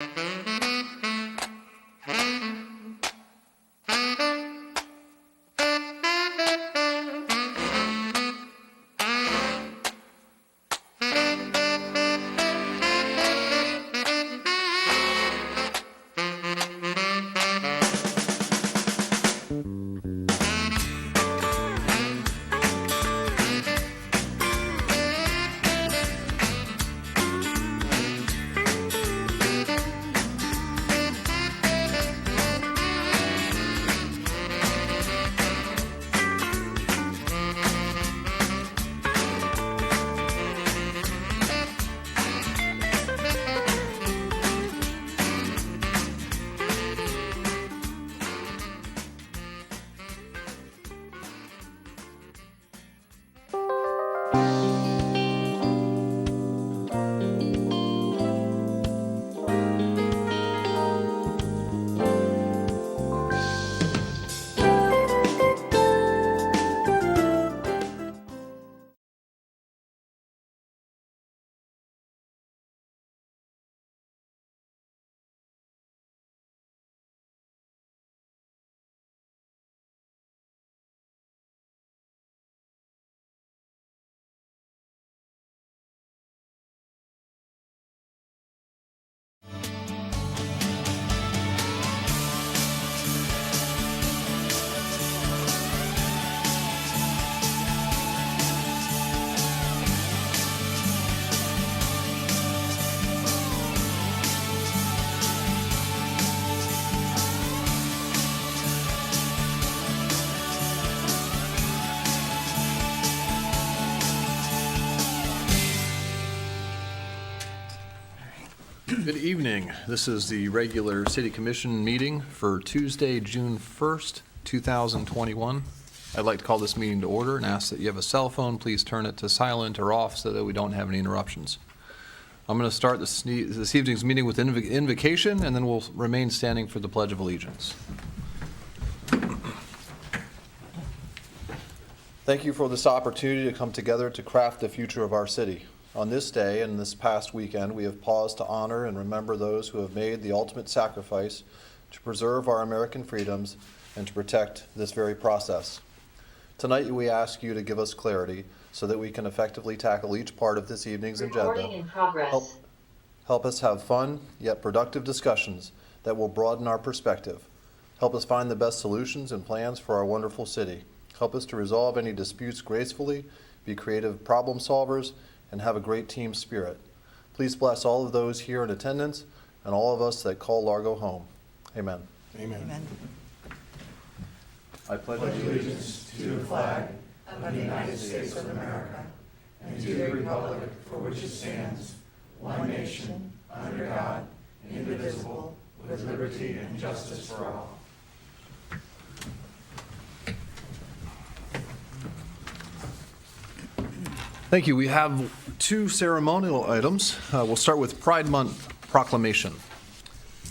Good evening. This is the regular City Commission meeting for Tuesday, June 1st, 2021. I'd like to call this meeting to order and ask that you have a cell phone, please turn it to silent or off so that we don't have any interruptions. I'm going to start this evening's meeting with invocation, and then we'll remain standing for the Pledge of Allegiance. Thank you for this opportunity to come together to craft the future of our city. On this day and this past weekend, we have paused to honor and remember those who have made the ultimate sacrifice to preserve our American freedoms and to protect this very process. Tonight, we ask you to give us clarity so that we can effectively tackle each part of this evening's agenda. Help us have fun, yet productive discussions that will broaden our perspective. Help us find the best solutions and plans for our wonderful city. Help us to resolve any disputes gracefully, be creative problem solvers, and have a great team spirit. Please bless all of those here in attendance and all of us that call Largo home. Amen. Amen. Amen. I pledge allegiance to the flag of the United States of America and to the republic for which it stands, one nation, under God, indivisible, with liberty and justice for all. Thank you. We have two ceremonial items. We'll start with Pride Month proclamation.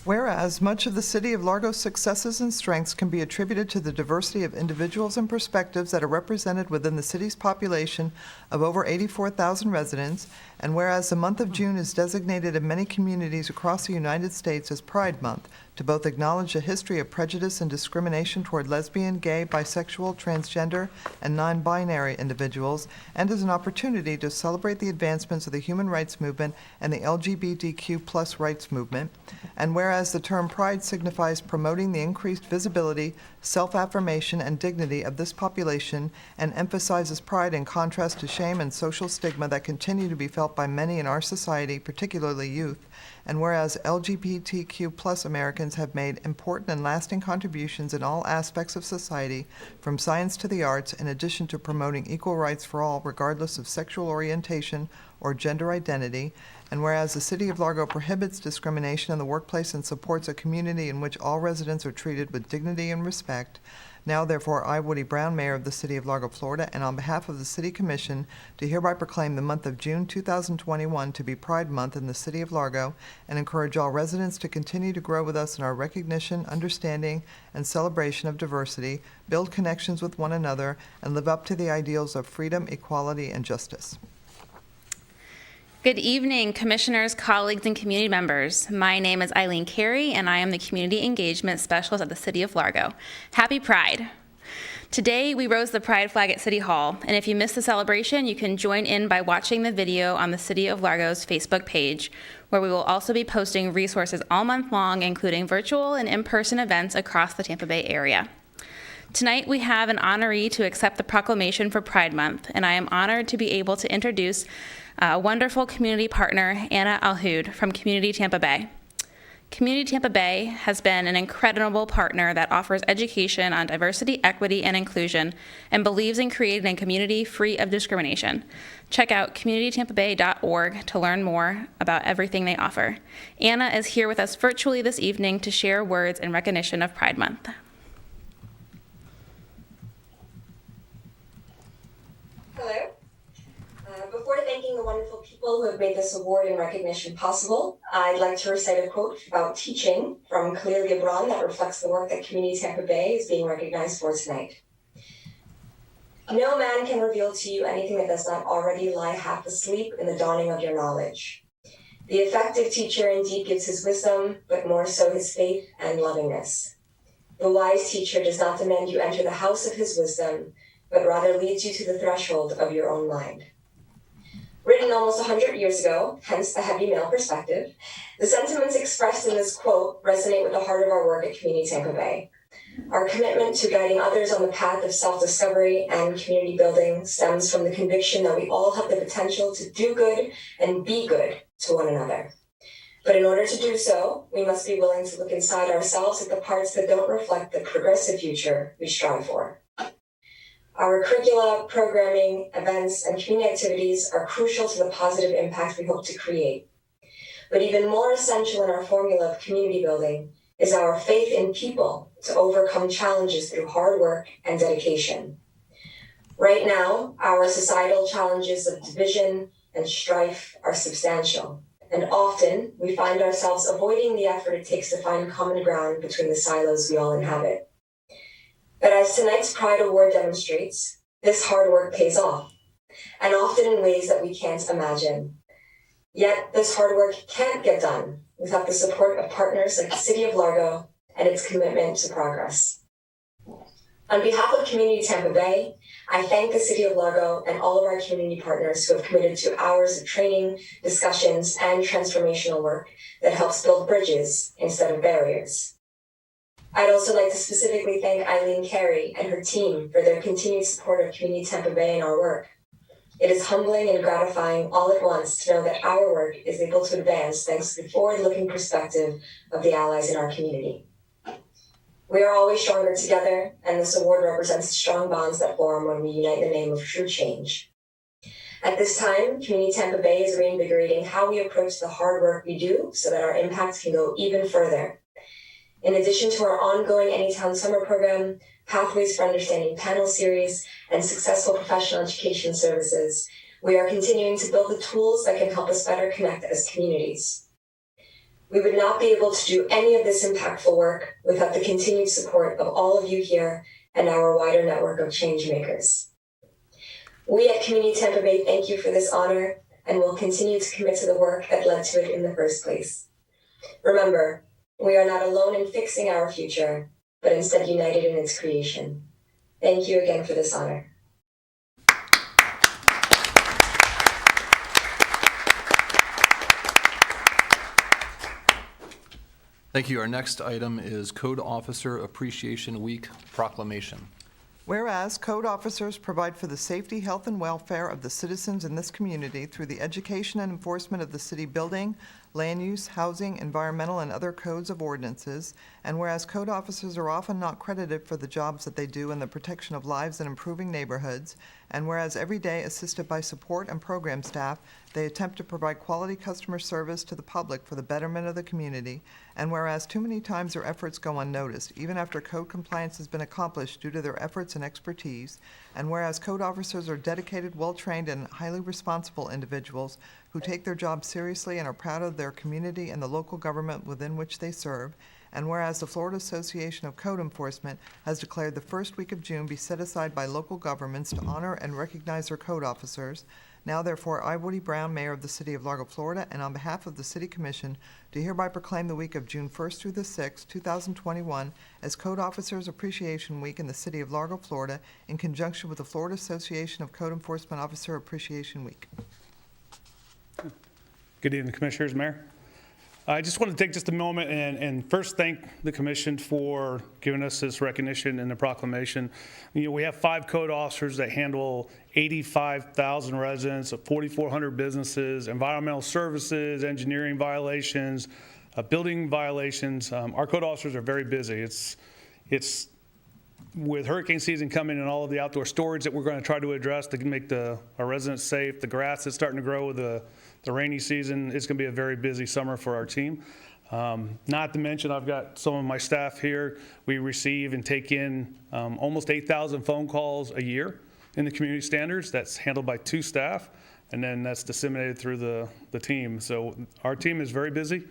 Whereas much of the City of Largo's successes and strengths can be attributed to the diversity of individuals and perspectives that are represented within the city's population of over 84,000 residents, and whereas the month of June is designated in many communities across the United States as Pride Month, to both acknowledge the history of prejudice and discrimination toward lesbian, gay, bisexual, transgender, and non-binary individuals, and as an opportunity to celebrate the advancements of the human rights movement and the LGBTQ+ rights movement, and whereas the term pride signifies promoting the increased visibility, self-affirmation, and dignity of this population, and emphasizes pride in contrast to shame and social stigma that continue to be felt by many in our society, particularly youth, and whereas LGBTQ+ Americans have made important and lasting contributions in all aspects of society, from science to the arts, in addition to promoting equal rights for all, regardless of sexual orientation or gender identity, and whereas the City of Largo prohibits discrimination in the workplace and supports a community in which all residents are treated with dignity and respect, now, therefore, I, Woody Brown, Mayor of the City of Largo, Florida, and on behalf of the City Commission, do hereby proclaim the month of June 2021 to be Pride Month in the City of Largo, and encourage all residents to continue to grow with us in our recognition, understanding, and celebration of diversity, build connections with one another, and live up to the ideals of freedom, equality, and justice. Good evening, commissioners, colleagues, and community members. My name is Eileen Carey, and I am the Community Engagement Specialist at the City of Largo. Happy Pride! Today, we rose the Pride flag at City Hall, and if you missed the celebration, you can join in by watching the video on the City of Largo's Facebook page, where we will also be posting resources all month long, including virtual and in-person events across the Tampa Bay area. Tonight, we have an honoree to accept the proclamation for Pride Month, and I am honored to be able to introduce a wonderful community partner, Anna Alhoud from Community Tampa Bay. Community Tampa Bay has been an incredible partner that offers education on diversity, equity, and inclusion, and believes in creating a community free of discrimination. Check out communitytampabay.org to learn more about everything they offer. Anna is here with us virtually this evening to share words in recognition of Pride Month. Hello. Before thanking the wonderful people who have made this award and recognition possible, I'd like to recite a quote about teaching from Khalil Gibran that reflects the work that Community Tampa Bay is being recognized for tonight. No man can reveal to you anything that does not already lie half asleep in the dawning of your knowledge. The effective teacher indeed gives his wisdom, but more so his faith and lovingness. The wise teacher does not demand you enter the house of his wisdom, but rather leads you to the threshold of your own mind. Written almost 100 years ago, hence the heavy male perspective, the sentiments expressed in this quote resonate with the heart of our work at Community Tampa Bay. Our commitment to guiding others on the path of self-discovery and community building stems from the conviction that we all have the potential to do good and be good to one another. But in order to do so, we must be willing to look inside ourselves at the parts that don't reflect the progressive future we strive for. Our curricula, programming, events, and community activities are crucial to the positive impact we hope to create. But even more essential in our formula of community building is our faith in people to overcome challenges through hard work and dedication. Right now, our societal challenges of division and strife are substantial, and often we find ourselves avoiding the effort it takes to find common ground between the silos we all inhabit. But as tonight's Pride Award demonstrates, this hard work pays off, and often in ways that we can't imagine. Yet this hard work can't get done without the support of partners like the City of Largo and its commitment to progress. On behalf of Community Tampa Bay, I thank the City of Largo and all of our community partners who have committed to hours of training, discussions, and transformational work that helps build bridges instead of barriers. I'd also like to specifically thank Eileen Carey and her team for their continued support of Community Tampa Bay and our work. It is humbling and gratifying all at once to know that our work is able to advance thanks to the forward-looking perspective of the allies in our community. We are always stronger together, and this award represents the strong bonds that form when we unite in the name of true change. At this time, Community Tampa Bay is reinvigorating how we approach the hard work we do so that our impact can go even further. In addition to our ongoing Anytown Summer Program, Pathways for Understanding panel series, and successful professional education services, we are continuing to build the tools that can help us better connect as communities. We would not be able to do any of this impactful work without the continued support of all of you here and our wider network of change makers. We at Community Tampa Bay thank you for this honor and will continue to commit to the work that led to it in the first place. Remember, we are not alone in fixing our future, but instead united in its creation. Thank you again for this honor. Thank you. Our next item is Code Officer Appreciation Week Proclamation. Whereas code officers provide for the safety, health, and welfare of the citizens in this community through the education and enforcement of the city building, land use, housing, environmental, and other codes of ordinances, and whereas code officers are often not credited for the jobs that they do in the protection of lives and improving neighborhoods, and whereas every day, assisted by support and program staff, they attempt to provide quality customer service to the public for the betterment of the community, and whereas too many times their efforts go unnoticed, even after code compliance has been accomplished due to their efforts and expertise, and whereas code officers are dedicated, well-trained, and highly responsible individuals who take their job seriously and are proud of their community and the local government within which they serve, and whereas the Florida Association of Code Enforcement has declared the first week of June be set aside by local governments to honor and recognize their code officers, Now therefore, I, Woody Brown, Mayor of the City of Largo, Florida, and on behalf of the City Commission, do hereby proclaim the week of June 1st through the 6th, 2021, as Code Officers Appreciation Week in the City of Largo, Florida, in conjunction with the Florida Association of Code Enforcement Officer Appreciation Week. Good evening, Commissioners, Mayor. I just want to take just a moment and first thank the Commission for giving us this recognition in the proclamation. We have 5 code officers that handle 85,000 residents, 4,400 businesses, environmental services, engineering violations, building violations. Our code officers are very busy. It's with hurricane season coming and all of the outdoor storage that we're going to try to address to make our residents safe, the grass that's starting to grow with the rainy season, it's going to be a very busy summer for our team. Not to mention, I've got some of my staff here. We receive and take in almost 8,000 phone calls a year in the community standards. That's handled by 2 staff, and then that's disseminated through the team. So our team is very busy.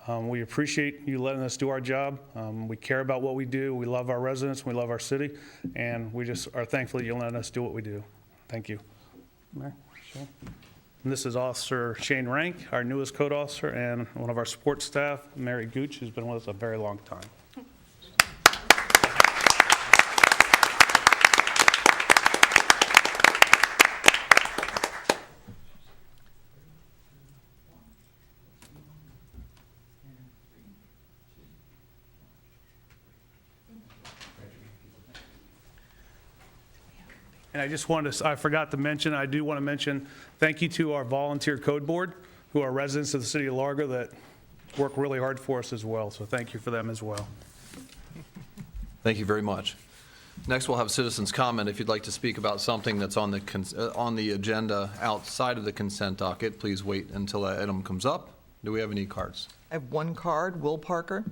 We appreciate you letting us do our job. We care about what we do. We love our residents. We love our city, and we just are thankful you letting us do what we do. Thank you. Mayor, Shane. And this is Officer Shane Rank, our newest code officer, and one of our support staff, Mary Gooch, who's been with us a very long time. And I just wanted to, I forgot to mention, I do want to mention, thank you to our volunteer code board, who are residents of the city of Largo that work really hard for us as well. So thank you for them as well. Thank you very much. Next, we'll have citizens' comment. If you'd like to speak about something that's on the agenda outside of the consent docket, please wait until that item comes up. Do we have any cards? I have 1 card, Will Parker.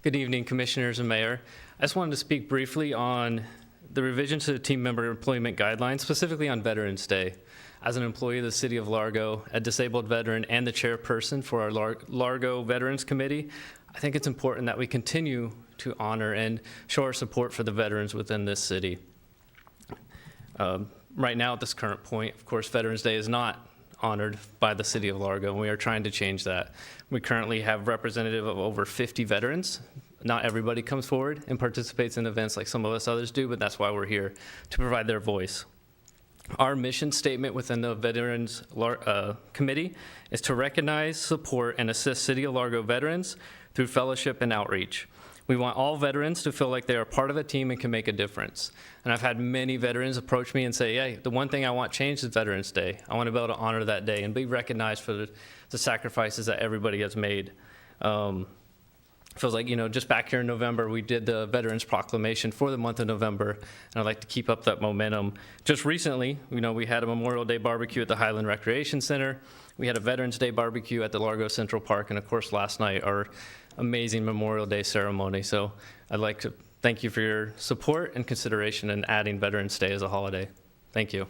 Good evening, Commissioners and Mayor. I just wanted to speak briefly on the revision to the team member employment guidelines, specifically on Veterans Day. As an employee of the City of Largo, a disabled veteran, and the chairperson for our Largo Veterans Committee, I think it's important that we continue to honor and show our support for the veterans within this city. Right now, at this current point, of course, Veterans Day is not honored by the City of Largo, and we are trying to change that. We currently have representative of over 50 veterans. Not everybody comes forward and participates in events like some of us others do, but that's why we're here, to provide their voice. Our mission statement within the Veterans Committee is to recognize, support, and assist City of Largo veterans through fellowship and outreach. We want all veterans to feel like they are part of a team and can make a difference. And I've had many veterans approach me and say, hey, the one thing I want changed is Veterans Day. I want to be able to honor that day and be recognized for the sacrifices that everybody has made. Feels like, just back here in November, we did the Veterans Proclamation for the month of November, and I'd like to keep up that momentum. Just recently, we had a Memorial Day barbecue at the Highland Recreation Center. We had a Veterans Day barbecue at the Largo Central Park, and of course, last night, our amazing Memorial Day ceremony. So I'd like to thank you for your support and consideration in adding Veterans Day as a holiday. Thank you.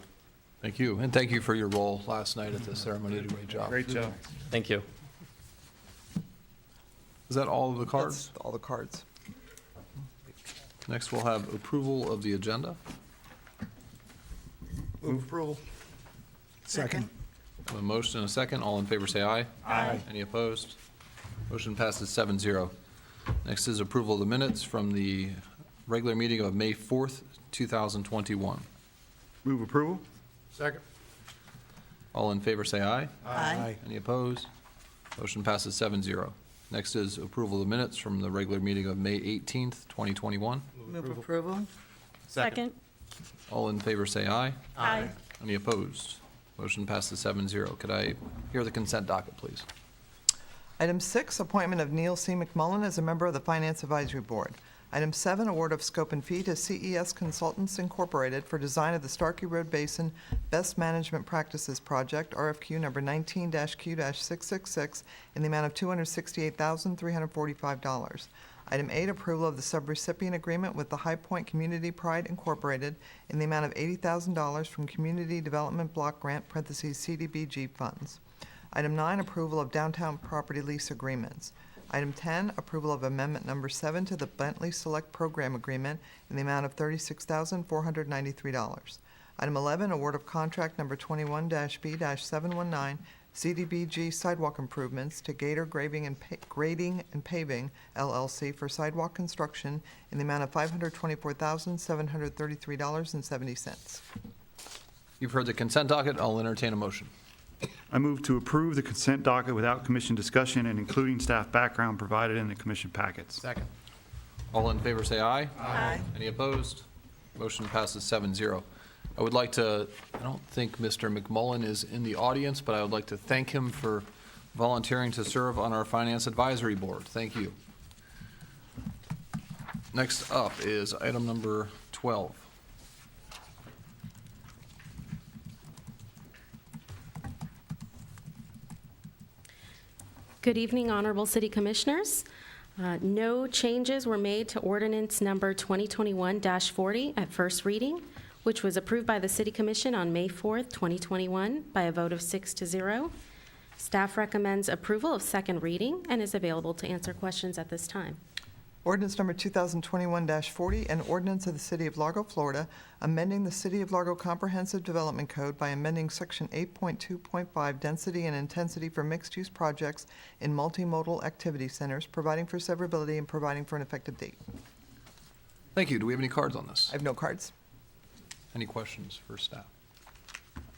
Thank you, and thank you for your role last night at the ceremony. You did a great job. Great job. Thank you. Is that all of the cards? That's all the cards. Next, we'll have approval of the agenda. Move approval. Second. A motion and a second. All in favor say aye. Aye. Any opposed? Motion passes 7-0. Next is approval of the minutes from the regular meeting of May 4th, 2021. Move approval. Second. All in favor say aye. Aye. Any opposed? Motion passes 7-0. Next is approval of the minutes from the regular meeting of May 18th, 2021. Move approval. Second. All in favor say aye. Aye. Any opposed? Motion passes 7-0. Could I hear the consent docket, please? Item 6, appointment of Neil C. McMullen as a member of the Finance Advisory Board. Item 7, award of scope and fee to CES Consultants Incorporated for design of the Starkey Road Basin Best Management Practices Project, RFQ number 19-Q-666, in the amount of $268,345. Item 8, approval of the subrecipient agreement with the High Point Community Pride Incorporated in the amount of $80,000 from Community Development Block Grant (CDBG) funds. Item 9, approval of downtown property lease agreements. Item 10, approval of amendment number 7 to the Bentley Select Program Agreement in the amount of $36,493. Item 11, award of contract number 21-B-719 CDBG sidewalk improvements to Gator Grading and Paving LLC for sidewalk construction in the amount of $524,733.70. You've heard the consent docket. I'll entertain a motion. I move to approve the consent docket without commission discussion and including staff background provided in the commission packets. Second. All in favor, say aye. Aye. Any opposed? Motion passes 7-0. I would like to, I don't think Mr. McMullen is in the audience, but I would like to thank him for volunteering to serve on our Finance Advisory Board. Thank you. Next up is item number 12. Good evening, Honorable City Commissioners. No changes were made to ordinance number 2021-40 at first reading, which was approved by the City Commission on May 4th, 2021 by a vote of 6-0. Staff recommends approval of second reading and is available to answer questions at this time. Ordinance number 2021-40, an ordinance of the City of Largo, Florida, amending the City of Largo Comprehensive Development Code by amending Section 8.2.5 density and intensity for mixed-use projects in multimodal activity centers, providing for severability and providing for an effective date. Thank you. Do we have any cards on this? I have no cards. Any questions for staff?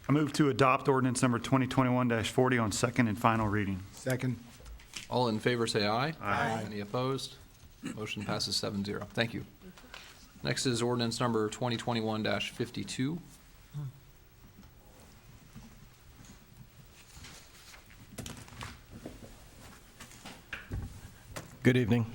I move to adopt ordinance number 2021-40 on second and final reading. Second. All in favor, say aye. Aye. Any opposed? Motion passes 7-0. Thank you. Next is ordinance number 2021-52. Good evening.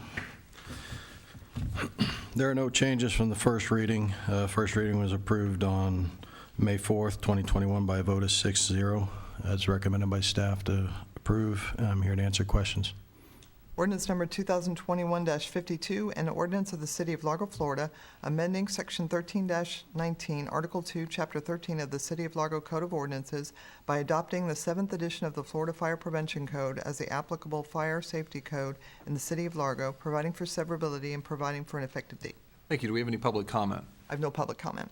There are no changes from the first reading. First reading was approved on May 4th, 2021 by a vote of 6-0, as recommended by staff to approve. I'm here to answer questions. Ordinance number 2021-52, an ordinance of the City of Largo, Florida, amending Section 13-19, Article 2, Chapter 13 of the City of Largo Code of Ordinances by adopting the 7th edition of the Florida Fire Prevention Code as the applicable fire safety code in the City of Largo, providing for severability and providing for an effective date. Thank you. Do we have any public comment? I have no public comment.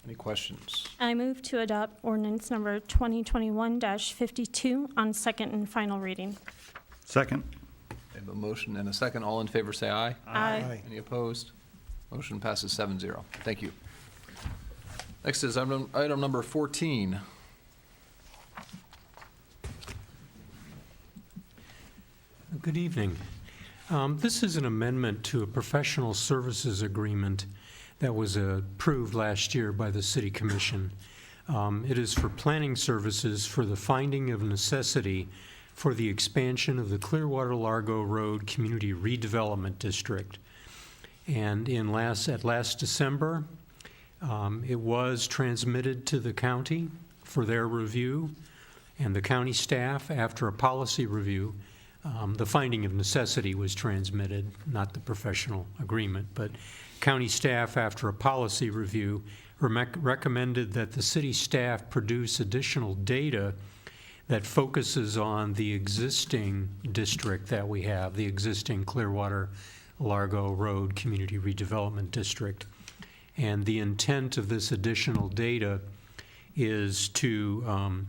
Any questions? I move to adopt ordinance number 2021-52 on second and final reading. Second. I have a motion and a second. All in favor, say aye. Aye. Any opposed? Motion passes 7-0. Thank you. Next is item number 14. Good evening. This is an amendment to a professional services agreement that was approved last year by the City Commission. It is for planning services for the finding of necessity for the expansion of the Clearwater-Largo Road Community Redevelopment District. And at last December, it was transmitted to the county for their review, and the county staff, after a policy review, the finding of necessity was transmitted, not the professional agreement, but county staff, after a policy review, recommended that the city staff produce additional data that focuses on the existing district that we have, the existing Clearwater-Largo Road Community Redevelopment District. And the intent of this additional data is to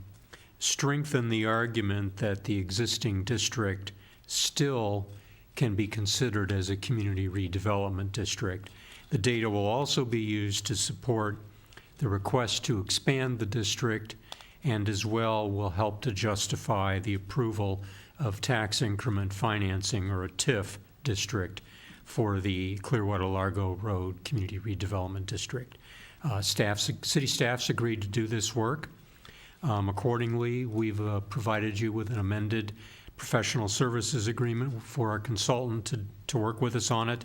strengthen the argument that the existing district still can be considered as a community redevelopment district. The data will also be used to support the request to expand the district, and as well will help to justify the approval of tax increment financing, or a TIF, district for the Clearwater-Largo Road Community Redevelopment District. City staffs agreed to do this work. Accordingly, we've provided you with an amended professional services agreement for our consultant to work with us on it,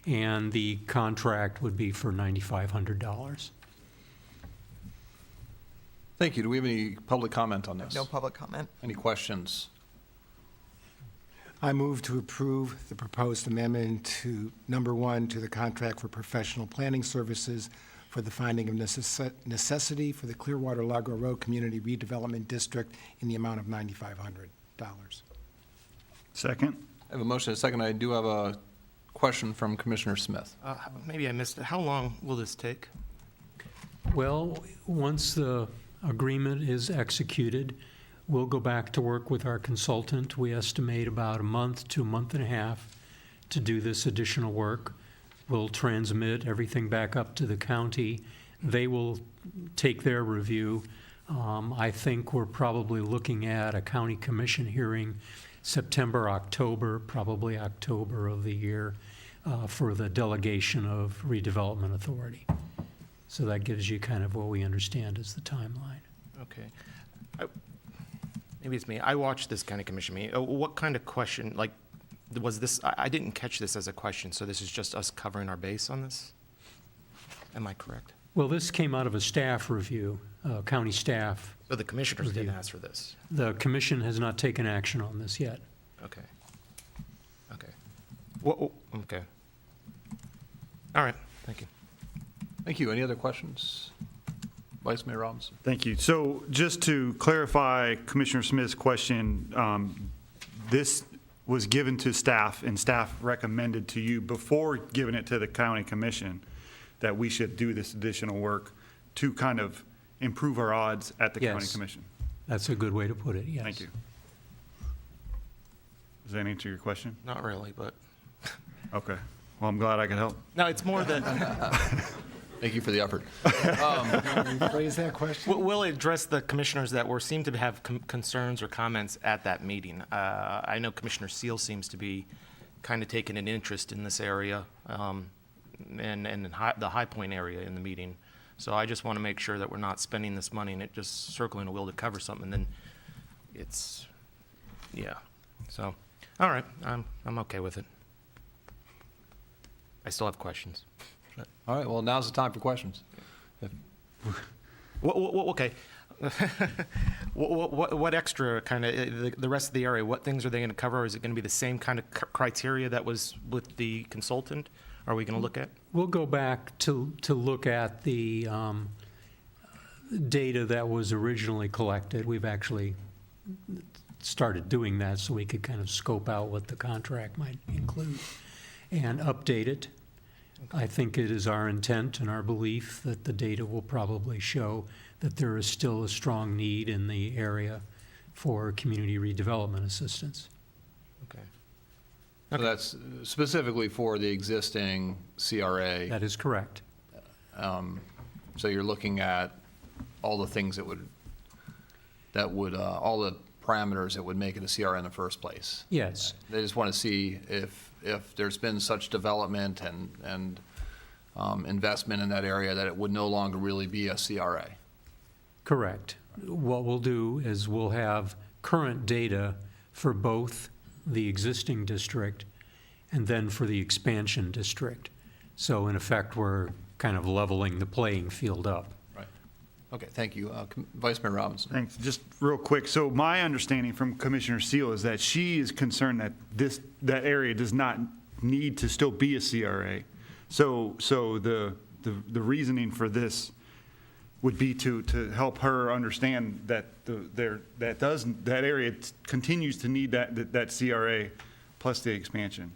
and the contract would be for $9,500. Thank you. Do we have any public comment on this? No public comment. Any questions? I move to approve the proposed amendment to number 1 to the contract for professional planning services for the finding of necessity for the Clearwater Largo Road Community Redevelopment District in the amount of $9,500. Second? I have a motion and a second. I do have a question from Commissioner Smith. Maybe I missed it. How long will this take? Well, once the agreement is executed, we'll go back to work with our consultant. We estimate about a month to a month and a half to do this additional work. We'll transmit everything back up to the county. They will take their review. I think we're probably looking at a county commission hearing September, October, probably October of the year, for the delegation of redevelopment authority. So that gives you kind of what we understand as the timeline. Okay. Maybe it's me. I watched this county commission meeting. What kind of question, like, was this, I didn't catch this as a question, so this is just us covering our base on this? Am I correct? Well, this came out of a staff review, county staff. So the commissioners review. didn't ask for this? The commission has not taken action on this yet. Okay. Okay. Well, okay. All right, thank you. Thank you. Any other questions? Vice Mayor Robinson. Thank you. So just to clarify Commissioner Smith's question, this was given to staff and staff recommended to you before giving it to the county commission that we should do this additional work to kind of improve our odds at the county Yes. commission. That's a good way to put it, yes. Thank you. Does that answer your question? Not really, but. Okay. Well, I'm glad I could help. No, it's more that. Thank you for the effort. Rephrase that question? We'll address the commissioners that seem to have concerns or comments at that meeting. I know Commissioner Seal seems to be kind of taking an interest in this area, and the High Point area in the meeting. So I just want to make sure that we're not spending this money and it just circling a wheel to cover something, and then it's, yeah. So, all right, I'm okay with it. I still have questions. All right, well, now's the time for questions. Okay. What extra kind of, the rest of the area, what things are they going to cover? Is it going to be the same kind of criteria that was with the consultant? Are we going to look at? We'll go back to look at the data that was originally collected. We've actually started doing that so we could kind of scope out what the contract might include and update it. I think it is our intent and our belief that the data will probably show that there is still a strong need in the area for community redevelopment assistance. Okay. So that's specifically for the existing CRA. That is correct. So you're looking at all the things that would, all the parameters that would make it a CRA in the first place. Yes. They just want to see if there's been such development and investment in that area that it would no longer really be a CRA. Correct. What we'll do is we'll have current data for both the existing district and then for the expansion district. So in effect, we're kind of leveling the playing field up. Right. Okay, thank you. Vice Mayor Robinson. Thanks. Just real quick. So my understanding from Commissioner Seal is that she is concerned that that area does not need to still be a CRA. So the reasoning for this would be to help her understand that that area continues to need that CRA plus the expansion.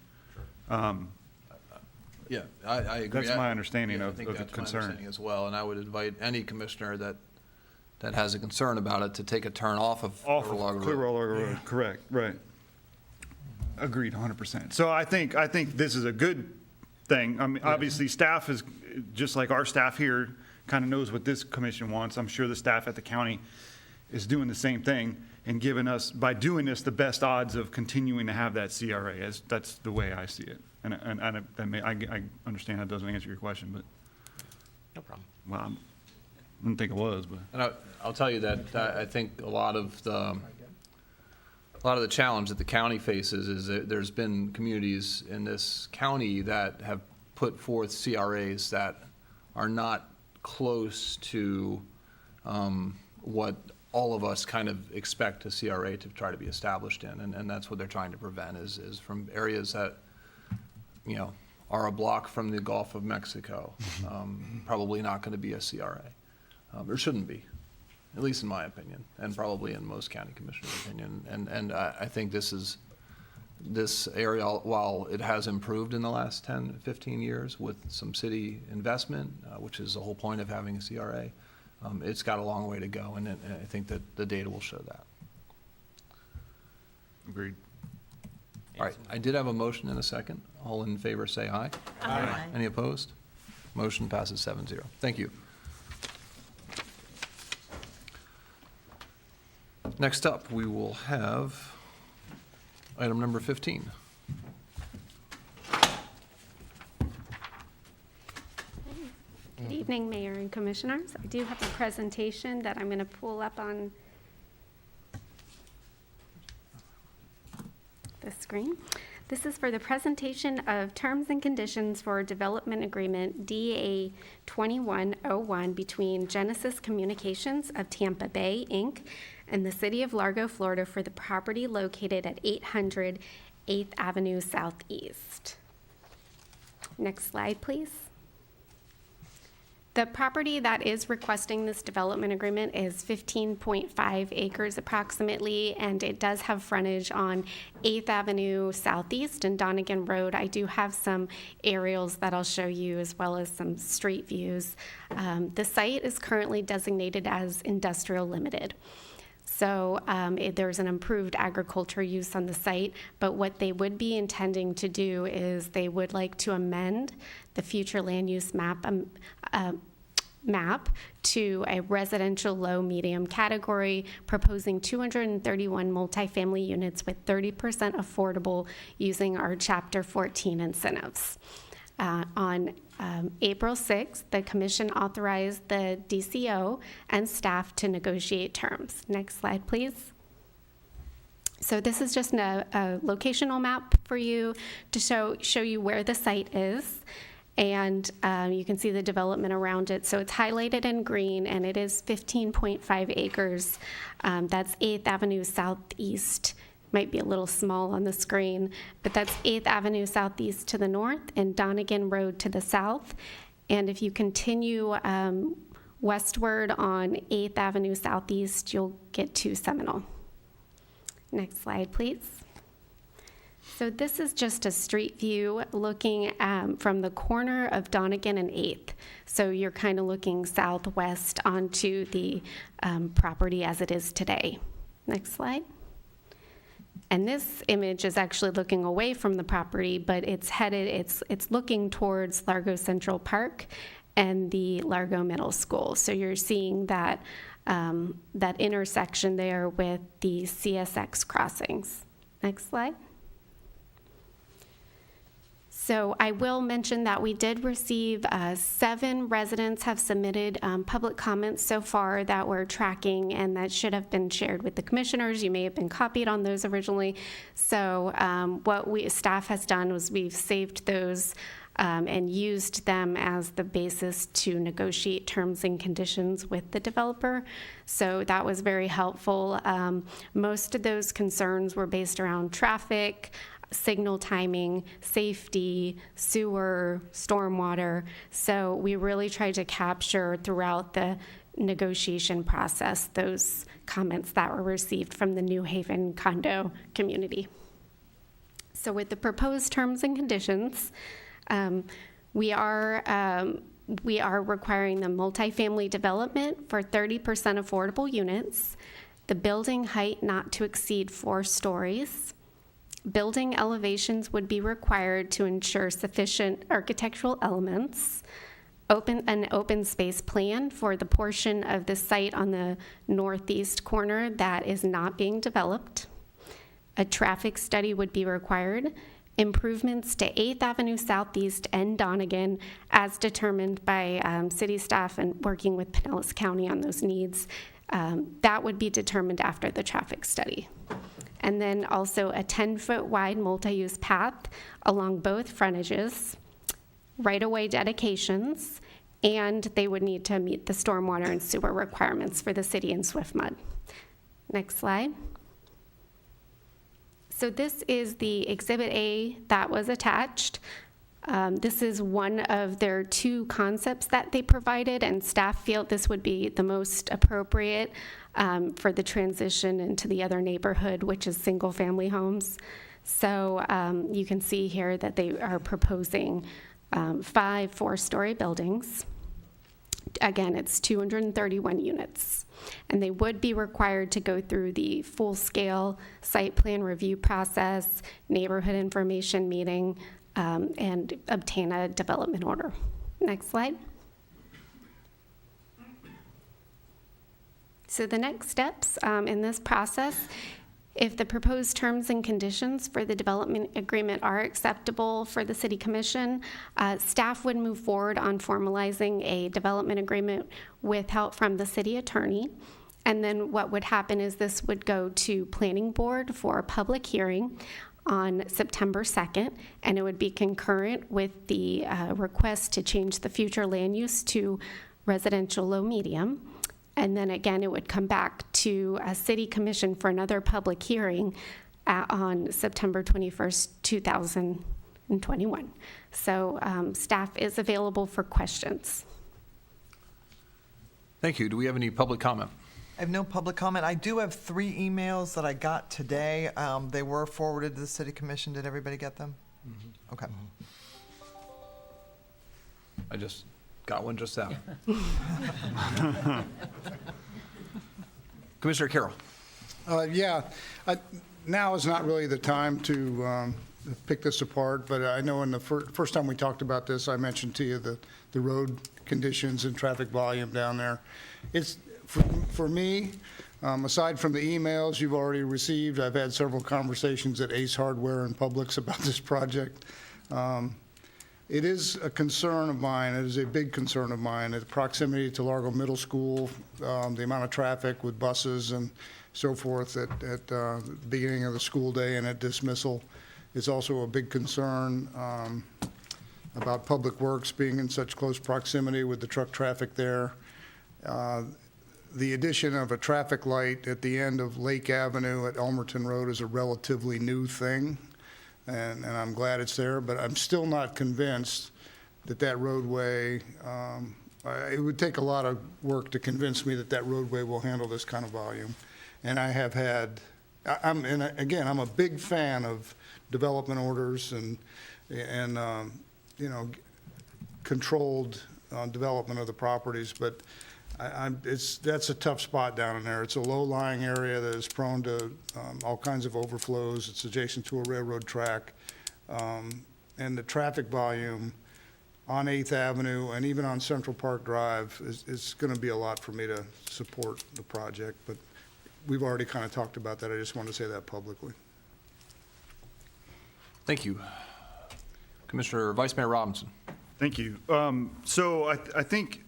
Yeah, I agree. That's my understanding of the I think that's my concern. understanding as well, and I would invite any commissioner that has a concern about it to take a turn off of Largo Road. Clearwater Road, correct, right. Agreed, 100%. So I think this is a good thing. I mean, obviously, staff is, just like our staff here, kind of knows what this commission wants. I'm sure the staff at the county is doing the same thing and giving us, by doing this, the best odds of continuing to have that CRA. That's the way I see it. And I understand that doesn't answer your question, but. No problem. Well, I didn't think it was, but. And I'll tell you that I think a lot of the challenge that the county faces is that there's been communities in this county that have put forth CRAs that are not close to what all of us kind of expect a CRA to try to be established in, and that's what they're trying to prevent is from areas that, are a block from the Gulf of Mexico, probably not going to be a CRA. Or shouldn't be, at least in my opinion, and probably in most county commissioners' opinion. And I think this area, while it has improved in the last 10, 15 years with some city investment, which is the whole point of having a CRA, it's got a long way to go, and I think that the data will show that. Agreed. All right, I did have a motion and a second. All in favor, say aye. Aye. Any opposed? Motion passes 7-0. Thank you. Next up, we will have item number 15. Good evening, Mayor and Commissioners. I do have a presentation that I'm going to pull up on the screen. This is for the presentation of terms and conditions for development agreement DA 2101 between Genesis Communications of Tampa Bay, Inc. and the City of Largo, Florida for the property located at 800 8th Avenue Southeast. Next slide, please. The property that is requesting this development agreement is 15.5 acres approximately, and it does have frontage on 8th Avenue Southeast and Donegan Road. I do have some aerials that I'll show you as well as some street views. The site is currently designated as industrial limited. So there's an improved agriculture use on the site, but what they would be intending to do is they would like to amend the future land use map to a residential low-medium category, proposing 231 multifamily units with 30% affordable using our Chapter 14 incentives. On April 6th, the Commission authorized the DCO and staff to negotiate terms. Next slide, please. So this is just a locational map for you to show you where the site is. And you can see the development around it. So it's highlighted in green, and it is 15.5 acres. That's 8th Avenue Southeast. Might be a little small on the screen, but that's 8th Avenue Southeast to the north and Donegan Road to the south. And if you continue westward on 8th Avenue Southeast, you'll get to Seminole. Next slide, please. So this is just a street view looking from the corner of Donegan and 8th. So you're kind of looking southwest onto the property as it is today. Next slide. And this image is actually looking away from the property, but it's looking towards Largo Central Park and the Largo Middle School. So you're seeing that intersection there with the CSX crossings. Next slide. So I will mention that we did receive 7 residents have submitted public comments so far that we're tracking and that should have been shared with the commissioners. You may have been copied on those originally. So what staff has done was we've saved those and used them as the basis to negotiate terms and conditions with the developer. So that was very helpful. Most of those concerns were based around traffic, signal timing, safety, sewer, stormwater. So we really tried to capture throughout the negotiation process those comments that were received from the New Haven condo community. So with the proposed terms and conditions, we are requiring the multifamily development for 30% affordable units, the building height not to exceed 4 stories. Building elevations would be required to ensure sufficient architectural elements, an open space plan for the portion of the site on the northeast corner that is not being developed. A traffic study would be required, improvements to 8th Avenue Southeast and Donegan as determined by city staff and working with Pinellas County on those needs. That would be determined after the traffic study. And then also a 10-foot wide multi-use path along both frontages, right-of-way dedications, and they would need to meet the stormwater and sewer requirements for the city in Swiftmud. Next slide. So this is the Exhibit A that was attached. This is one of their two concepts that they provided, and staff feel this would be the most appropriate for the transition into the other neighborhood, which is single-family homes. So you can see here that they are proposing 5 4-story buildings. Again, it's 231 units. And they would be required to go through the full-scale site plan review process, neighborhood information meeting, and obtain a development order. Next slide. So the next steps in this process, if the proposed terms and conditions for the development agreement are acceptable for the City Commission, staff would move forward on formalizing a development agreement with help from the city attorney. And then what would happen is this would go to Planning Board for a public hearing on September 2nd, and it would be concurrent with the request to change the future land use to residential low medium. And then again, it would come back to a City Commission for another public hearing on September 21st, 2021. So staff is available for questions. Thank you. Do we have any public comment? I have no public comment. I do have 3 emails that I got today. They were forwarded to the City Commission. Did everybody get them? Mm-hmm. Okay. I just got one just now. Commissioner Carroll. Now is not really the time to pick this apart, but I know in the first time we talked about this, I mentioned to you the road conditions and traffic volume down there. It's for me, aside from the emails you've already received, I've had several conversations at Ace Hardware and Publix about this project. It is a concern of mine. It is a big concern of mine. The proximity to Largo Middle School, the amount of traffic with buses and so forth at the beginning of the school day and at dismissal is also a big concern. About Public Works being in such close proximity with the truck traffic there. The addition of a traffic light at the end of Lake Avenue at Elmerton Road is a relatively new thing, and I'm glad it's there, but I'm still not convinced that roadway, it would take a lot of work to convince me that roadway will handle this kind of volume. And I have had, I'm a big fan of development orders and controlled development of the properties, but that's a tough spot down in there. It's a low-lying area that is prone to all kinds of overflows. It's adjacent to a railroad track. And the traffic volume on 8th Avenue and even on Central Park Drive is going to be a lot for me to support the project. But we've already kind of talked about that. I just want to say that publicly. Thank you. Commissioner Vice Mayor Robinson. Thank you. So I think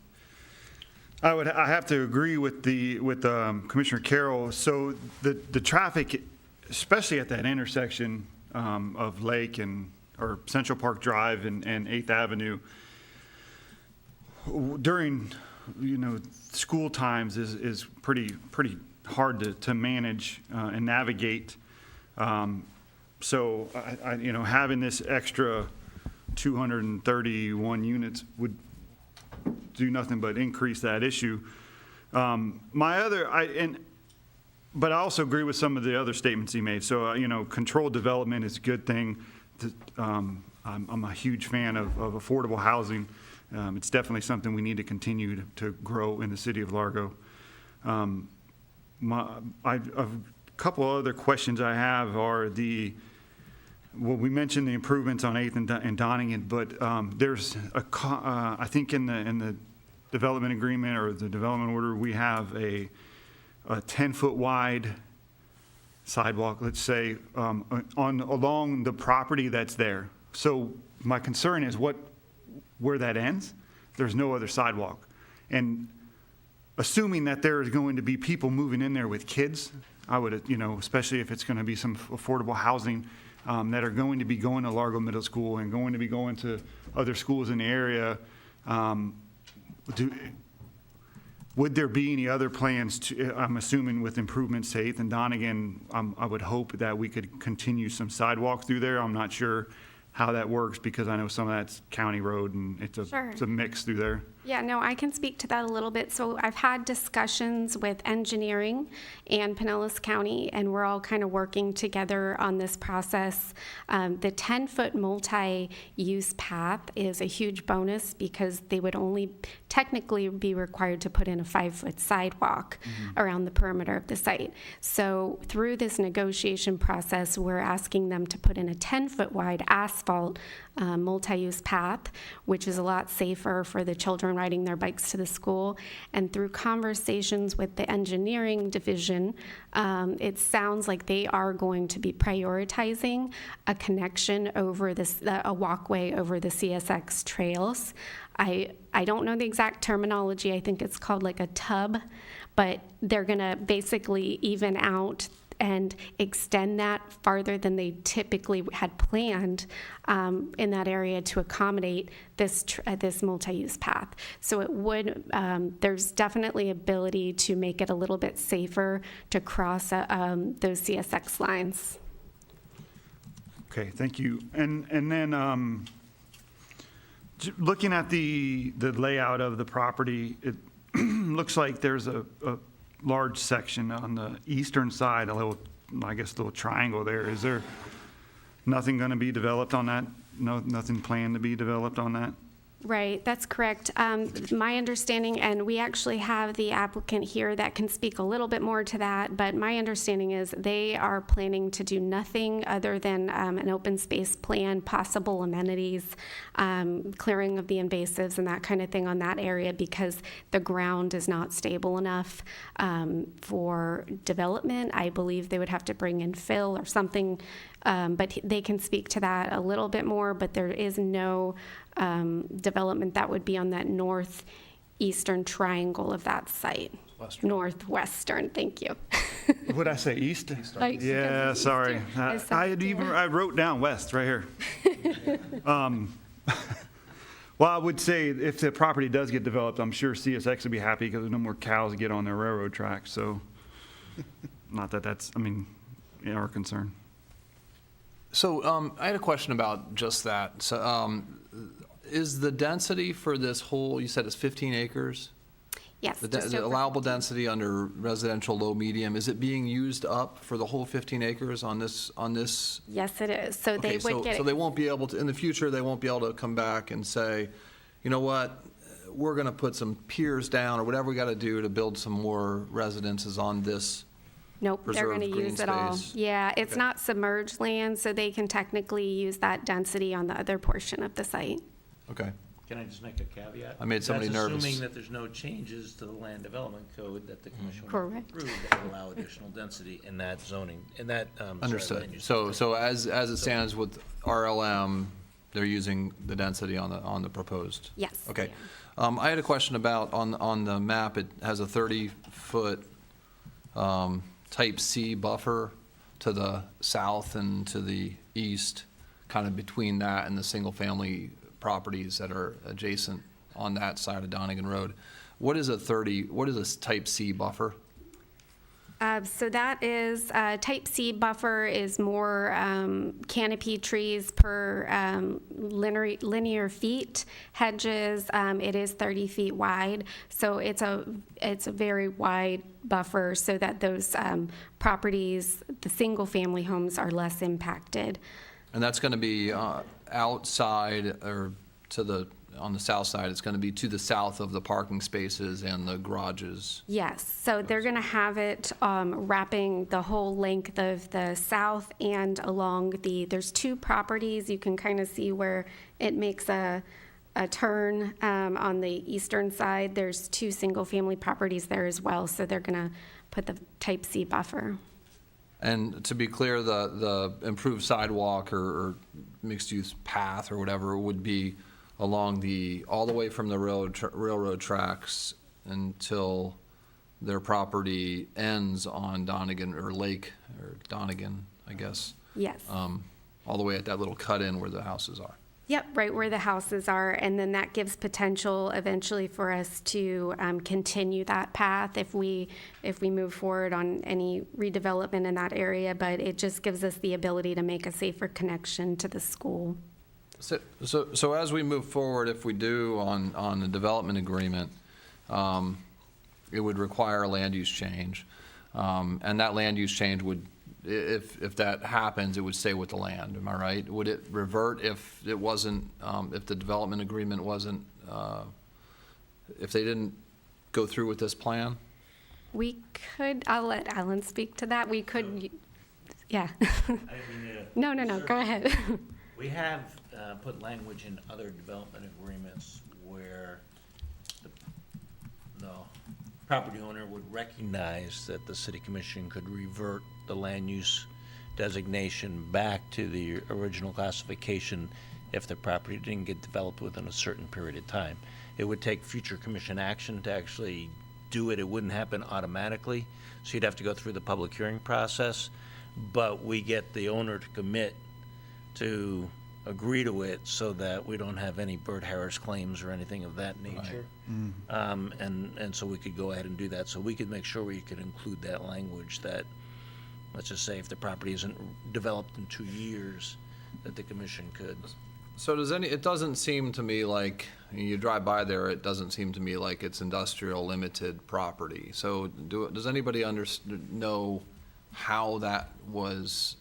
I have to agree with Commissioner Carroll. So the traffic, especially at that intersection of Lake or Central Park Drive and 8th Avenue, during school times is pretty hard to manage and navigate. So having this extra 231 units would do nothing but increase that issue. But I also agree with some of the other statements he made. So, controlled development is a good thing. I'm a huge fan of affordable housing. It's definitely something we need to continue to grow in the city of Largo. A couple other questions I have are we mentioned the improvements on 8th and Donningen, but there's I think in the development agreement or the development order, we have a 10-foot wide sidewalk, let's say, along the property that's there. So my concern is where that ends. There's no other sidewalk. And assuming that there is going to be people moving in there with kids, I would, especially if it's going to be some affordable housing, that are going to be going to Largo Middle School and going to be going to other schools in the area. Would there be any other plans I'm assuming with improvements to 8th and Donningen, I would hope that we could continue some sidewalk through there. I'm not sure how that works, because I know some of that's county road and Sure. it's a mix through there. Yeah, no, I can speak to that a little bit. So I've had discussions with engineering and Pinellas County, and we're all kind of working together on this process. The 10-foot multi-use path is a huge bonus because they would only technically be required to put in a 5-foot sidewalk around the perimeter of the site. So through this negotiation process, we're asking them to put in a 10-foot wide asphalt multi-use path, which is a lot safer for the children riding their bikes to the school. And through conversations with the engineering division, it sounds like they are going to be prioritizing a connection over this, a walkway over the CSX trails. I don't know the exact terminology. I think it's called like a tub, but they're going to basically even out and extend that farther than they typically had planned in that area to accommodate this this multi-use path. So it would, there's definitely ability to make it a little bit safer to cross those CSX lines. Okay, thank you. And then looking at the layout of the property, it looks like there's a large section on the eastern side, a little, I guess, little triangle there. Is there nothing going to be developed on that? No, nothing planned to be developed on that? Right, that's correct. My understanding, and we actually have the applicant here that can speak a little bit more to that, but my understanding is they are planning to do nothing other than an open space plan, possible amenities, clearing of the invasives and that kind of thing on that area because the ground is not stable enough for development. I believe they would have to bring in fill or something, but they can speak to that a little bit more, but there is no development that would be on that northeastern triangle of that site. Western. Northwestern, thank you. What'd I say, east? Like, Yeah, because sorry. Eastern. I wrote down west right here. Well, I would say if the property does get developed, I'm sure CSX would be happy because there's no more cows to get on their railroad tracks. So not that that's, I mean, our concern. So I had a question about just that. So is the density for this whole, you said it's 15 acres? Yes. The allowable density under residential low medium, is it being used up for the whole 15 acres on this? Yes, it is. So Okay, they would get so they won't be able to, in the future, they won't be able to come back and say, you know what, we're going to put some piers down or whatever we got to do to build some more residences on this. Nope, they're going to preserved green use it all. space. Yeah, it's Okay. not submerged land, so they can technically use that density on the other portion of the site. Okay. Can I just make a caveat? I made somebody That's nervous. assuming that there's no changes to the land development code that the commission will Correct. approve that will allow additional density in that zoning, in that, land Understood. use So, district. so as it stands with RLM, they're using the density on the proposed? Yes. Okay. yeah. I had a question about, on the map, it has a 30-foot type C buffer to the south and to the east, kind of between that and the single-family properties that are adjacent on that side of Donegan Road. What is a type C buffer? So that is, type C buffer is more canopy trees per linear feet. Hedges, it is 30 feet wide. So it's a very wide buffer so that those properties, the single-family homes, are less impacted. And that's going to be outside or on the south side, it's going to be to the south of the parking spaces and the garages. Yes, so they're going to have it wrapping the whole length of the south and along there's two properties. You can kind of see where it makes a turn on the eastern side. There's two single-family properties there as well, so they're going to put the type C buffer. And to be clear, the improved sidewalk or mixed-use path or whatever would be along all the way from the railroad tracks until their property ends on Donegan or Lake or Donegan, I guess. Yes. All the way at that little cut-in where the houses are. Yep, right where the houses are, and then that gives potential eventually for us to continue that path if we move forward on any redevelopment in that area, but it just gives us the ability to make a safer connection to the school. So as we move forward, if we do on the development agreement, it would require a land use change. And that land use change would, if that happens, it would stay with the land, am I right? Would it revert if it wasn't, if the development agreement wasn't, if they didn't go through with this plan? We could, I'll let Alan speak to that. We could, yeah. No, go ahead. We have put language in other development agreements where the property owner would recognize that the city commission could revert the land use designation back to the original classification if the property didn't get developed within a certain period of time. It would take future commission action to actually do it. It wouldn't happen automatically, so you'd have to go through the public hearing process, but we get the owner to commit to agree to it so that we don't have any Bert Harris claims or anything of that nature. And so we could go ahead and do that. So we could make sure we could include that language that, let's just say if the property isn't developed in 2 years, that the commission could. So it doesn't seem to me like, you drive by there, it doesn't seem to me like it's industrial limited property. So does anybody know how that was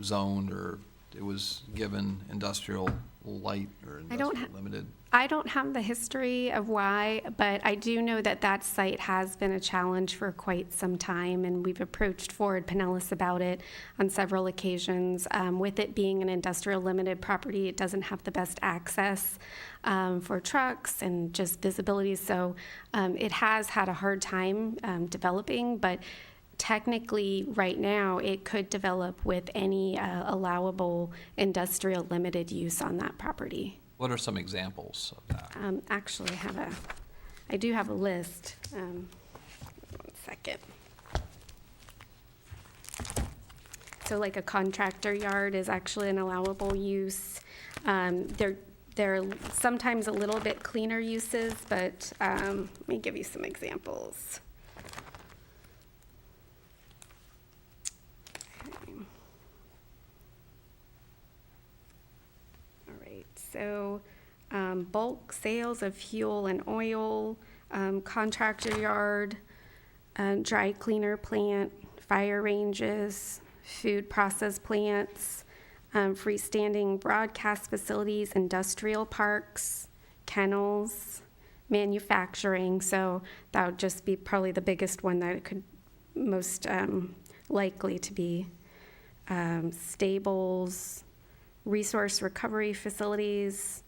zoned, or it was given industrial light or industrial limited? I don't have the history of why, but I do know that that site has been a challenge for quite some time, and we've approached Ford Pinellas about it on several occasions. With it being an industrial limited property, it doesn't have the best access for trucks and just visibility, so it has had a hard time developing, but technically, right now, it could develop with any allowable industrial limited use on that property. What are some examples of that? Actually, I do have a list. 1 second. So like a contractor yard is actually an allowable use. They're sometimes a little bit cleaner uses, but let me give you some examples. So bulk sales of fuel and oil, contractor yard, dry cleaner plant, fire ranges, food process plants, freestanding broadcast facilities, industrial parks, kennels, manufacturing. So that would just be probably the biggest one that it could most likely to be. Stables, resource recovery facilities,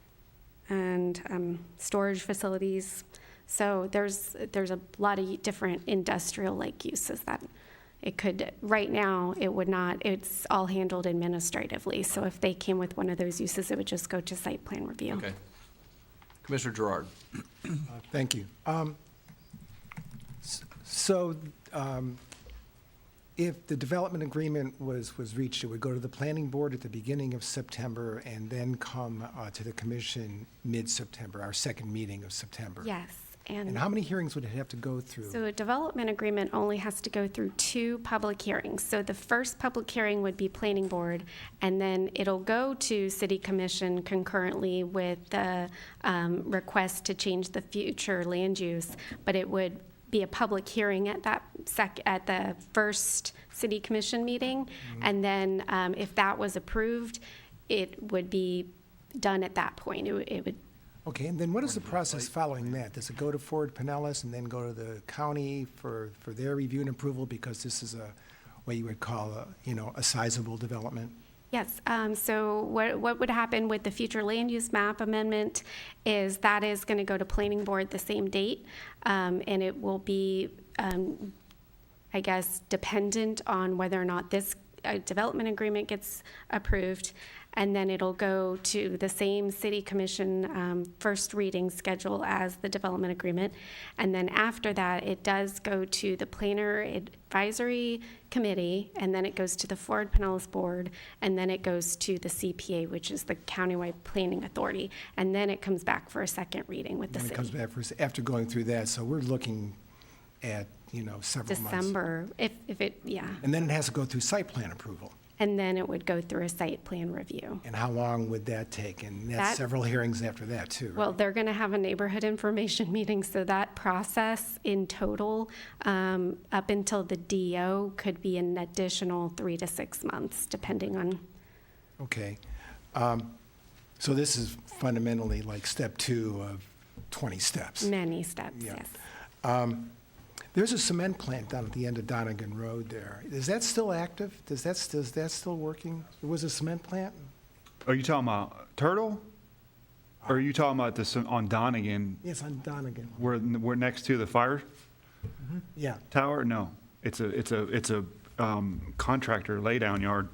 and storage facilities. So there's a lot of different industrial-like uses that it could, right now, it would not, it's all handled administratively. So if they came with one of those uses, it would just go to site plan review. Okay. Commissioner Gerard. Thank you. If the development agreement was reached, it would go to the planning board at the beginning of September and then come to the commission mid-September, our second meeting of September. Yes. And how many hearings would it have to go through? So a development agreement only has to go through 2 public hearings. So the first public hearing would be planning board, and then it'll go to city commission concurrently with the request to change the future land use, but it would be a public hearing at that at the first city commission meeting, and then if that was approved, it would be done at that point. It would. Okay, and then what is the process following that? Does it go to Ford Pinellas and then go to the county for their review and approval, because this is what you would call a sizable development? Yes, so what would happen with the future land use map amendment is that is going to go to planning board the same date, and it will be, I guess, dependent on whether or not this development agreement gets approved, and then it'll go to the same city commission first reading schedule as the development agreement, and then after that, it does go to the planner advisory committee, and then it goes to the Ford Pinellas board, and then it goes to the CPA, which is the countywide planning authority, and then it comes back for a second reading with the city. It comes back after going through that, so we're looking at several months. December, if it, yeah. And then it has to go through site plan approval. and then it would go through a site plan review. And how long would that take? And That- that's several hearings after that, too, right? Well, they're going to have a neighborhood information meeting, so that process in total, up until the DO, could be an additional 3 to 6 months, depending on. Okay. So this is fundamentally like step 2 of 20 steps. Many steps, Yeah. yes. There's a cement plant down at the end of Donegan Road there. Is that still active? Is that still working? There was a cement plant? Are you talking about Turtle? Or are you talking about this on Donegan, Yes, on Donegan. where we're next to the fire Yeah. tower? No, it's a contractor laydown yard,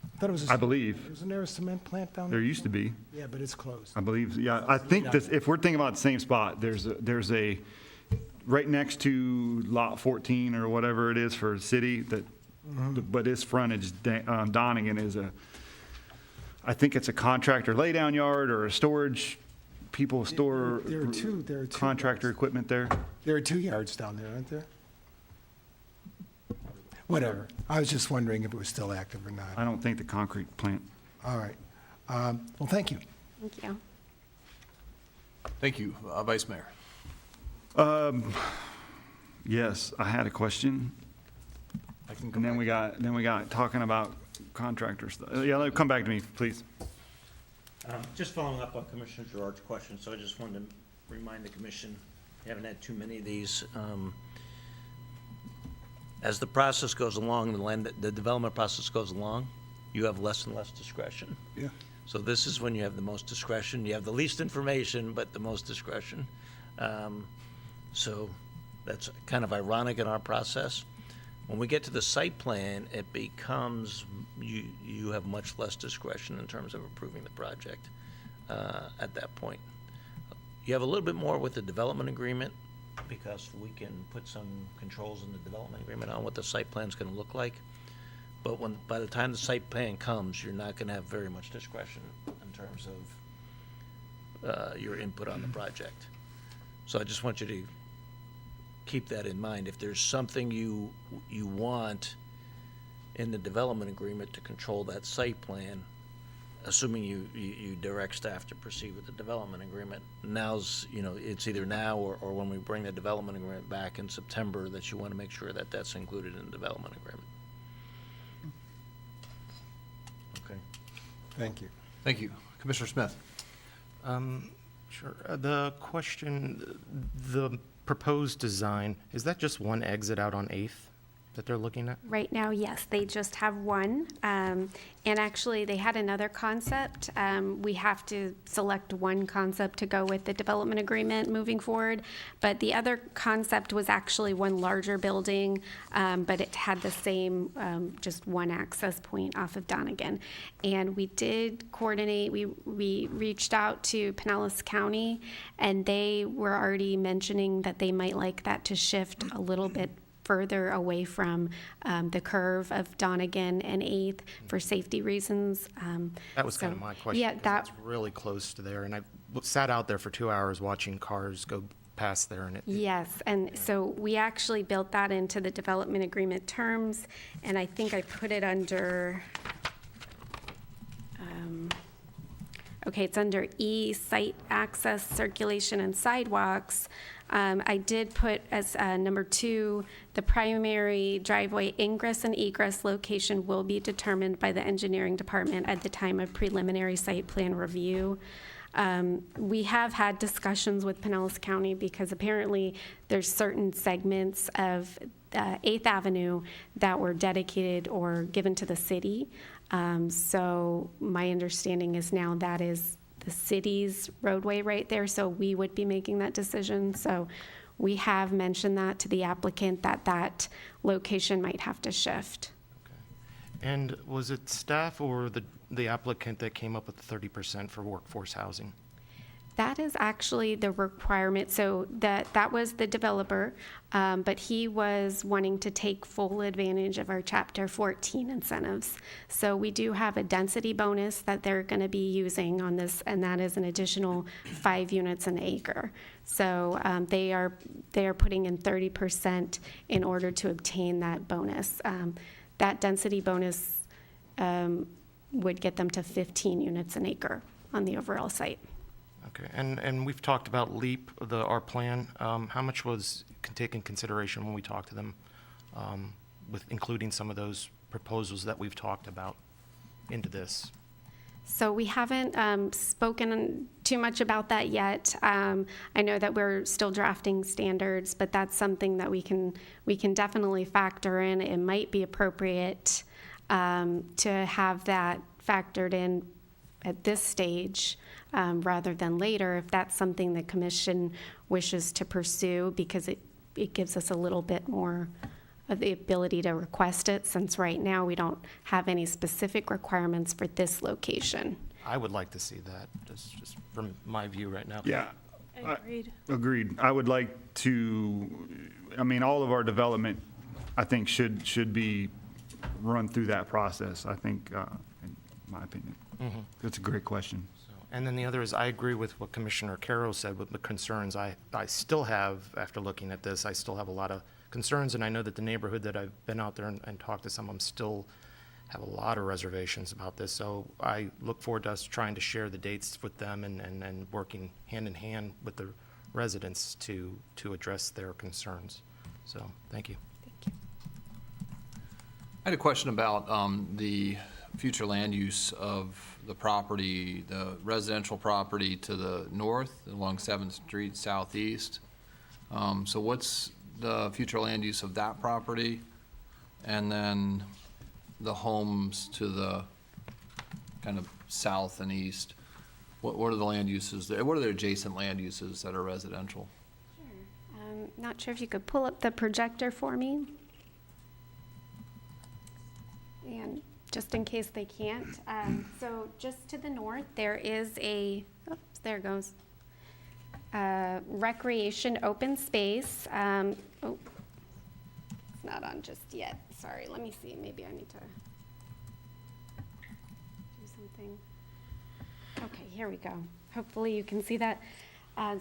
I thought it was. I believe. Wasn't there a cement plant down There there? used to be, Yeah, but it's closed. I believe. Yeah, I think this, if we're thinking about the same spot, there's a right next to lot 14 or whatever it is for city that, but its frontage, Donegan is I think it's a contractor laydown yard or a storage, people store There are two. contractor equipment there. There are 2 yards down there, aren't there? Whatever. I was just wondering if it was still active or not. I don't think the concrete plant. All right. Well, thank you. Thank you. Thank you. Vice Mayor. Yes, I had a question. And then we got talking about contractor stuff. Yeah, come back to me, please. Just following up on Commissioner Gerard's question, so I just wanted to remind the commission, we haven't had too many of these. As the process goes along, the development process goes along, you have less and less discretion. Yeah. So this is when you have the most discretion. You have the least information, but the most discretion. So that's kind of ironic in our process. When we get to the site plan, it becomes, you have much less discretion in terms of approving the project at that point. You have a little bit more with the development agreement because we can put some controls in the development agreement on what the site plan's gonna look like. But by the time the site plan comes, you're not gonna have very much discretion in terms of your input on the project. So I just want you to keep that in mind. If there's something you want in the development agreement to control that site plan, assuming you direct staff to proceed with the development agreement, it's either now or when we bring the development agreement back in September that you want to make sure that that's included in the development agreement. Okay. Thank you. Thank you. Commissioner Smith. Sure. The question, the proposed design, is that just one exit out on 8th that they're looking at? Right now, yes, they just have one. And actually, they had another concept. We have to select one concept to go with the development agreement moving forward. But the other concept was actually one larger building, but it had the same, just one access point off of Donegan. And we did coordinate, we reached out to Pinellas County, and they were already mentioning that they might like that to shift a little bit further away from the curve of Donegan and 8th for safety reasons. That was kind of my question. Yeah, 'cause that, it's really close to there, and I sat out there for 2 hours watching cars go past there, and yes, and so we actually built that into the development agreement terms, and I think I put it under, okay, it's under E, site access, circulation, and sidewalks. I did put as number 2, the primary driveway ingress and egress location will be determined by the engineering department at the time of preliminary site plan review. We have had discussions with Pinellas County because apparently there's certain segments of 8th Avenue that were dedicated or given to the city. So my understanding is now that is the city's roadway right there, so we would be making that decision. So we have mentioned that to the applicant that location might have to shift. And was it staff or the applicant that came up with the 30% for workforce housing? That is actually the requirement. So that was the developer, but he was wanting to take full advantage of our Chapter 14 incentives. So we do have a density bonus that they're going to be using on this, and that is an additional 5 units an acre. So they are putting in 30% in order to obtain that bonus. That density bonus would get them to 15 units an acre on the overall site. Okay, and we've talked about LEAP, our plan. How much was taken consideration when we talked to them, with including some of those proposals that we've talked about into this? So we haven't spoken too much about that yet. I know that we're still drafting standards, but that's something that we can definitely factor in. It might be appropriate to have that factored in at this stage rather than later, if that's something the commission wishes to pursue, because it gives us a little bit more of the ability to request it, since right now we don't have any specific requirements for this location. I would like to see that, just from my view right now. Yeah. Agreed. Agreed. I would like to, I mean, all of our development, I think, should be run through that process, I think, in my opinion. Mm-hmm. That's a great question. And then the other is, I agree with what Commissioner Carroll said with the concerns. I still have, after looking at this, I still have a lot of concerns, and I know that the neighborhood that I've been out there and talked to some of them still have a lot of reservations about this. So I look forward to us trying to share the dates with them and working hand in hand with the residents to address their concerns. So, thank you. I had a question about the future land use of the property, the residential property to the north along 7th Street Southeast. So what's the future land use of that property? And then the homes to the kind of south and east, what are the land uses there? What are the adjacent land uses that are residential? Sure. Not sure if you could pull up the projector for me. And just in case they can't, so just to the north, there is oops, there it goes, recreation open space. Oh, it's not on just yet. Sorry, let me see. Maybe I need to do something. Okay, here we go. Hopefully you can see that.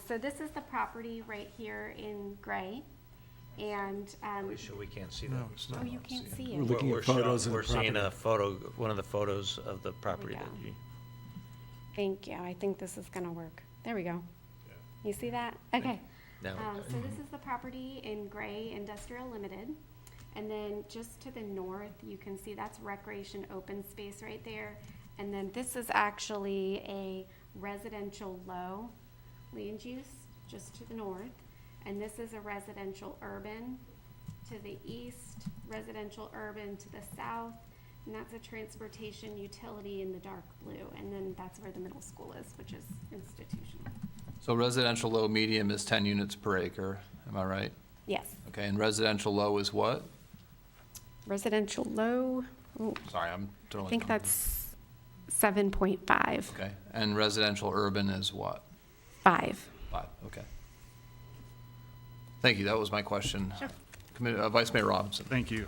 So this is the property right here in gray. And So we can't see that. oh, you can't see it. We're looking at photos of the We're seeing property. a photo, one of the photos of the property go. that you. Thank you. I think this is gonna work. There we go. You see that? Okay. No. So this is the property in Gray Industrial Limited. And then just to the north, you can see that's recreation open space right there. And then this is actually a residential low land use just to the north. And this is a residential urban to the east, residential urban to the south. And that's a transportation utility in the dark blue. And then that's where the middle school is, which is institutional. So residential low medium is 10 units per acre, am I right? Yes. Okay, and residential low is what? Residential low, oh, Sorry, I'm throwing. I think numbers. that's 7.5. Okay, and residential urban is what? 5. 5, okay. Thank you, that was my question. Vice Mayor Robinson. Thank you.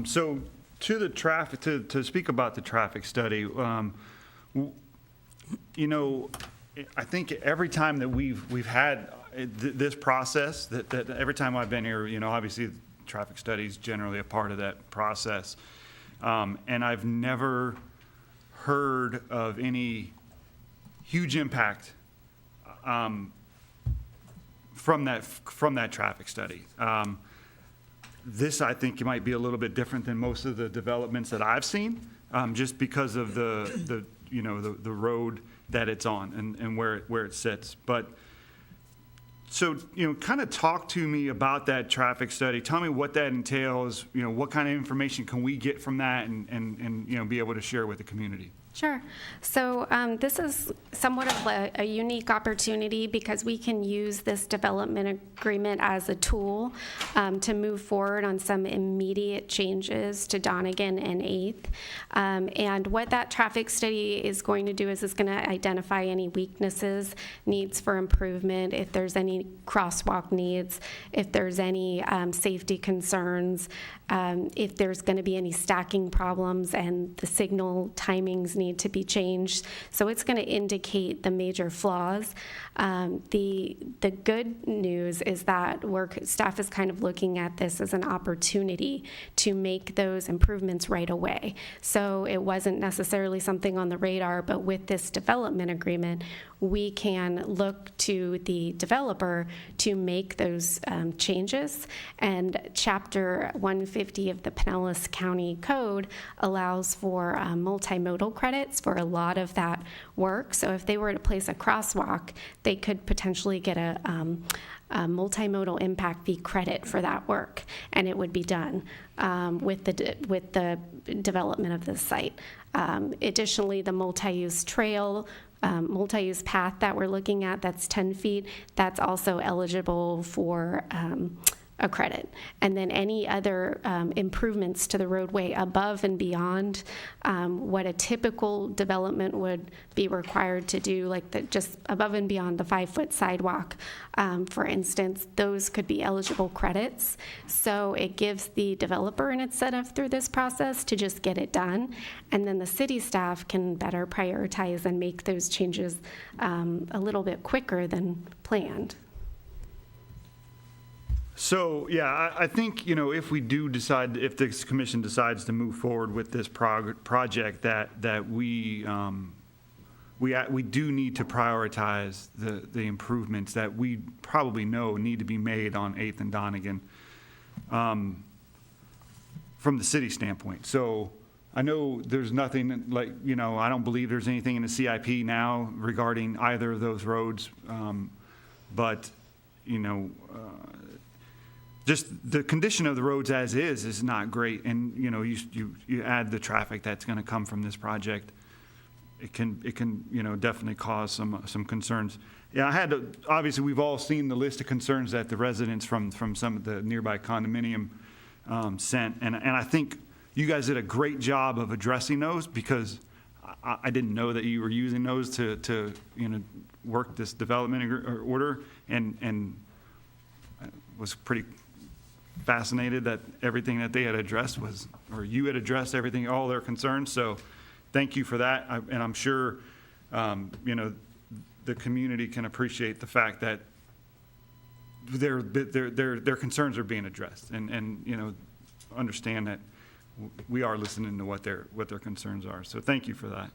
So to the traffic, to speak about the traffic study, you know, I think every time that we've had this process, that every time I've been here, you know, obviously the traffic study is generally a part of that process. And I've never heard of any huge impact from that traffic study. This, I think, might be a little bit different than most of the developments that I've seen, just because of the road that it's on and where it sits. But so, you know, kind of talk to me about that traffic study. Tell me what that entails. You know, what kind of information can we get from that and you know, be able to share with the community? Sure. So this is somewhat of a unique opportunity because we can use this development agreement as a tool to move forward on some immediate changes to Donegan and 8th. And what that traffic study is going to do is it's going to identify any weaknesses, needs for improvement, if there's any crosswalk needs, if there's any safety concerns, if there's going to be any stacking problems and the signal timings need to be changed. So it's going to indicate the major flaws. The good news is that staff is kind of looking at this as an opportunity to make those improvements right away. So it wasn't necessarily something on the radar, but with this development agreement, we can look to the developer to make those changes. And Chapter 150 of the Pinellas County Code allows for multimodal credits for a lot of that work. So if they were to place a crosswalk, they could potentially get a multimodal impact fee credit for that work, and it would be done with the development of this site. Additionally, the multi-use trail, multi-use path that we're looking at, that's 10 feet, that's also eligible for a credit. And then any other improvements to the roadway above and beyond what a typical development would be required to do, like just above and beyond the 5-foot sidewalk, for instance, those could be eligible credits. So it gives the developer an incentive through this process to just get it done. And then the city staff can better prioritize and make those changes a little bit quicker than planned. So, yeah, I think, if we do decide, if this commission decides to move forward with this project, that we do need to prioritize the improvements that we probably know need to be made on 8th and Donegan from the city standpoint. So I know there's nothing like, I don't believe there's anything in the CIP now regarding either of those roads, but, just the condition of the roads as is not great. And, you add the traffic that's going to come from this project, it can definitely cause some concerns. Yeah, obviously, we've all seen the list of concerns that the residents from some of the nearby condominium sent. And I think you guys did a great job of addressing those, because I didn't know that you were using those to work this development order, and was pretty fascinated that everything that they had addressed or you had addressed all their concerns. So thank you for that. And I'm sure, the community can appreciate the fact that their concerns are being addressed, and understand that we are listening to what their concerns are. So thank you for that.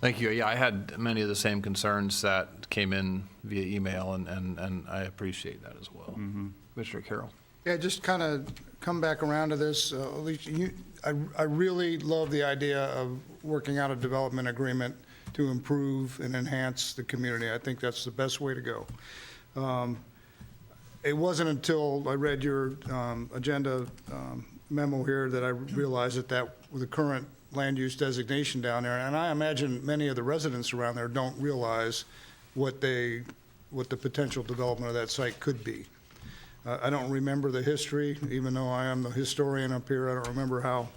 Thank you. Yeah, I had many of the same concerns that came in via email, and I appreciate that as well. Mm-hmm. Commissioner Carroll. Yeah, just kind of come back around to this. Alicia, I really love the idea of working out a development agreement to improve and enhance the community. I think that's the best way to go. It wasn't until I read your agenda memo here that I realized that with the current land use designation down there, and I imagine many of the residents around there don't realize what the potential development of that site could be. I don't remember the history, even though I am the historian up here. I don't remember how,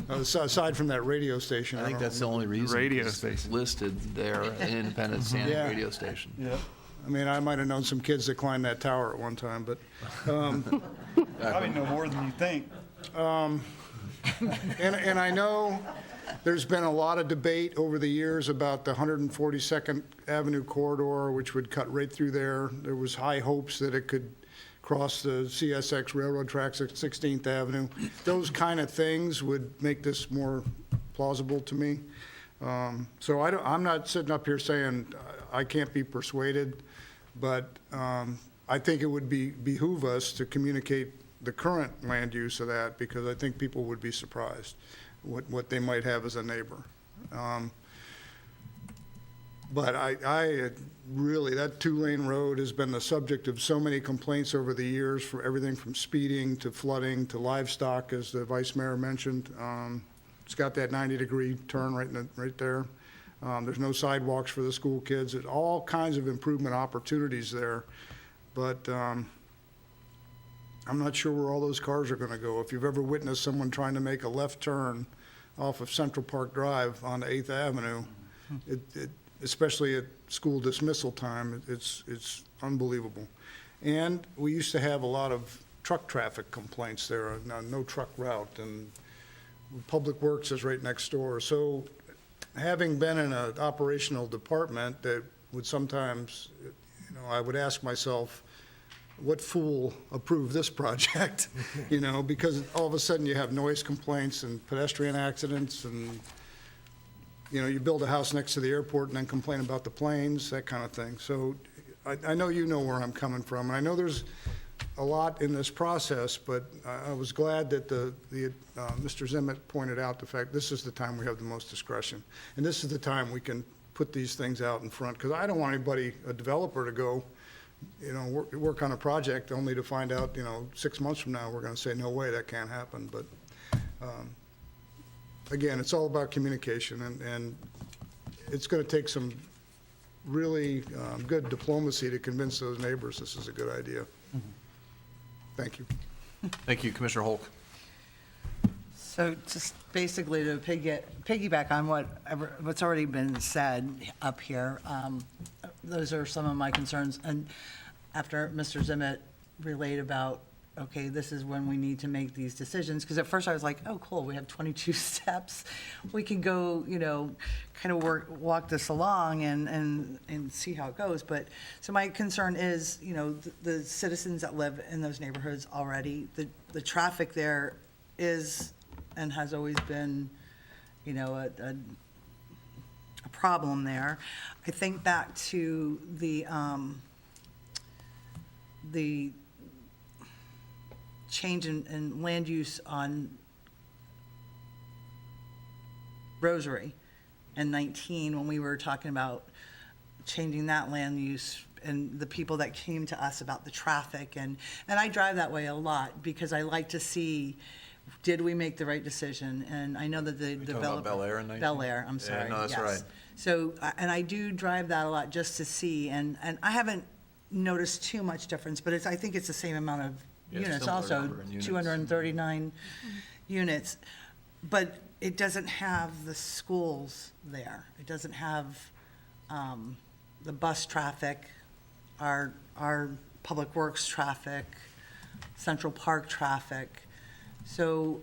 aside from that radio station. I think that's the only reason. Radio 'cause it's station. listed there, an independent standing Yeah. radio station. Yeah. I mean, I might have known some kids that climbed that tower at one time, but, Probably no more than you think. and I know there's been a lot of debate over the years about the 142nd Avenue corridor, which would cut right through there. There was high hopes that it could cross the CSX railroad tracks at 16th Avenue. Those kind of things would make this more plausible to me. So I'm not sitting up here saying I can't be persuaded, but I think it would behoove us to communicate the current land use of that, because I think people would be surprised what they might have as a neighbor. But I really, that 2-lane road has been the subject of so many complaints over the years, for everything from speeding to flooding to livestock, as the vice mayor mentioned. It's got that 90-degree turn right there. There's no sidewalks for the school kids. There's all kinds of improvement opportunities there. But I'm not sure where all those cars are going to go. If you've ever witnessed someone trying to make a left turn off of Central Park Drive onto 8th Avenue, especially at school dismissal time, it's unbelievable. And we used to have a lot of truck traffic complaints there, no truck route, and Public Works is right next door. So having been in an operational department that would sometimes, I would ask myself, what fool approved this project? Because all of a sudden you have noise complaints and pedestrian accidents and, you build a house next to the airport and then complain about the planes, that kind of thing. So I know you know where I'm coming from. And I know there's a lot in this process, but I was glad that Mr. Zimmett pointed out the fact this is the time we have the most discretion. And this is the time we can put these things out in front, because I don't want anybody, a developer, to go, work on a project only to find out, 6 months from now, we're going to say, no way, that can't happen. But again, it's all about communication, and it's going to take some really good diplomacy to convince those neighbors this is a good idea. Thank you. Thank you, Commissioner Hulk. So just basically to piggyback on what's already been said up here, those are some of my concerns. And after Mr. Zimmett relayed about, okay, this is when we need to make these decisions, because at first I was like, oh, cool, we have 22 steps. We can go, kind of walk this along and see how it goes. But, so my concern is, the citizens that live in those neighborhoods already, the traffic there is and has always been, a problem there. I think back to the change in land use on Rosary in 19, when we were talking about changing that land use, and the people that came to us about the traffic. And I drive that way a lot because I like to see, did we make the right decision? And I know that the talking about developer. Bel Air in 19? Bel Air, I'm sorry. Yeah, no, that's yes. right. So, and I do drive that a lot just to see, and I haven't noticed too much difference, but I think it's the same amount of Yeah, units similar also, number in units. 239 units. But it doesn't have the schools there. It doesn't have the bus traffic, our public works traffic, Central Park traffic. So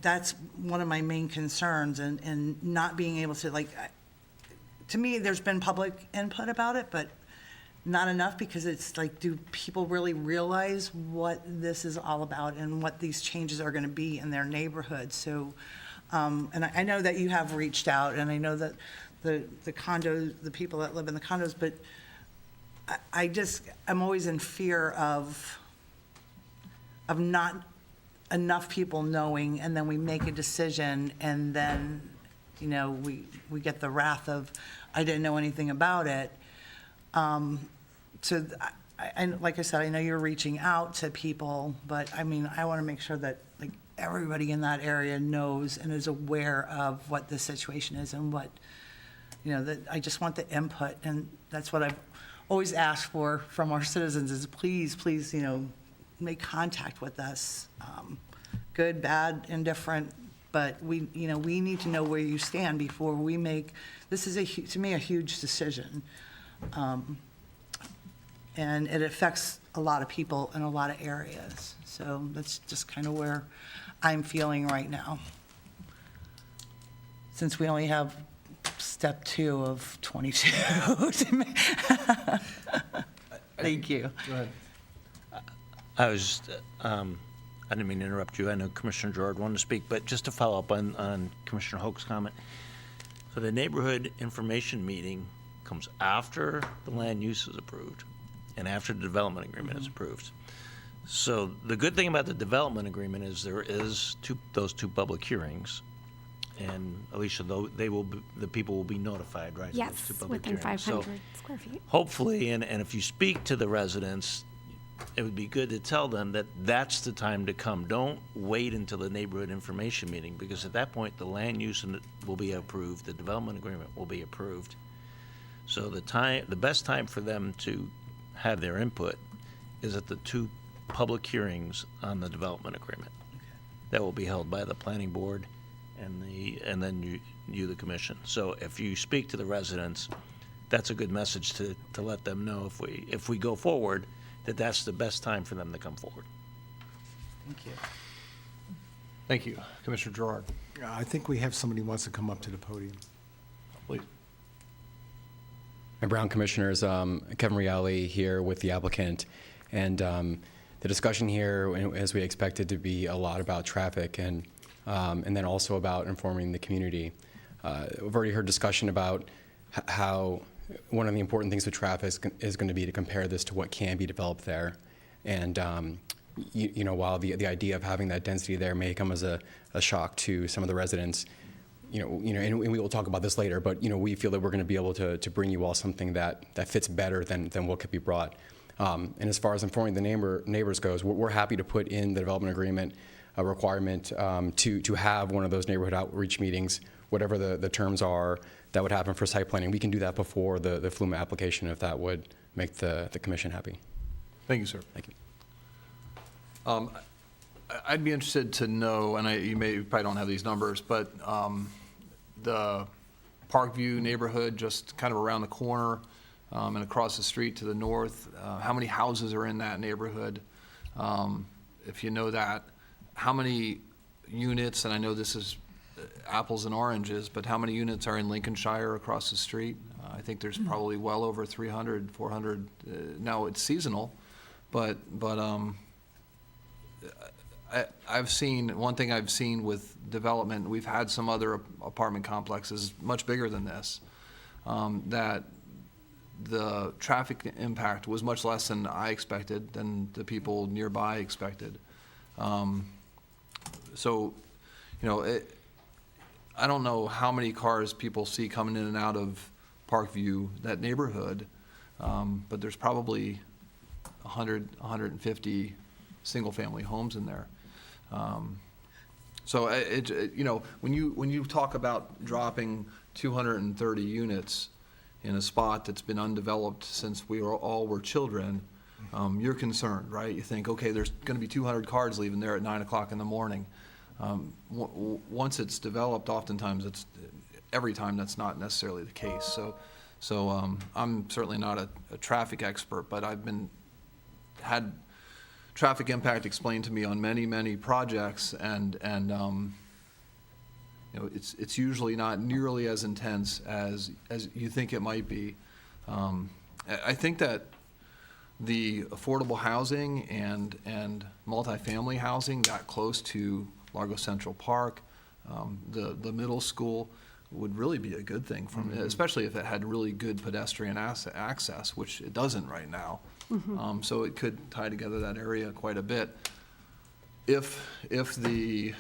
that's one of my main concerns, and not being able to, to me, there's been public input about it, but not enough, because it's like, do people really realize what this is all about and what these changes are going to be in their neighborhood? So, and I know that you have reached out, and I know that the condos, the people that live in the condos, but I'm always in fear of not enough people knowing, and then we make a decision, and then, we get the wrath of, I didn't know anything about it. So, like I said, I know you're reaching out to people, but I want to make sure that everybody in that area knows and is aware of what the situation is, and what, that I just want the input, and that's what I've always asked for from our citizens is please, make contact with us. Good, bad, indifferent, but we need to know where you stand before we make, this is to me, a huge decision. And it affects a lot of people in a lot of areas. So that's just kind of where I'm feeling right now. Since we only have step 2 of 22. Thank you. Go ahead. I was, I didn't mean to interrupt you. I know Commissioner Gerard wanted to speak, but just to follow up on Commissioner Hoke's comment. So the neighborhood information meeting comes after the land use is approved and after the development agreement is approved. So the good thing about the development agreement is there is those two public hearings. And Alicia, the people will be notified, right? Yes, Those two public within hearings. 500 So square feet. hopefully, and if you speak to the residents, it would be good to tell them that that's the time to come. Don't wait until the neighborhood information meeting, because at that point, the land use will be approved, the development agreement will be approved. So the best time for them to have their input is at the 2 public hearings on the development agreement. That will be held by the planning board and then you, the commission. So if you speak to the residents, that's a good message to let them know if we go forward, that's the best time for them to come forward. Thank you. Thank you. Commissioner Gerard, I think we have somebody who wants to come up to the podium. please. Mayor Brown, Commissioners, Kevin Reale here with the applicant. And the discussion here, as we expected, to be a lot about traffic and then also about informing the community. We've already heard discussion about how one of the important things with traffic is going to be to compare this to what can be developed there. And you know, while the idea of having that density there may come as a shock to some of the residents, and we will talk about this later, but we feel that we're going to be able to bring you all something that fits better than what could be brought. And as far as informing the neighbors goes, we're happy to put in the development agreement a requirement to have one of those neighborhood outreach meetings, whatever the terms are that would happen for site planning. We can do that before the FLUMA application if that would make the commission happy. Thank you, sir. Thank you. I'd be interested to know, and you probably don't have these numbers, but the Parkview neighborhood just kind of around the corner and across the street to the north, how many houses are in that neighborhood? If you know that, how many units, and I know this is apples and oranges, but how many units are in Lincolnshire across the street? I think there's probably well over 300, 400. Now it's seasonal, but I've seen, one thing I've seen with development, we've had some other apartment complexes much bigger than this, that the traffic impact was much less than I expected, than the people nearby expected. So, I don't know how many cars people see coming in and out of Parkview, that neighborhood, but there's probably 100, 150 single-family homes in there. So when you talk about dropping 230 units in a spot that's been undeveloped since we all were children, you're concerned, right? You think, okay, there's going to be 200 cars leaving there at 9 o'clock in the morning. Once it's developed, oftentimes every time that's not necessarily the case. So I'm certainly not a traffic expert, but I've had traffic impact explained to me on many projects, and it's usually not nearly as intense as you think it might be. I think that the affordable housing and multifamily housing got close to Largo Central Park. The middle school would really be a good thing, especially if it had really good pedestrian access, which it doesn't right now. So it could tie together that area quite a bit if the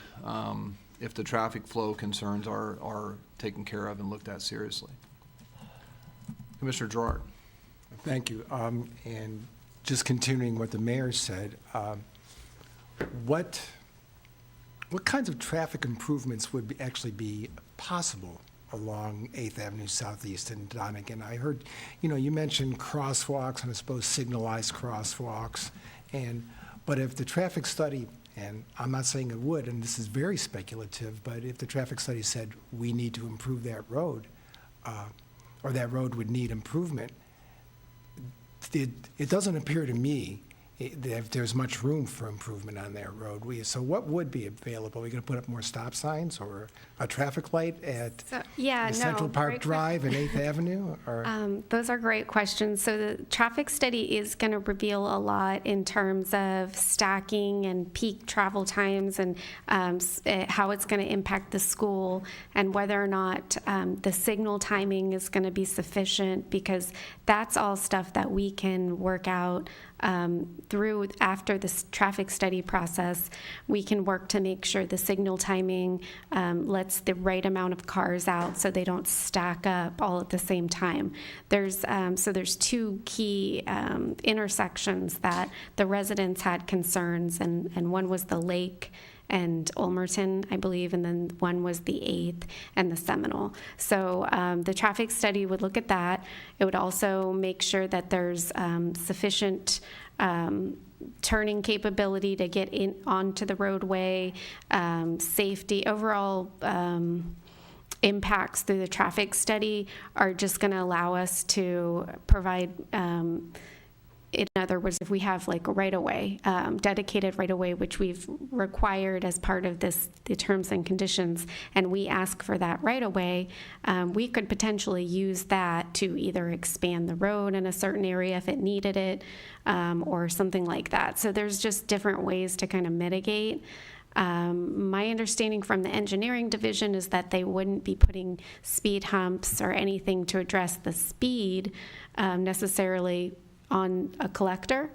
traffic flow concerns are taken care of and looked at seriously. Commissioner Gerard. Thank you. And just continuing what the mayor said, what kinds of traffic improvements would actually be possible along 8th Avenue Southeast and Donegan? I heard, you mentioned crosswalks, and I suppose signalized crosswalks, but if the traffic study, and I'm not saying it would, and this is very speculative, but if the traffic study said we need to improve that road, or that road would need improvement, it doesn't appear to me that there's much room for improvement on that road. So what would be available? Are we going to put up more stop signs or a traffic light at Central Park Drive and 8th Avenue? Or? Those are great questions. So the traffic study is going to reveal a lot in terms of stacking and peak travel times and how it's going to impact the school and whether or not the signal timing is going to be sufficient, because that's all stuff that we can work out through after this traffic study process. We can work to make sure the signal timing lets the right amount of cars out so they don't stack up all at the same time. There's two key intersections that the residents had concerns, and one was the Lake and Ulmerton, I believe, and then one was the 8th and the Seminole. So the traffic study would look at that. It would also make sure that there's sufficient turning capability to get in onto the roadway, safety, overall impacts through the traffic study are just going to allow us to provide enough other words, if we have like a right-of-way, dedicated right-of-way, which we've required as part of the terms and conditions, and we ask for that right-of-way, we could potentially use that to either expand the road in a certain area if it needed it, or something like that. So there's just different ways to kind of mitigate. My understanding from the engineering division is that they wouldn't be putting speed humps or anything to address the speed necessarily on a collector,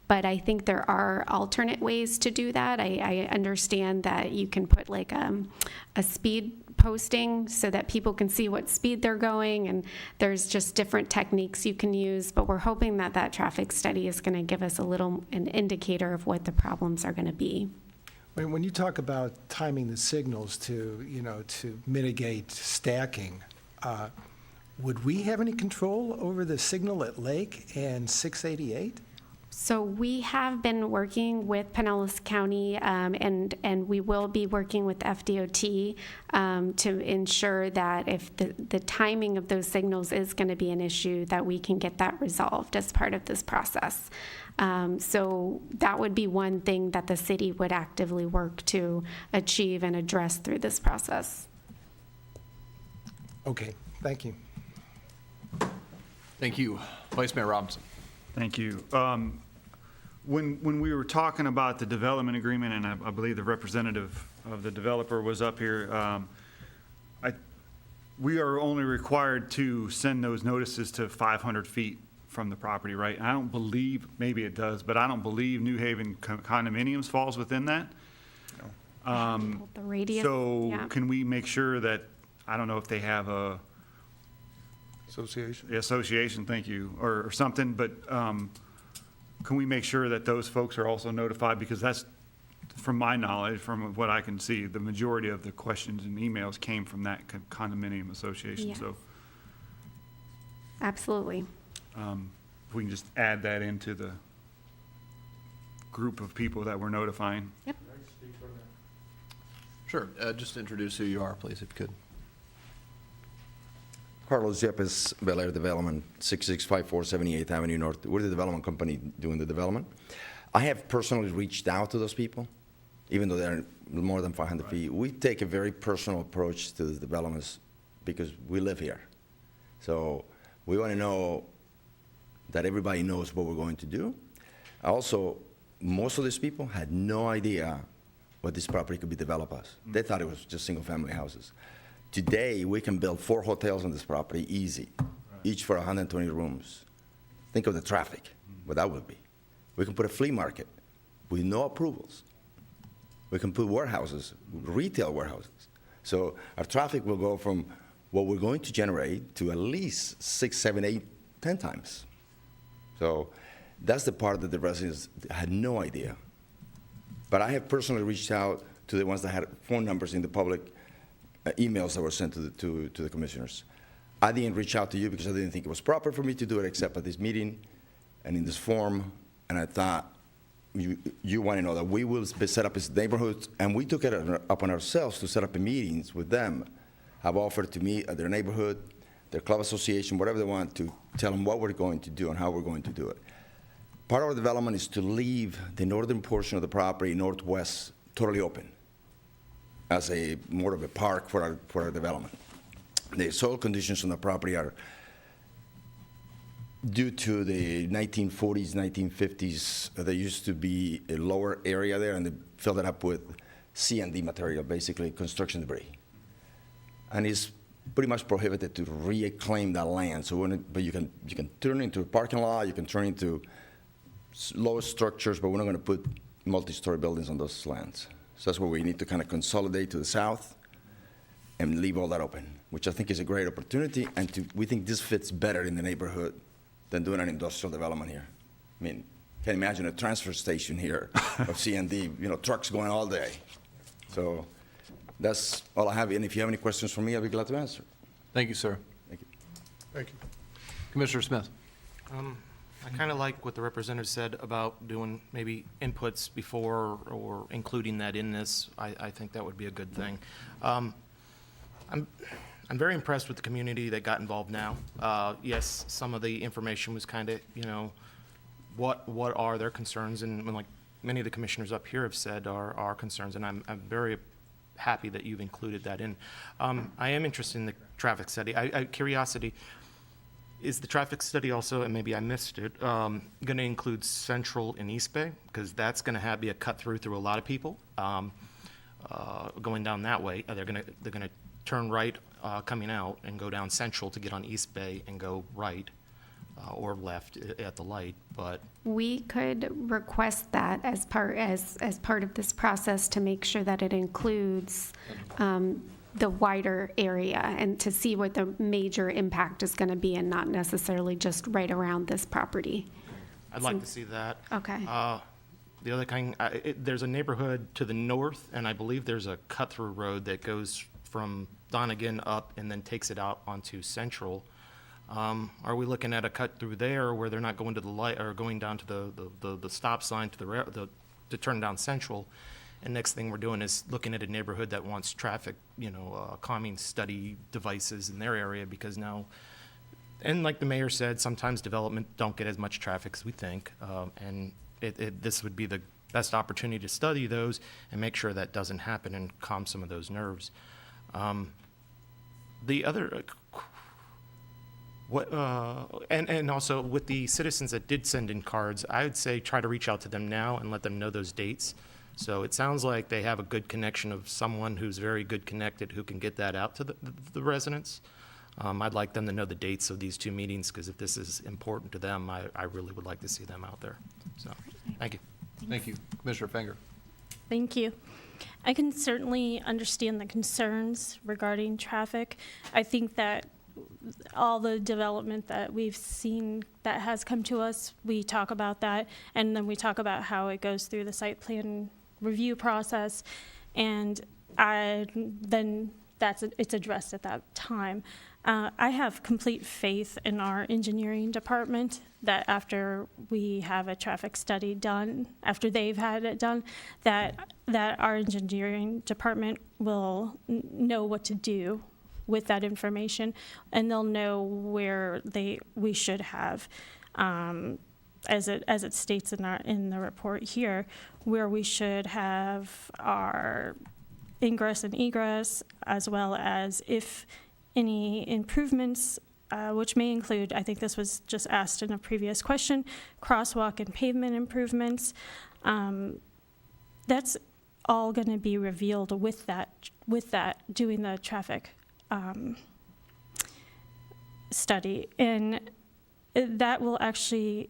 but I think there are alternate ways to do that. I understand that you can put like a speed posting so that people can see what speed they're going, and there's just different techniques you can use, but we're hoping that that traffic study is going to give us an indicator of what the problems are going to be. When you talk about timing the signals to mitigate stacking, would we have any control over the signal at Lake and 688? So we have been working with Pinellas County, and we will be working with FDOT to ensure that if the timing of those signals is going to be an issue, that we can get that resolved as part of this process. So that would be one thing that the city would actively work to achieve and address through this process. Okay, thank you. Thank you. Vice Mayor Robinson. Thank you. When we were talking about the development agreement, and I believe the representative of the developer was up here, we are only required to send those notices to 500 feet from the property, right? I don't believe, maybe it does, but I don't believe New Haven condominiums falls within that. The radius. So yeah. can we make sure that, I don't know if they have a association, thank you, or something, but can we make sure that those folks are also notified? Because that's, from my knowledge, from what I can see, the majority of the questions and emails came from that condominium association. Yes. So Absolutely. if we can just add that into the group of people that we're notifying. Yep. Sure. Just introduce who you are, please, if you could. Carlos Yepes, Bel Air Development, 6654 78th Avenue North. We're the development company doing the development. I have personally reached out to those people, even though they're more than 500 feet. We take a very personal approach to the developments because we live here. So we want to know that everybody knows what we're going to do. Also, most of these people had no idea what this property could be developed as. They thought it was just single-family houses. Today, we can build 4 hotels on this property easy, each for 120 rooms. Think of the traffic, what that would be. We can put a flea market with no approvals. We can put warehouses, retail warehouses. So our traffic will go from what we're going to generate to at least 6, 7, 8, 10 times. So that's the part that the residents had no idea. But I have personally reached out to the ones that had phone numbers in the public emails that were sent to the commissioners. I didn't reach out to you because I didn't think it was proper for me to do it except at this meeting and in this form. And I thought you want to know that we will set up as neighborhoods, and we took it upon ourselves to set up meetings with them. Have offered to meet at their neighborhood, their club association, whatever they want, to tell them what we're going to do and how we're going to do it. Part of our development is to leave the northern portion of the property, northwest, totally open as a more of a park for our development. The soil conditions on the property are due to the 1940s, 1950s. There used to be a lower area there, and they filled it up with C&D material, basically construction debris. And it's pretty much prohibited to reclaim that land. So, but you can turn it into a parking lot, you can turn it into low structures, but we're not going to put multi-story buildings on those lands. So that's where we need to kind of consolidate to the south and leave all that open, which I think is a great opportunity. And we think this fits better in the neighborhood than doing an industrial development here. I mean, can you imagine a transfer station here of C&D, trucks going all day. So that's all I have. And if you have any questions for me, I'll be glad to answer. Thank you, sir. Thank you. Thank you. Commissioner Smith. I kind of like what the representative said about doing maybe inputs before or including that in this. I think that would be a good thing. I'm very impressed with the community that got involved now. Yes, some of the information was kind of, what are their concerns, and like many of the commissioners up here have said are our concerns, and I'm very happy that you've included that in. I am interested in the traffic study. Curiosity, is the traffic study also, and maybe I missed it, going to include Central and East Bay? Because that's going to be a cut through a lot of people going down that way. They're going to turn right coming out and go down Central to get on East Bay and go right or left at the light. But We could request that as part of this process to make sure that it includes the wider area and to see what the major impact is going to be and not necessarily just right around this property. I'd like to see that. Okay. The other kind, there's a neighborhood to the north, and I believe there's a cut-through road that goes from Donegan up and then takes it out onto Central. Are we looking at a cut-through there where they're not going to the light or going down to the stop sign to turn down Central? And next thing we're doing is looking at a neighborhood that wants traffic, calming study devices in their area, because now, and like the mayor said, sometimes development don't get as much traffic as we think, and this would be the best opportunity to study those and make sure that doesn't happen and calm some of those nerves. The other, and also with the citizens that did send in cards, I would say try to reach out to them now and let them know those dates. So it sounds like they have a good connection of someone who's very good connected who can get that out to the residents. I'd like them to know the dates of these two meetings, because if this is important to them, I really would like to see them out there. So, thank you. Thank you. Commissioner Finger. Thank you. I can certainly understand the concerns regarding traffic. I think that all the development that we've seen that has come to us, we talk about that, and then we talk about how it goes through the site plan review process, and then it's addressed at that time. I have complete faith in our engineering department that after we have a traffic study done, after they've had it done, that our engineering department will know what to do with that information, and they'll know where we should have, as it states in the report here, where we should have our ingress and egress, as well as if any improvements, which may include, I think this was just asked in a previous question, crosswalk and pavement improvements. That's all going to be revealed with that doing the traffic study, and that will actually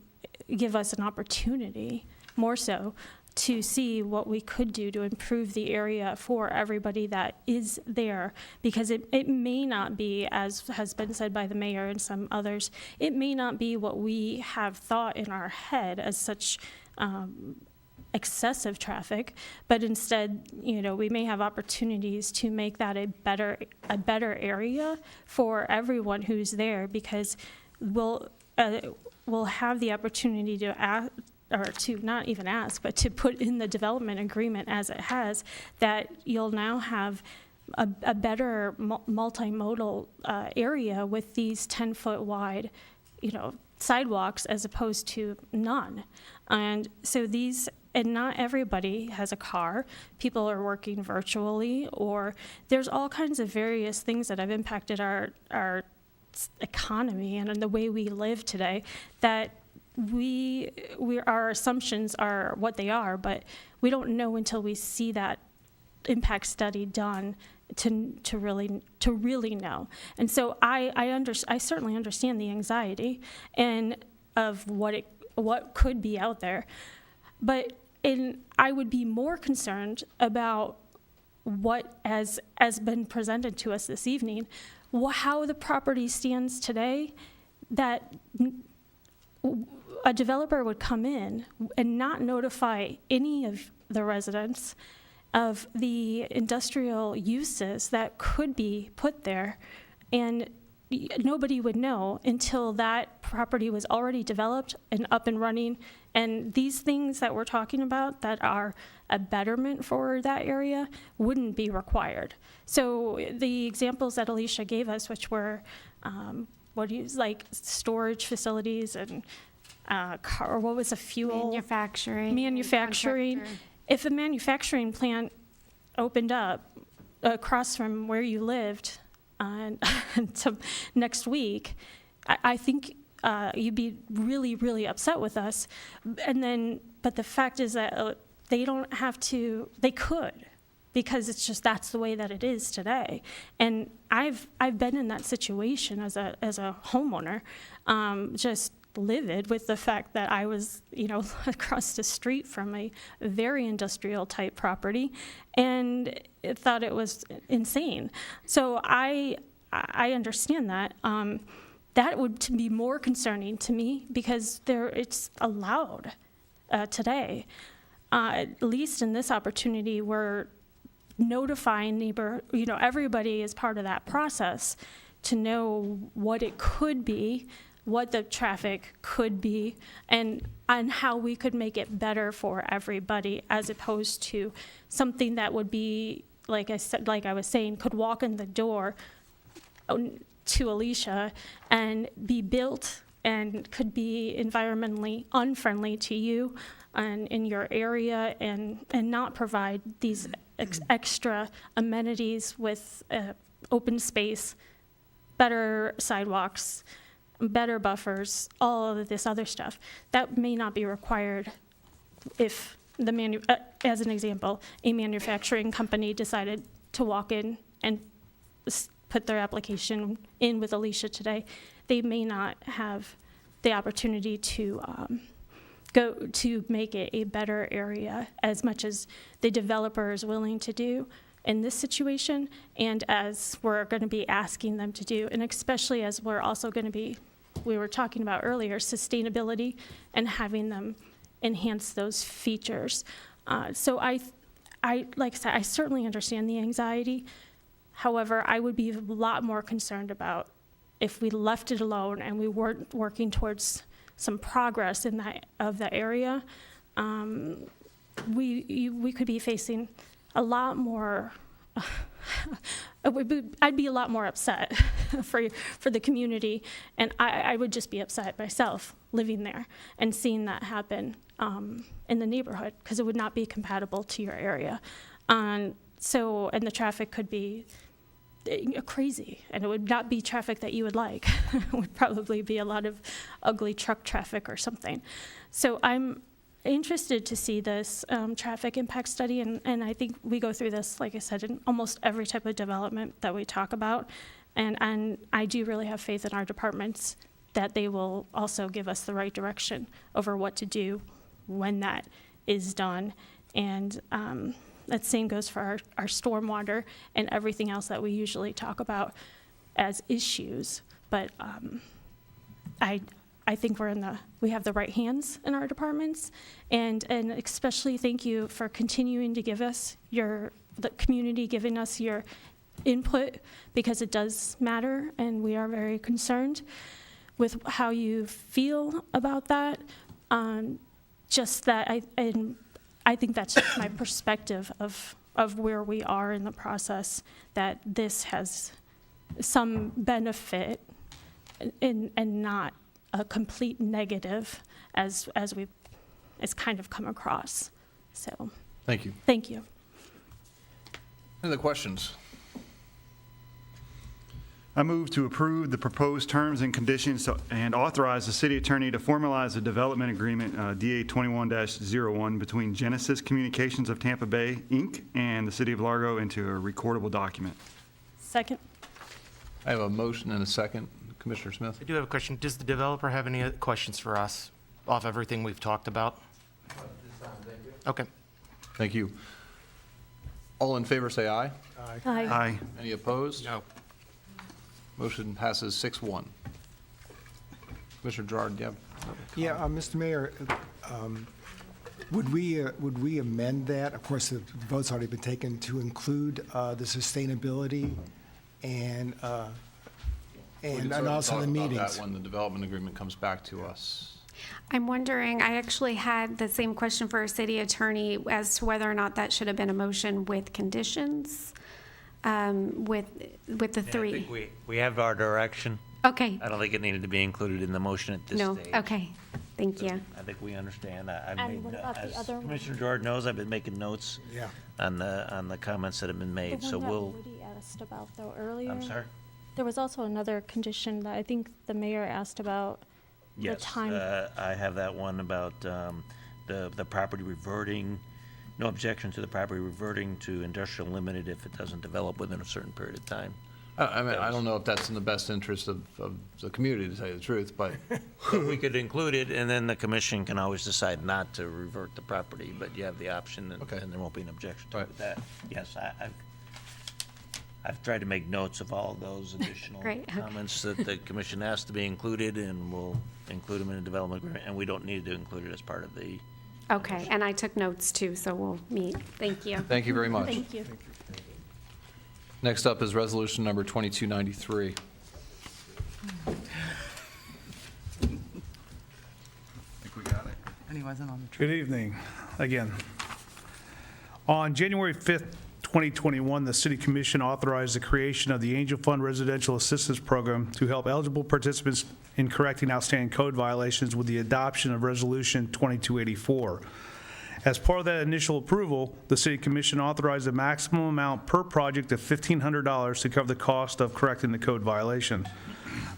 give us an opportunity, more so, to see what we could do to improve the area for everybody that is there, because it may not be, as has been said by the mayor and some others, it may not be what we have thought in our head as such excessive traffic, but instead, we may have opportunities to make that a better area for everyone who's there, because we'll have the opportunity to ask, or to not even ask, but to put in the development agreement as it has, that you'll now have a better multimodal area with these 10-foot wide, sidewalks as opposed to none. And so and not everybody has a car. People are working virtually, or there's all kinds of various things that have impacted our economy and the way we live today, that our assumptions are what they are, but we don't know until we see that impact study done to really know. And so I certainly understand the anxiety and of what could be out there, but I would be more concerned about what has been presented to us this evening, how the property stands today, that a developer would come in and not notify any of the residents of the industrial uses that could be put there, and nobody would know until that property was already developed and up and running. And these things that we're talking about that are a betterment for that area wouldn't be required. So the examples that Alicia gave us, which were like storage facilities and car, or what was a fuel? Manufacturing. Manufacturing. If a manufacturing plant opened up across from where you lived to next week, I think you'd be really, really upset with us. But the fact is that they don't have to, they could, because it's just, that's the way that it is today. And I've been in that situation as a homeowner, just livid with the fact that I was, across the street from a very industrial type property, and thought it was insane. So I understand that. That would be more concerning to me, because it's allowed today. At least in this opportunity, we're notifying everybody is part of that process to know what it could be, what the traffic could be, and how we could make it better for everybody, as opposed to something that would be, like I was saying, could walk in the door to Alicia and be built and could be environmentally unfriendly to you and in your area, and not provide these extra amenities with open space, better sidewalks, better buffers, all of this other stuff. That may not be required if as an example, a manufacturing company decided to walk in and put their application in with Alicia today. They may not have the opportunity to go to make it a better area, as much as the developer is willing to do in this situation, and as we're going to be asking them to do, and especially as we're also going to be, we were talking about earlier, sustainability and having them enhance those features. So I like I said, I certainly understand the anxiety. However, I would be a lot more concerned about if we left it alone and we weren't working towards some progress in the area. We could be facing a lot more. I'd be a lot more upset for the community, and I would just be upset myself living there and seeing that happen in the neighborhood, because it would not be compatible to your area. And the traffic could be crazy, and it would not be traffic that you would like. It would probably be a lot of ugly truck traffic or something. So I'm interested to see this traffic impact study, and I think we go through this, like I said, in almost every type of development that we talk about, and I do really have faith in our departments that they will also give us the right direction over what to do when that is done. And that same goes for our stormwater and everything else that we usually talk about as issues. But I think we have the right hands in our departments, and especially thank you for continuing to give us the community giving us your input, because it does matter, and we are very concerned with how you feel about that. Just that I think that's just my perspective of where we are in the process, that this has some benefit and not a complete negative as it's kind of come across. So Thank you. thank you. Any other questions? I move to approve the proposed terms and conditions and authorize the city attorney to formalize a development agreement, DA 21-01, between Genesis Communications of Tampa Bay, Inc., and the city of Largo into a recordable document. Second. I have a motion and a second. Commissioner Smith? I do have a question. Does the developer have any other questions for us off everything we've talked about? Okay. Thank you. All in favor, say aye. Aye. Aye. Any opposed? No. Motion passes 6-1. Commissioner Gerard, do you have? Yeah, Mr. Mayor, would we amend that? Of course, the vote's already been taken to include the sustainability and also the meetings. Talk about that when the development agreement comes back to us. I'm wondering, I actually had the same question for our city attorney as to whether or not that should have been a motion with conditions, with the three. I think we have our direction. Okay. I don't think it needed to be included in the motion at this No, stage. okay. Thank you. I think we understand. I've And made, what about the as other one? Commissioner Jordan knows, I've been making notes Yeah. on the comments that have been made, The so one that we'll, Woody asked about though earlier. I'm sorry? There was also another condition that I think the mayor asked about. The Yes, time. I have that one about the property reverting, no objection to the property reverting to industrial limited if it doesn't develop within a certain period of time. I mean, I don't know if that's in the best interest of the community, to tell you the truth, but But we could include it, and then the commission can always decide not to revert the property, but you have the option, and there won't be an objection to it with that. Yes, I've tried to make notes of all those additional Great, okay. comments that the commission asked to be included, and we'll include them in the development agreement, and we don't need to include it as part of the. Okay, and I took notes too, so we'll meet. Thank you. thank you very much. Thank you. Next up is resolution number 2293. think we got it. And he wasn't on the train. Good evening, again. On January 5th, 2021, the City Commission authorized the creation of the Angel Fund Residential Assistance Program to help eligible participants in correcting outstanding code violations with the adoption of Resolution 2284. As part of that initial approval, the City Commission authorized a maximum amount per project of $1,500 to cover the cost of correcting the code violation.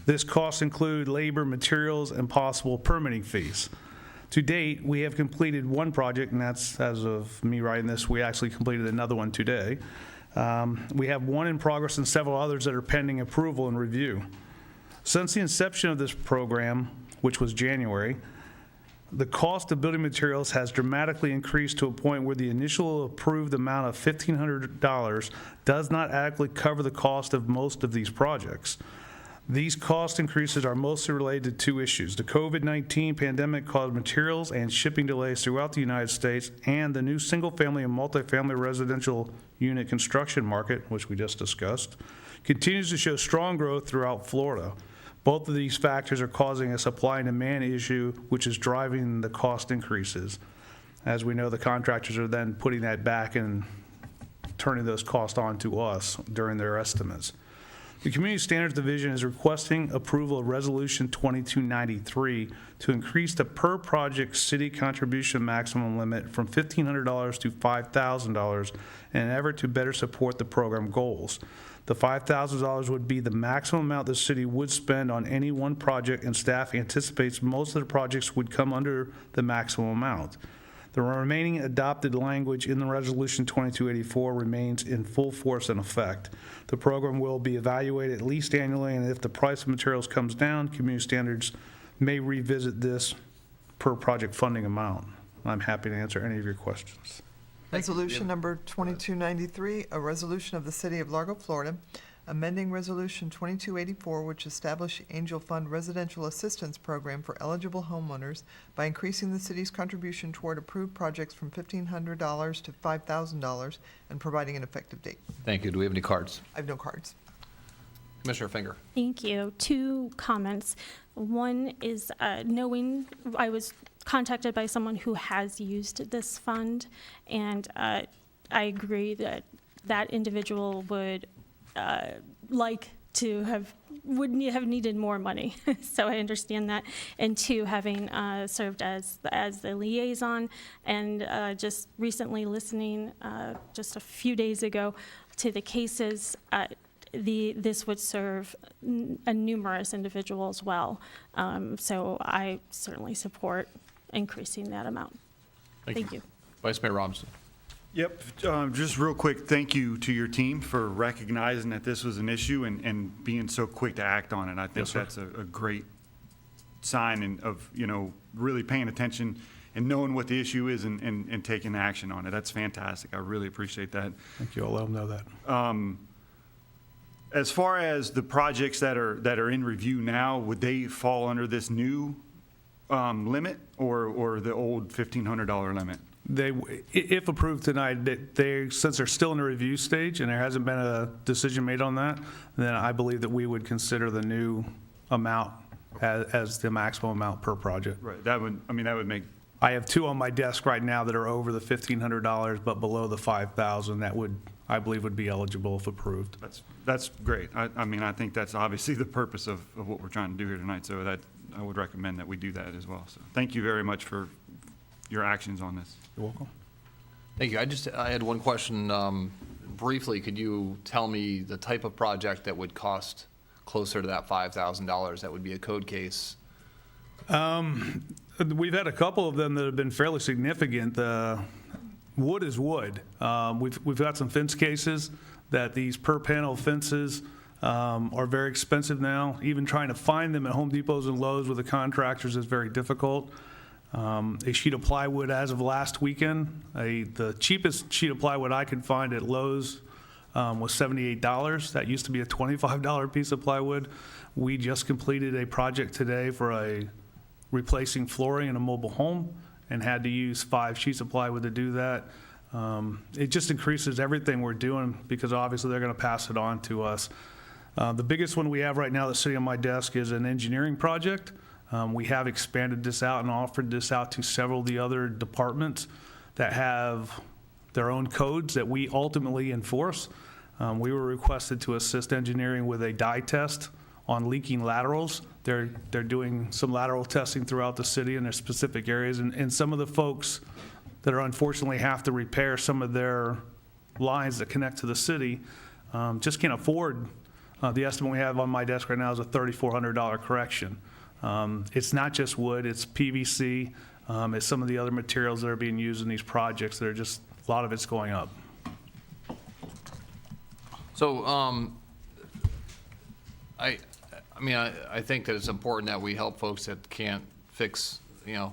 This cost include labor, materials, and possible permitting fees. To date, we have completed one project, and that's, as of me writing this, we actually completed another one today. We have one in progress and several others that are pending approval and review. Since the inception of this program, which was January, the cost of building materials has dramatically increased to a point where the initial approved amount of $1,500 does not adequately cover the cost of most of these projects. These cost increases are mostly related to two issues. The COVID-19 pandemic caused materials and shipping delays throughout the United States, and the new single-family and multifamily residential unit construction market, which we just discussed, continues to show strong growth throughout Florida. Both of these factors are causing a supply and demand issue, which is driving the cost increases. As we know, the contractors are then putting that back and turning those costs on to us during their estimates. The Community Standards Division is requesting approval of Resolution 2293 to increase the per-project city contribution maximum limit from $1,500 to $5,000 in an effort to better support the program goals. The $5,000 would be the maximum amount the city would spend on any one project, and staff anticipates most of the projects would come under the maximum amount. The remaining adopted language in the Resolution 2284 remains in full force and effect. The program will be evaluated at least annually, and if the price of materials comes down, Community Standards may revisit this per project funding amount. I'm happy to answer any of your questions. Resolution number 2293, a resolution of the City of Largo, Florida, amending Resolution 2284, which established the Angel Fund Residential Assistance Program for eligible homeowners by increasing the city's contribution toward approved projects from $1,500 to $5,000 and providing an effective date. Thank you. Do we have any cards? I have no cards. Commissioner Finger. Thank you. Two comments. One is knowing I was contacted by someone who has used this fund, and I agree that that individual would would have needed more money. So I understand that. And two, having served as the liaison and just recently listening just a few days ago to the cases, this would serve a numerous individuals well. So I certainly support increasing that amount. Thank you. Vice Mayor Robinson. Yep, just real quick, thank you to your team for recognizing that this was an issue and being so quick to act on it. I think that's a great sign of, really paying attention and knowing what the issue is and taking action on it. That's fantastic. I really appreciate that. Thank you. I'll let them know that. As far as the projects that are in review now, would they fall under this new limit or the old $1,500 limit? They, if approved tonight, since they're still in the review stage and there hasn't been a decision made on that, then I believe that we would consider the new amount as the maximum amount per project. Right. That would make. I have two on my desk right now that are over the $1,500, but below the $5,000. That would I believe would be eligible if approved. That's great. I mean, I think that's obviously the purpose of what we're trying to do here tonight, so that I would recommend that we do that as well. So thank you very much for your actions on this. You're welcome. Thank you. I had one question. Briefly, could you tell me the type of project that would cost closer to that $5,000? That would be a code case. We've had a couple of them that have been fairly significant. Wood is wood. We've got some fence cases that these per panel fences are very expensive now. Even trying to find them at Home Depots and Lowe's with the contractors is very difficult. A sheet of plywood as of last weekend, the cheapest sheet of plywood I could find at Lowe's was $78. That used to be a $25 piece of plywood. We just completed a project today for replacing flooring in a mobile home and had to use 5 sheets of plywood to do that. It just increases everything we're doing because obviously they're going to pass it on to us. The biggest one we have right now that's sitting on my desk is an engineering project. We have expanded this out and offered this out to several of the other departments that have their own codes that we ultimately enforce. We were requested to assist engineering with a dye test on leaking laterals. They're doing some lateral testing throughout the city in their specific areas, and some of the folks that are unfortunately have to repair some of their lines that connect to the city just can't afford. The estimate we have on my desk right now is a $3,400 correction. It's not just wood, it's PVC, it's some of the other materials that are being used in these projects that are just, a lot of it's going up. So, I mean, I think that it's important that we help folks that can't fix,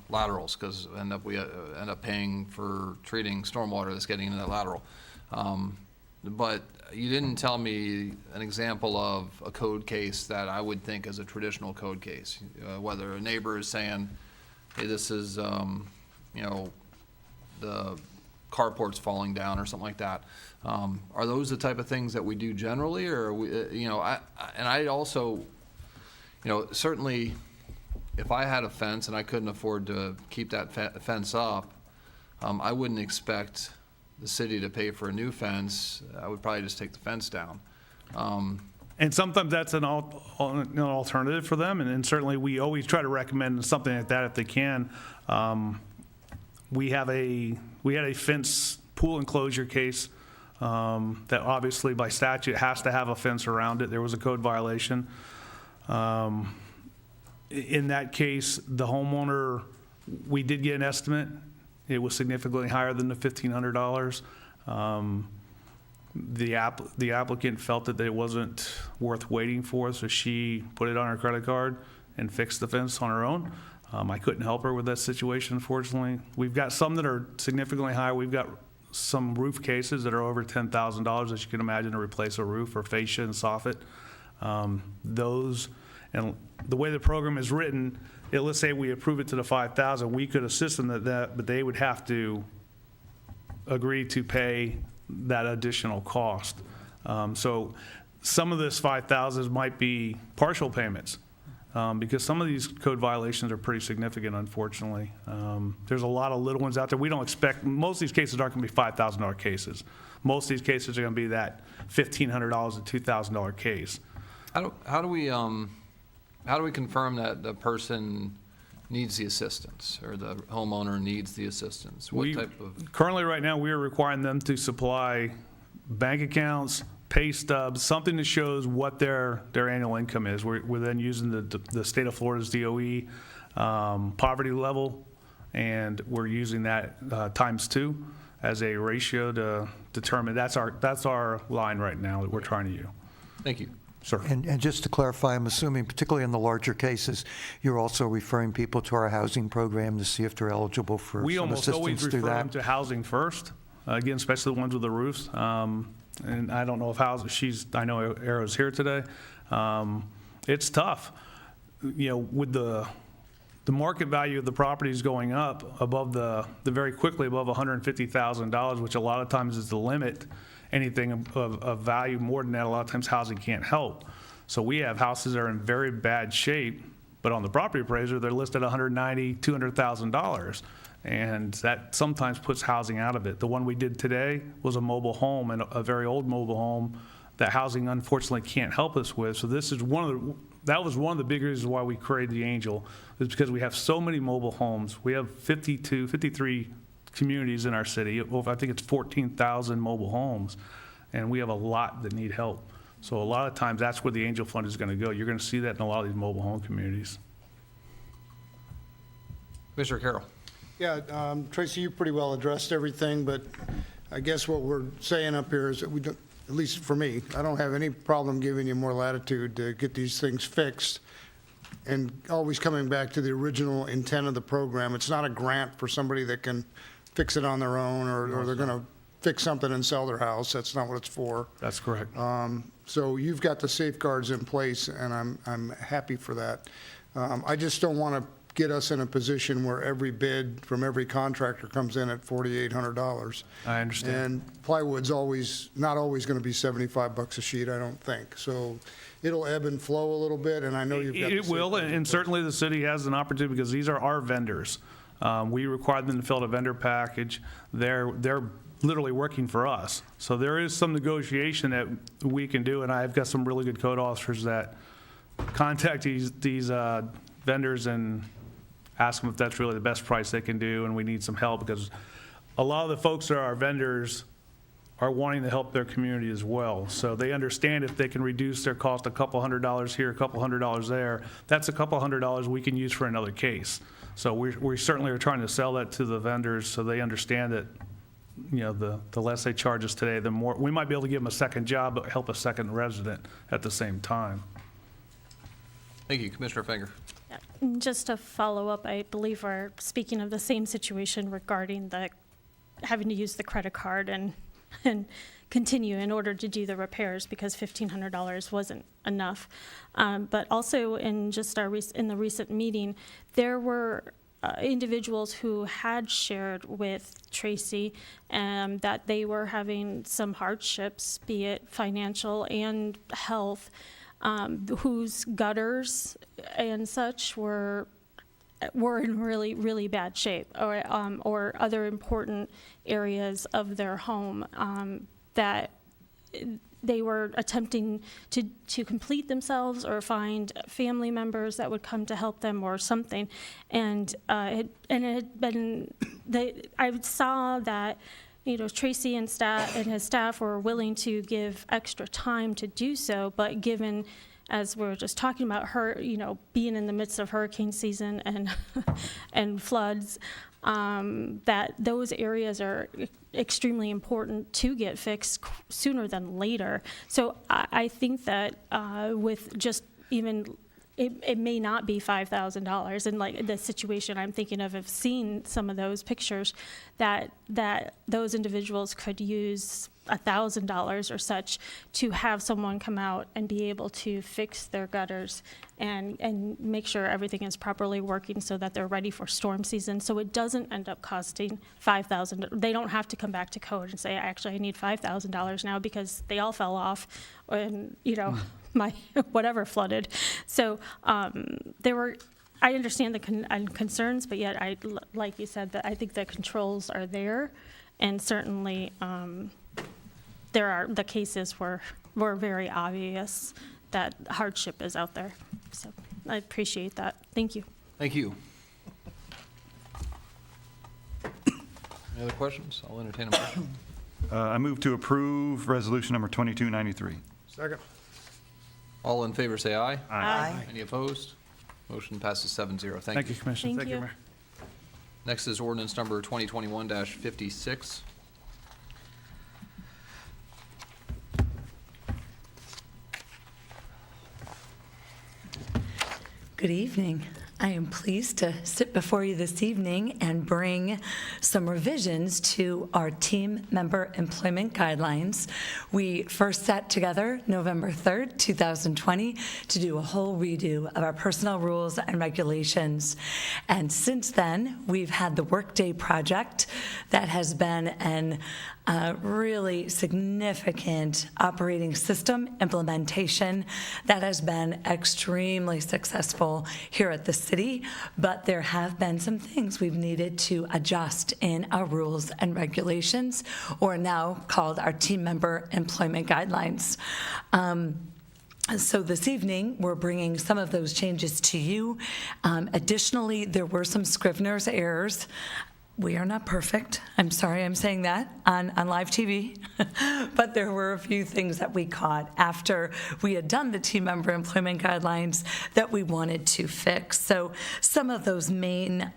laterals, because we end up paying for treating stormwater that's getting into that lateral. But you didn't tell me an example of a code case that I would think is a traditional code case, whether a neighbor is saying, hey, this is, the carport's falling down or something like that. Are those the type of things that we do generally, or are we, and I also, certainly if I had a fence and I couldn't afford to keep that fence up, I wouldn't expect the city to pay for a new fence. I would probably just take the fence down. And sometimes that's an alternative for them, and certainly we always try to recommend something like that if they can. We had a fence pool enclosure case that obviously by statute has to have a fence around it. There was a code violation. In that case, the homeowner, we did get an estimate. It was significantly higher than the $1,500. The applicant felt that it wasn't worth waiting for, so she put it on her credit card and fixed the fence on her own. I couldn't help her with that situation, unfortunately. We've got some that are significantly higher. We've got some roof cases that are over $10,000, as you can imagine, to replace a roof or fascia and soffit. Those, and the way the program is written, let's say we approve it to the $5,000, we could assist them at that, but they would have to agree to pay that additional cost. So some of this $5,000 might be partial payments because some of these code violations are pretty significant, unfortunately. There's a lot of little ones out there. We don't expect, most of these cases aren't going to be $5,000 cases. Most of these cases are going to be that $1,500 to $2,000 case. How do we confirm that the person needs the assistance or the homeowner needs the assistance? Currently, right now, we are requiring them to supply bank accounts, pay stubs, something that shows what their annual income is. We're then using the state of Florida's DOE poverty level, and we're using that ×2 as a ratio to determine. That's our line right now that we're trying to use. Thank you. Sir. And just to clarify, I'm assuming, particularly in the larger cases, you're also referring people to our housing program to see if they're eligible for some assistance through that? We almost always refer them to housing first, again, especially the ones with the roofs. And I don't know if I know Arrow's here today. It's tough. With the market value of the properties going up above the very quickly above $150,000, which a lot of times is the limit. Anything of value more than that, a lot of times housing can't help. So we have houses that are in very bad shape, but on the property appraiser, they're listed at $190,000, $200,000. And that sometimes puts housing out of it. The one we did today was a mobile home, and a very old mobile home that housing unfortunately can't help us with. So this is that was one of the big reasons why we created the Angel, is because we have so many mobile homes. We have 53 communities in our city. Well, I think it's 14,000 mobile homes, and we have a lot that need help. So a lot of times that's where the Angel Fund is going to go. You're going to see that in a lot of these mobile home communities. Mr. Carroll. Yeah, Tracy, you pretty well addressed everything, but I guess what we're saying up here is that we don't, at least for me, I don't have any problem giving you more latitude to get these things fixed, and always coming back to the original intent of the program. It's not a grant for somebody that can fix it on their own, or they're going to fix something and sell their house. That's not what it's for. That's correct. So you've got the safeguards in place, and I'm happy for that. I just don't want to get us in a position where every bid from every contractor comes in at $4,800. I understand. And plywood's not always going to be $75 a sheet, I don't think. So it'll ebb and flow a little bit, and I know you've got. It will, and certainly the city has an opportunity, because these are our vendors. We require them to fill out a vendor package. They're literally working for us. So there is some negotiation that we can do, and I've got some really good code officers that contact these vendors and ask them if that's really the best price they can do, and we need some help, because a lot of the folks that are our vendors are wanting to help their community as well. So they understand if they can reduce their cost a couple $100 here, a couple $100 there, that's a couple $100 we can use for another case. So we certainly are trying to sell that to the vendors so they understand that, you know, the less they charge us today, the more we might be able to give them a second job, but help a second resident at the same time. Thank you. Commissioner Finger. Just to follow up, I believe we're speaking of the same situation regarding the having to use the credit card and continue in order to do the repairs, because $1,500 wasn't enough. But also in just in the recent meeting, there were individuals who had shared with Tracy that they were having some hardships, be it financial and health, whose gutters and such were in really, really bad shape, or other important areas of their home that they were attempting to complete themselves or find family members that would come to help them or something. And it had been, I saw that, you know, Tracy and his staff were willing to give extra time to do so, but given, as we were just talking about, being in the midst of hurricane season and floods, that those areas are extremely important to get fixed sooner than later. So I think that with just even, it may not be $5,000. And like the situation I'm thinking of seeing some of those pictures, that those individuals could use $1,000 or such to have someone come out and be able to fix their gutters and make sure everything is properly working so that they're ready for storm season. So it doesn't end up costing $5,000. They don't have to come back to code and say, actually, I need $5,000 now because they all fell off and, my whatever flooded. So I understand the concerns, but yet like you said, that I think the controls are there, and certainly the cases were very obvious that hardship is out there. So I appreciate that. Thank you. Thank you. Any other questions? I'll entertain a motion. I move to approve resolution number 2293. Second. All in favor, say aye. Aye. Any opposed? Motion passes 7-0. Thank you, Commissioner. Thank you. Mayor. Next is ordinance number 2021-56. Good evening. I am pleased to sit before you this evening and bring some revisions to our team member employment guidelines. We first sat together November 3rd, 2020 to do a whole redo of our personnel rules and regulations. And since then, we've had the Workday project that has been an really significant operating system implementation that has been extremely successful here at the city. city, but there have been some things we've needed to adjust in our rules and regulations, or now called our team member employment guidelines. So this evening, we're bringing some of those changes to you. Additionally, there were some Scrivener's errors. We are not perfect. I'm sorry I'm saying that on live TV. But there were a few things that we caught after we had done the team member employment guidelines that we wanted to fix. So some of those main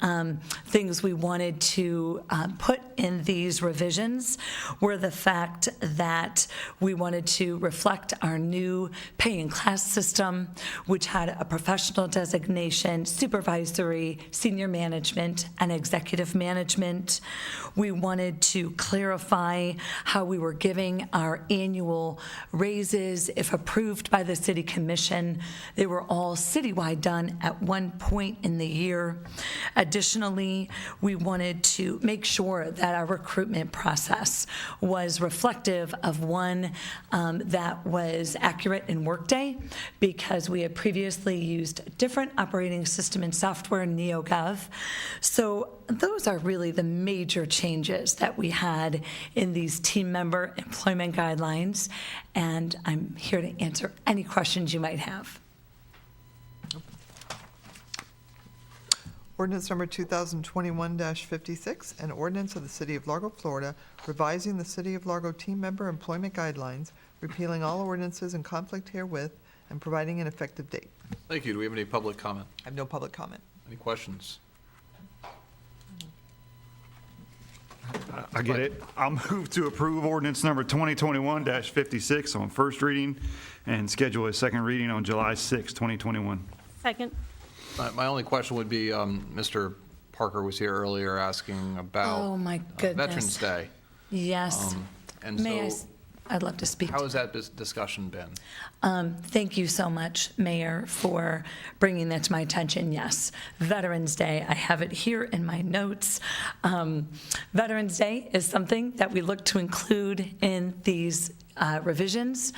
things we wanted to put in these revisions were the fact that we wanted to reflect our new pay and class system, which had a professional designation, supervisory, senior management, and executive management. We wanted to clarify how we were giving our annual raises if approved by the City Commission. They were all citywide done at one point in the year. Additionally, we wanted to make sure that our recruitment process was reflective of one that was accurate in Workday, because we had previously used a different operating system and software, NeoGov. So those are really the major changes that we had in these team member employment guidelines, and I'm here to answer any questions you might have. Ordinance number 2021-56, an ordinance of the City of Largo, Florida, revising the City of Largo team member employment guidelines, repealing all ordinances in conflict herewith, and providing an effective date. Thank you. Do we have any public comment? I have no public comment. Any questions? I get it. I'll move to approve ordinance number 2021-56 on first reading and schedule a second reading on July 6, 2021. Second. My only question would be, Mr. Parker was here earlier asking about Oh, my goodness. Veterans Day. Yes. And May so I'd love to speak. how has that discussion been? Thank you so much, Mayor, for bringing that to my attention. Yes, Veterans Day, I have it here in my notes. Veterans Day is something that we look to include in these revisions.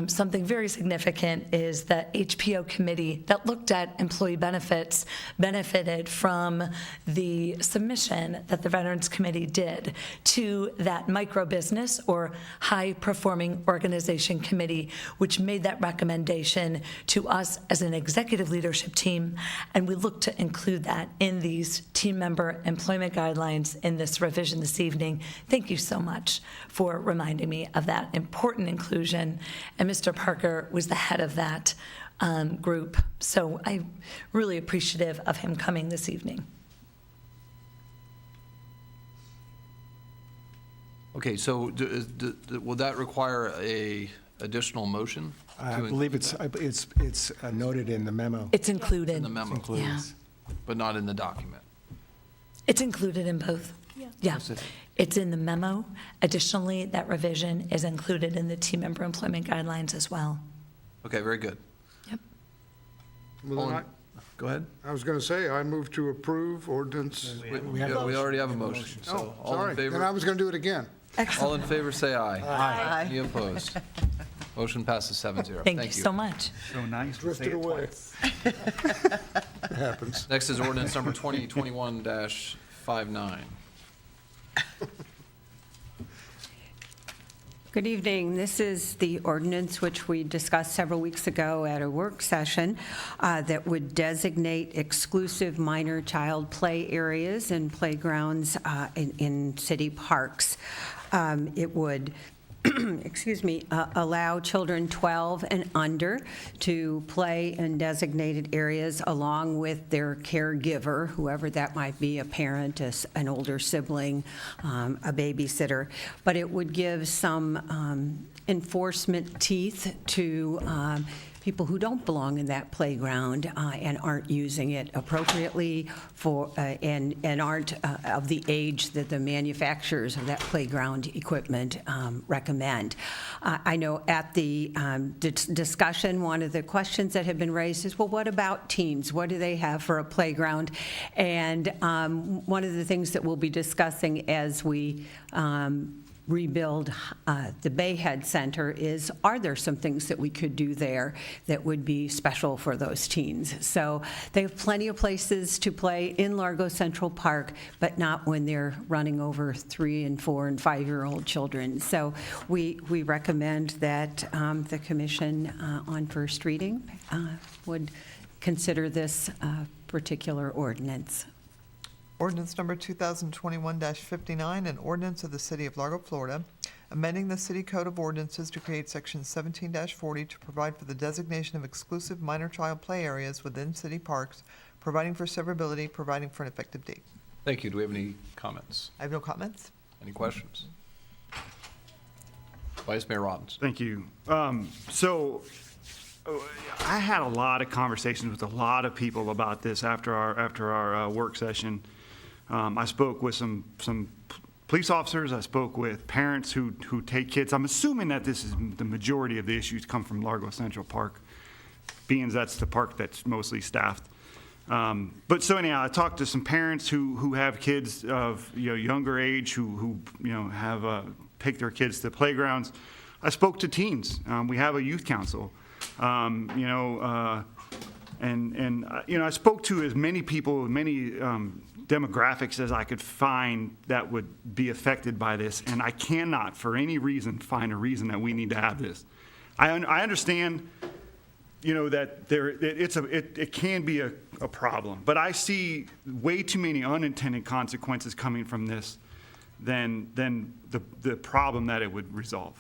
Something very significant is that HPO committee that looked at employee benefits benefited from the submission that the Veterans Committee did to that micro business or high performing organization committee, which made that recommendation to us as an executive leadership team. And we look to include that in these team member employment guidelines in this revision this evening. Thank you so much for reminding me of that important inclusion, and Mr. Parker was the head of that group, so I'm really appreciative of him coming this evening. Okay, so will that require a additional motion? I believe it's noted in the memo. It's included. In the memo? Yeah. But not in the document? It's included in both. Yeah. It's in the memo. Additionally, that revision is included in the team member employment guidelines as well. Okay, very good. Yep. Well, then Go ahead. I was going to say, I move to approve ordinance. We already have a motion, so all Sorry, in then I favor? was going to do it again. All in favor, say aye. Aye. Any opposed? Motion passes 7-0. Thank you so much. So nice. Drifted away. It happens. Next is ordinance number 2021-59. Good evening. This is the ordinance which we discussed several weeks ago at a work session that would designate exclusive minor child play areas and playgrounds in city parks. It would allow children 12 and under to play in designated areas along with their caregiver, whoever that might be, a parent, an older sibling, a babysitter. But it would give some enforcement teeth to people who don't belong in that playground and aren't using it appropriately for and aren't of the age that the manufacturers of that playground equipment recommend. I know at the discussion, one of the questions that have been raised is, well, what about teens? What do they have for a playground? And one of the things that we'll be discussing as we rebuild the Bayhead Center is, are there some things that we could do there that would be special for those teens? So they have plenty of places to play in Largo Central Park, but not when they're running over 3 and 4 and 5-year-old children. So we recommend that the commission on first reading would consider this particular ordinance. Ordinance number 2021-59, an ordinance of the City of Largo, Florida, amending the City Code of Ordinances to create Section 17-40 to provide for the designation of exclusive minor child play areas within city parks, providing for severability, providing for an effective date. Thank you. Do we have any comments? I have no comments. Any questions? Vice Mayor Robbins. Thank you. I had a lot of conversations with a lot of people about this after our work session. I spoke with some police officers. I spoke with parents who take kids. I'm assuming that this is the majority of the issues come from Largo Central Park, being that's the park that's mostly staffed. But so anyhow, I talked to some parents who have kids of younger age who have take their kids to playgrounds. I spoke to teens. We have a youth council. I spoke to as many people, many demographics as I could find that would be affected by this, and I cannot, for any reason, find a reason that we need to have this. I understand, that it can be a problem, but I see way too many unintended consequences coming from this than the problem that it would resolve,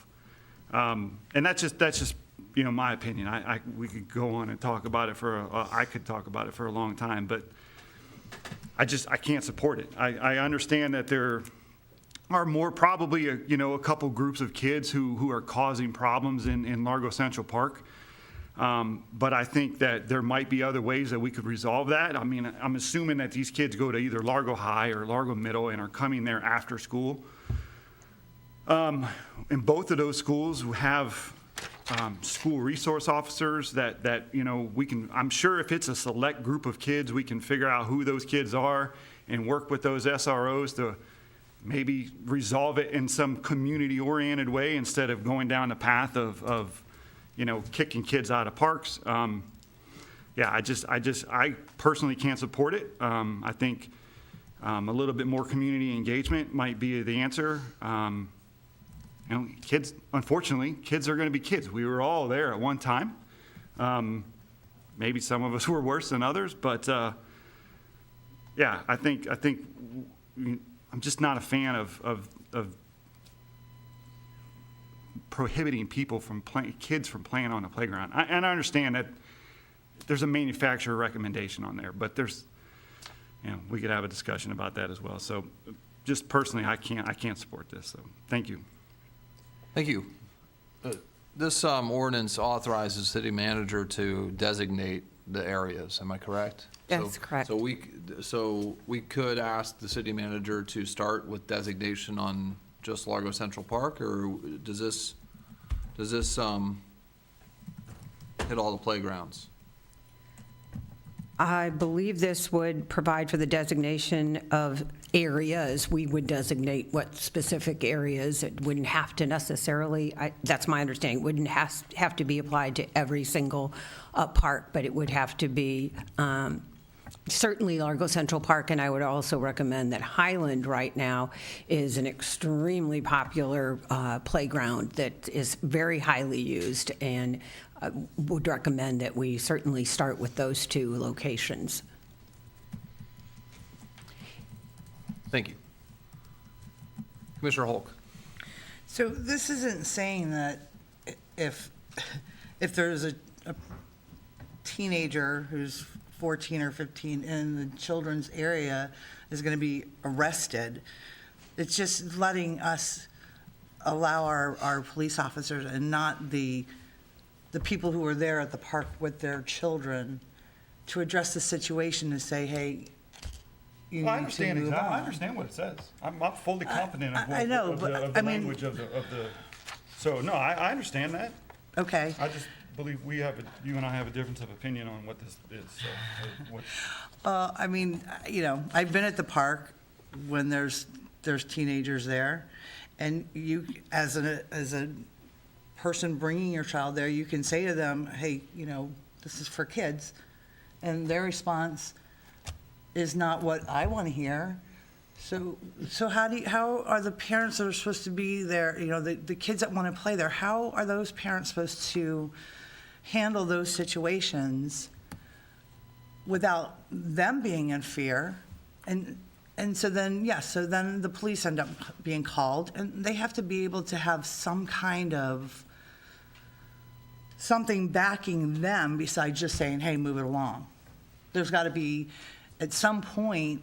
and that's just. My opinion. We could go on and talk about it I could talk about it for a long time, but I can't support it. I understand that there are more probably a couple groups of kids who are causing problems in Largo Central Park, but I think that there might be other ways that we could resolve that. I mean, I'm assuming that these kids go to either Largo High or Largo Middle and are coming there after school. And both of those schools have school resource officers that we can, I'm sure if it's a select group of kids, we can figure out who those kids are and work with those SROs to maybe resolve it in some community-oriented way instead of going down the path of kicking kids out of parks. I personally can't support it. I think a little bit more community engagement might be the answer. Kids, unfortunately, kids are going to be kids. We were all there at one time. Maybe some of us were worse than others, but I think I'm just not a fan of prohibiting people from kids from playing on the playground. And I understand that there's a manufacturer recommendation on there, but we could have a discussion about that as well. So, just personally, I can't support this. So, thank you. Thank you. This ordinance authorizes the city manager to designate the areas. Am I correct? That's correct. So we could ask the city manager to start with designation on just Largo Central Park, or does this hit all the playgrounds? I believe this would provide for the designation of areas. We would designate what specific areas. It wouldn't have to necessarily, that's my understanding, wouldn't have to be applied to every single park, but it would have to be certainly Largo Central Park, and I would also recommend that Highland right now is an extremely popular playground that is very highly used, and would recommend that we certainly start with those two locations. Thank you. Commissioner Hulk. So this isn't saying that if there's a teenager who's 14 or 15 in the children's area is going to be arrested. It's just letting us allow our police officers and not the people who are there at the park with their children to address the situation to say, hey, you need to move on. I understand what it says. I'm fully confident of I know, of but the I mean- language of the. So no, I understand that. Okay. I just believe you and I have a difference of opinion on what this is. So, I mean, I've been at the park when there's teenagers there, And you, as a person bringing your child there, you can say to them, hey, this is for kids. And their response is not what I want to hear. So how are the parents that are supposed to be there, the kids that want to play there, how are those parents supposed to handle those situations without them being in fear? And so then the police end up being called, and they have to be able to have some kind of something backing them besides just saying, hey, move it along. There's got to be, at some point,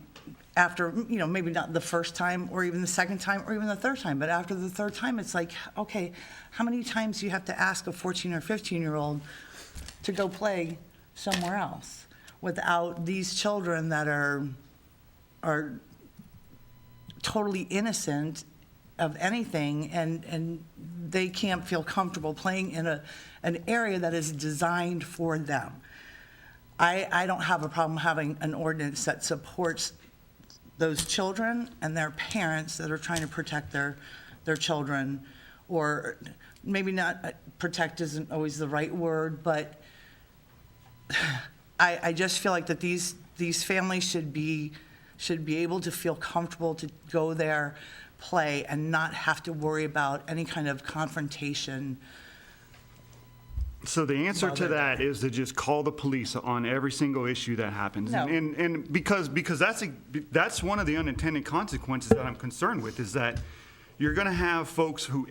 after, maybe not the first time or even the second time or even the third time, but after the third time, it's like, okay, how many times do you have to ask a 14 or 15-year-old to go play somewhere else without these children that are totally innocent of anything, and they can't feel comfortable playing in an area that is designed for them. I don't have a problem having an ordinance that supports those children and their parents that are trying to protect their children, or maybe not, protect isn't always the right word, but I just feel like that these families should be able to feel comfortable to go there, play, and not have to worry about any kind of confrontation. So the answer to that is to just call the police on every single issue that happens. No. And because that's one of the unintended consequences that I'm concerned with, is that you're going to have folks who,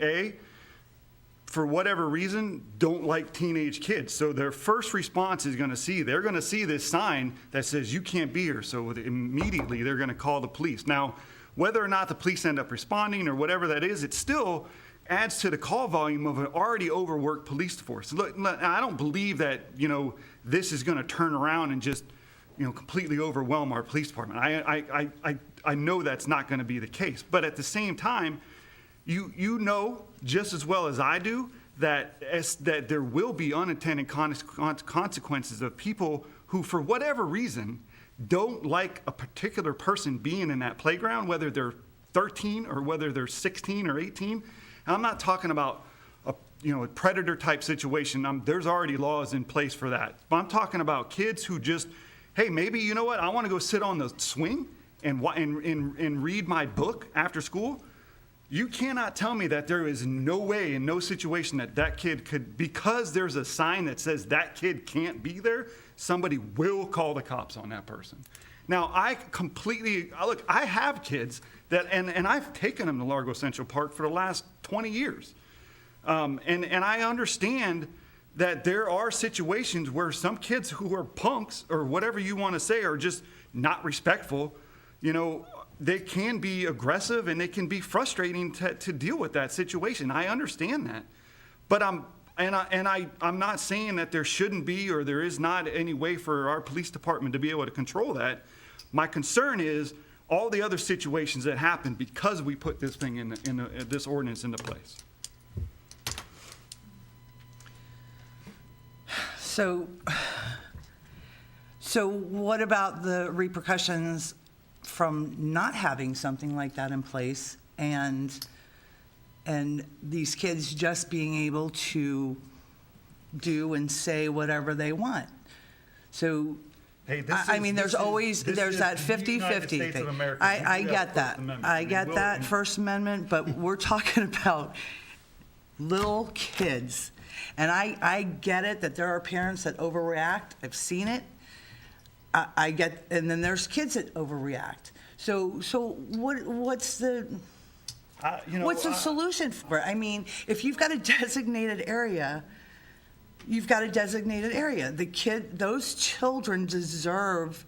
for whatever reason, don't like teenage kids. So their first response is they're going to see this sign that says you can't be here. So immediately they're going to call the police. Now, whether or not the police end up responding or whatever that is, it still adds to the call volume of an already overworked police force. Look, I don't believe that, this is going to turn around and just, completely overwhelm our police department. I know that's not going to be the case. But at the same time, you know just as well as I do that there will be unintended consequences of people who, for whatever reason, don't like a particular person being in that playground, whether they're 13 or whether they're 16 or 18. And I'm not talking about a predator type situation. There's already laws in place for that. But I'm talking about kids who just, hey, maybe, you know what, I want to go sit on the swing and read my book after school. You cannot tell me that there is no way in no situation that kid could, because there's a sign that says that kid can't be there, somebody will call the cops on that person. Now, I have kids that, and I've taken them to Largo Central Park for the last 20 years. And I understand that there are situations where some kids who are punks or whatever you want to say are just not respectful, they can be aggressive and they can be frustrating to deal with that situation. I understand that. But I'm not saying that there shouldn't be or there is not any way for our police department to be able to control that. My concern is all the other situations that happen because we put this thing this ordinance into place. So what about the repercussions from not having something like that in place, and these kids just being able to do and say whatever they want? So, Hey, there's that 50-50 thing. I get that. I get that, First Amendment, but we're talking about little kids. And I get it that there are parents that overreact. I've seen it. I get, and then there's kids that overreact. So what's the solution for it? I mean, if you've got a designated area, you've got a designated area. Those children deserve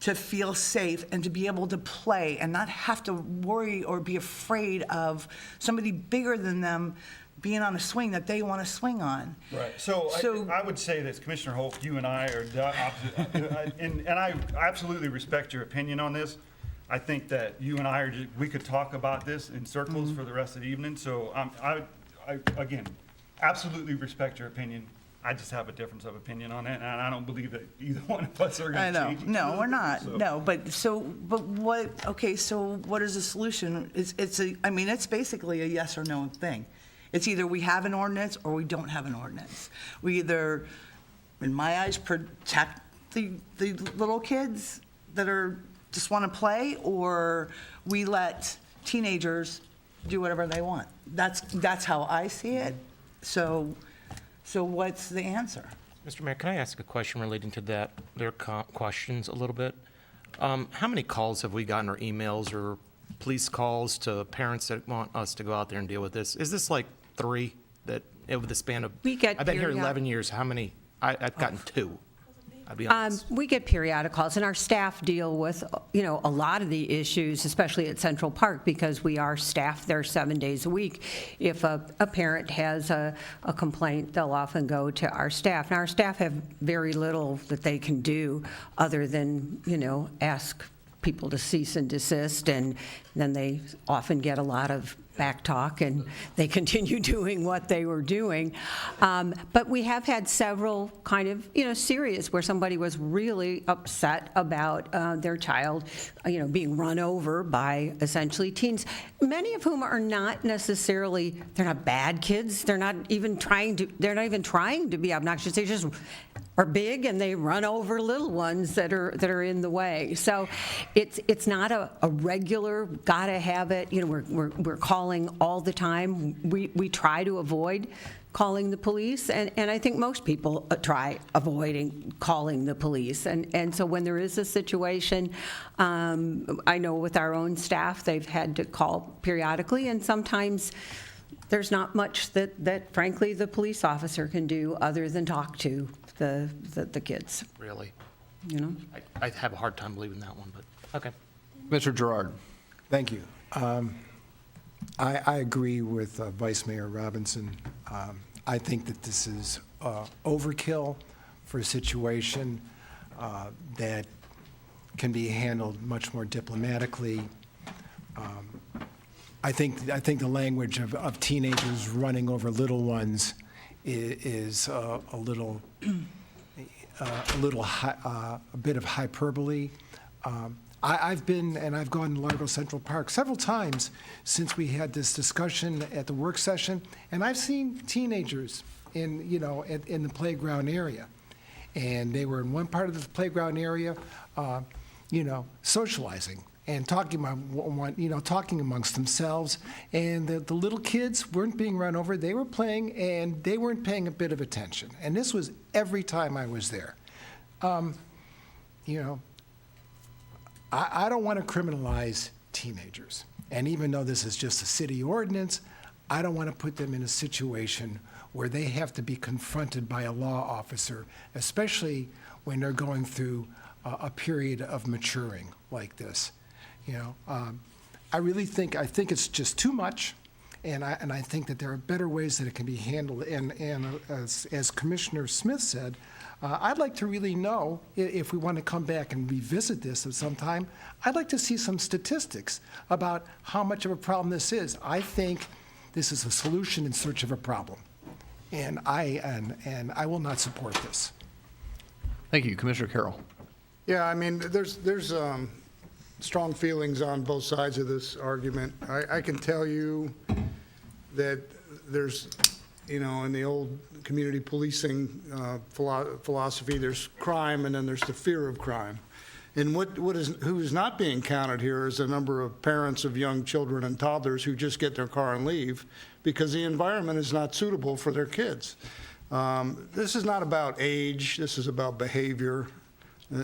to feel safe and to be able to play and not have to worry or be afraid of somebody bigger than them being on a swing that they want to swing on. Right. So I would say this, Commissioner Holt, you and I are the opposite, and I absolutely respect your opinion on this. I think that you and I we could talk about this in circles for the rest of the evening. So I again, absolutely respect your opinion. I just have a difference of opinion on it, and I don't believe that either one of us are I going to know, change. no, we're not, So- no, but what, okay, so what is the solution? I mean, it's basically a yes or no thing. It's either we have an ordinance or we don't have an ordinance. We either, in my eyes, protect the little kids that just want to play, or we let teenagers do whatever they want. That's how I see it. So what's the answer? Mr. Mayor, can I ask a question relating to their questions a little bit? How many calls have we gotten, or emails or police calls to parents that want us to go out there and deal with this? Is this like 3 that over the span of? We get I've been here periodic- 11 years. How many? I've gotten 2. I'll be honest. We get periodic calls, and our staff deal with, a lot of the issues, especially at Central Park, because we are staffed there 7 days a week. If a parent has a complaint, they'll often go to our staff. Now, our staff have very little that they can do other than, ask people to cease and desist, and then they often get a lot of back talk, and they continue doing what they were doing. But we have had several kind of, serious, where somebody was really upset about their child, being run over by essentially teens, many of whom are not necessarily, they're not bad kids, they're not even trying to be obnoxious, they just are big and they run over little ones that are in the way. So it's not a regular gotta have it. We're calling all the time. We try to avoid calling the police, and I think most people try avoiding calling the police. And so when there is a situation, I know with our own staff, they've had to call periodically, and sometimes there's not much that frankly the police officer can do other than talk to the kids. Really? I have a hard time believing that one, but okay. Mr. Gerard. Thank you. I agree with Vice Mayor Robinson. I think that this is overkill for a situation that can be handled much more diplomatically. I think the language of teenagers running over little ones is a bit of hyperbole. I've gone to Largo Central Park several times since we had this discussion at the work session, and I've seen teenagers in the playground area, and they were in one part of the playground area, socializing and talking amongst themselves, and the little kids weren't being run over. They were playing, and they weren't paying a bit of attention. And this was every time I was there. I don't want to criminalize teenagers. And even though this is just a city ordinance, I don't want to put them in a situation where they have to be confronted by a law officer, especially when they're going through a period of maturing like this. I think it's just too much, and I think that there are better ways that it can be handled. And as Commissioner Smith said, I'd like to really know, if we want to come back and revisit this at some time, I'd like to see some statistics about how much of a problem this is. I think this is a solution in search of a problem, and I will not support this. Thank you. Commissioner Carroll. Yeah, I mean, there's strong feelings on both sides of this argument. I can tell you that there's, in the old community policing philosophy, there's crime and then there's the fear of crime. And who is not being counted here is a number of parents of young children and toddlers who just get their car and leave because the environment is not suitable for their kids. This is not about age, this is about behavior,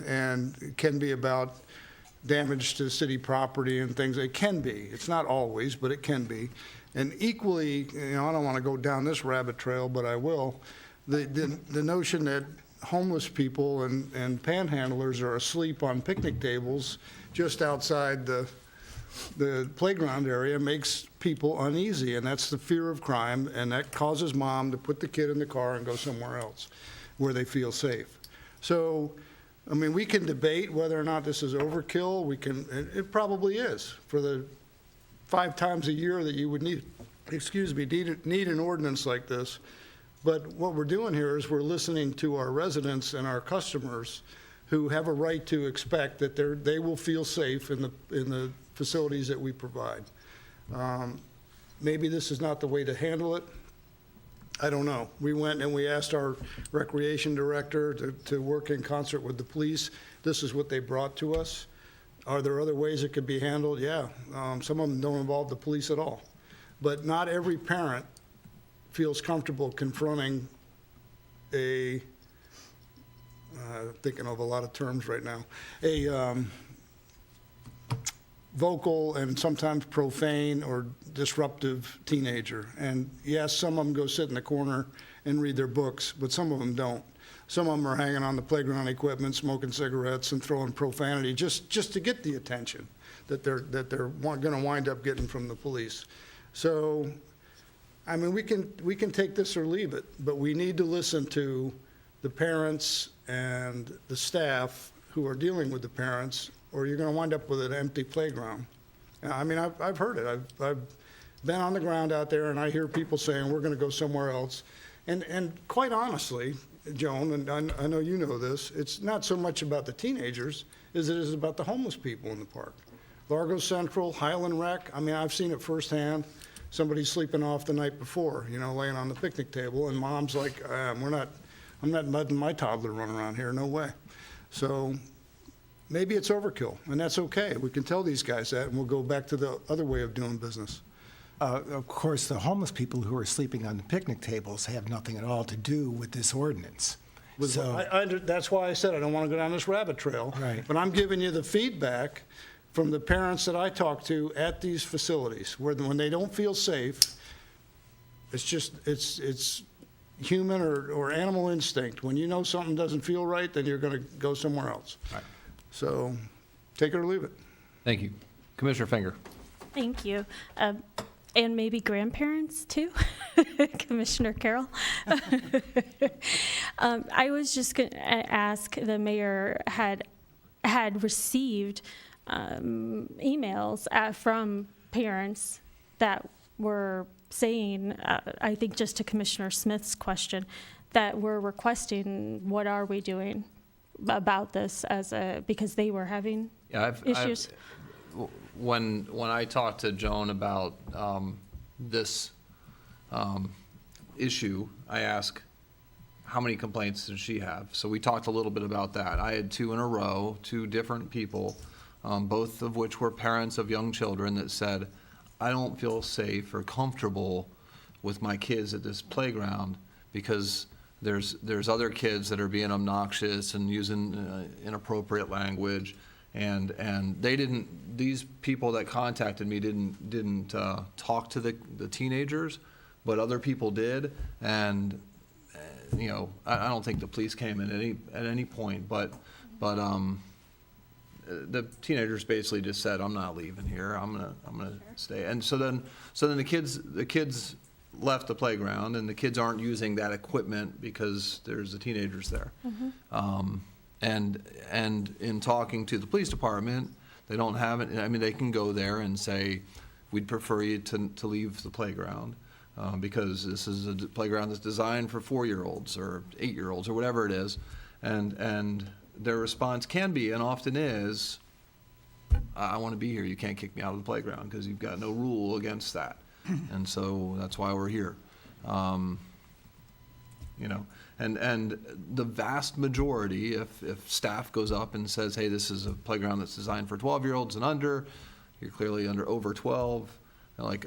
and it can be about damage to city property and things. It can be. It's not always, but it can be. And equally, I don't want to go down this rabbit trail, but I will. The notion that homeless people and panhandlers are asleep on picnic tables just outside the playground area makes people uneasy, and that's the fear of crime, and that causes mom to put the kid in the car and go somewhere else where they feel safe. So, I mean, we can debate whether or not this is overkill. It probably is for the 5 times a year that you would need an ordinance like this. But what we're doing here is we're listening to our residents and our customers who have a right to expect that they will feel safe in the facilities that we provide. Maybe this is not the way to handle it. I don't know. We went and we asked our recreation director to work in concert with the police. This is what they brought to us. Are there other ways it could be handled? Yeah. Some of them don't involve the police at all. But not every parent feels comfortable confronting thinking of a lot of terms right now, a vocal and sometimes profane or disruptive teenager. And yes, some of them go sit in the corner and read their books, but some of them don't. Some of them are hanging on the playground equipment, smoking cigarettes and throwing profanity just to get the attention that they're going to wind up getting from the police. So, I mean, we can take this or leave it, but we need to listen to the parents and the staff who are dealing with the parents, or you're going to wind up with an empty playground. I mean, I've heard it. I've been on the ground out there, and I hear people saying, we're going to go somewhere else. And quite honestly, Joan, and I know you know this, it's not so much about the teenagers as it is about the homeless people in the park. Largo Central, Highland Rec, I mean, I've seen it firsthand. Somebody's sleeping off the night before, laying on the picnic table, and mom's like, I'm not letting my toddler run around here, no way. So maybe it's overkill, and that's okay. We can tell these guys that, and we'll go back to the other way of doing business. Of course, the homeless people who are sleeping on the picnic tables have nothing at all to do with this ordinance. That's why I said I don't want to go down this rabbit trail. Right. But I'm giving you the feedback from the parents that I talk to at these facilities, where when they don't feel safe, it's human or animal instinct. When you know something doesn't feel right, then you're going to go somewhere else. Right. So take it or leave it. Thank you. Commissioner Finger. Thank you. And maybe grandparents too, Commissioner Carroll. I was just going to ask, the mayor had received emails from parents that were saying, I think just to Commissioner Smith's question, that were requesting, what are we doing about this because they were having issues? When I talked to Joan about this issue, I asked, how many complaints did she have? So we talked a little bit about that. I had 2 in a row, 2 different people, both of which were parents of young children, that said, I don't feel safe or comfortable with my kids at this playground because there's other kids that are being obnoxious and using inappropriate language. And these people that contacted me didn't talk to the teenagers, but other people did. And I don't think the police came in at any point, but the teenagers basically just said, I'm not leaving here. I'm gonna stay. And so then the kids left the playground, and the kids aren't using that equipment because there's the teenagers there. Mm-hmm. And in talking to the police department, they don't have it. I mean, they can go there and say, we'd prefer you to leave the playground because this is a playground that's designed for 4-year-olds or 8-year-olds or whatever it is. And their response can be, and often is, I want to be here. You can't kick me out of the playground because you've got no rule against that. And so that's why we're here. And the vast majority, if staff goes up and says, hey, this is a playground that's designed for 12-year-olds and under, you're clearly over 12, they're like,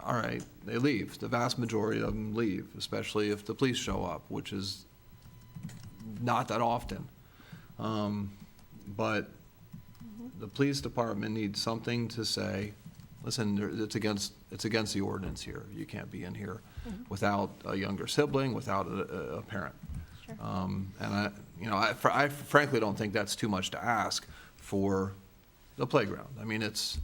all right, they leave. The vast majority of them leave, especially if the police show up, which is not that often. But the police department needs something to say, listen, it's against the ordinance here. You can't be in here without a younger sibling, without a parent. Sure. And I frankly don't think that's too much to ask for the playground. I mean, it's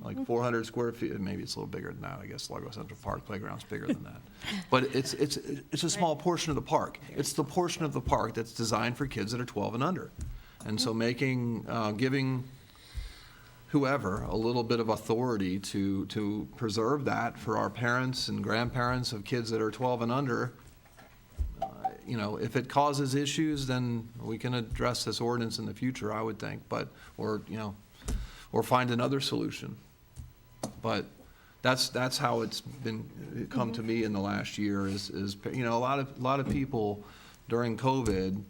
like 400 square feet. Maybe it's a little bigger than that. I guess Largo Central Park playground's bigger than that. But it's a small portion of the park. It's the portion of the park that's designed for kids that are 12 and under. And so giving whoever a little bit of authority to preserve that for our parents and grandparents of kids that are 12 and under you know, if it causes issues, then we can address this ordinance in the future, I would think, but, or, you know, or find another solution. But that's how it's come to me in the last year is, you know, a lot of people during COVID,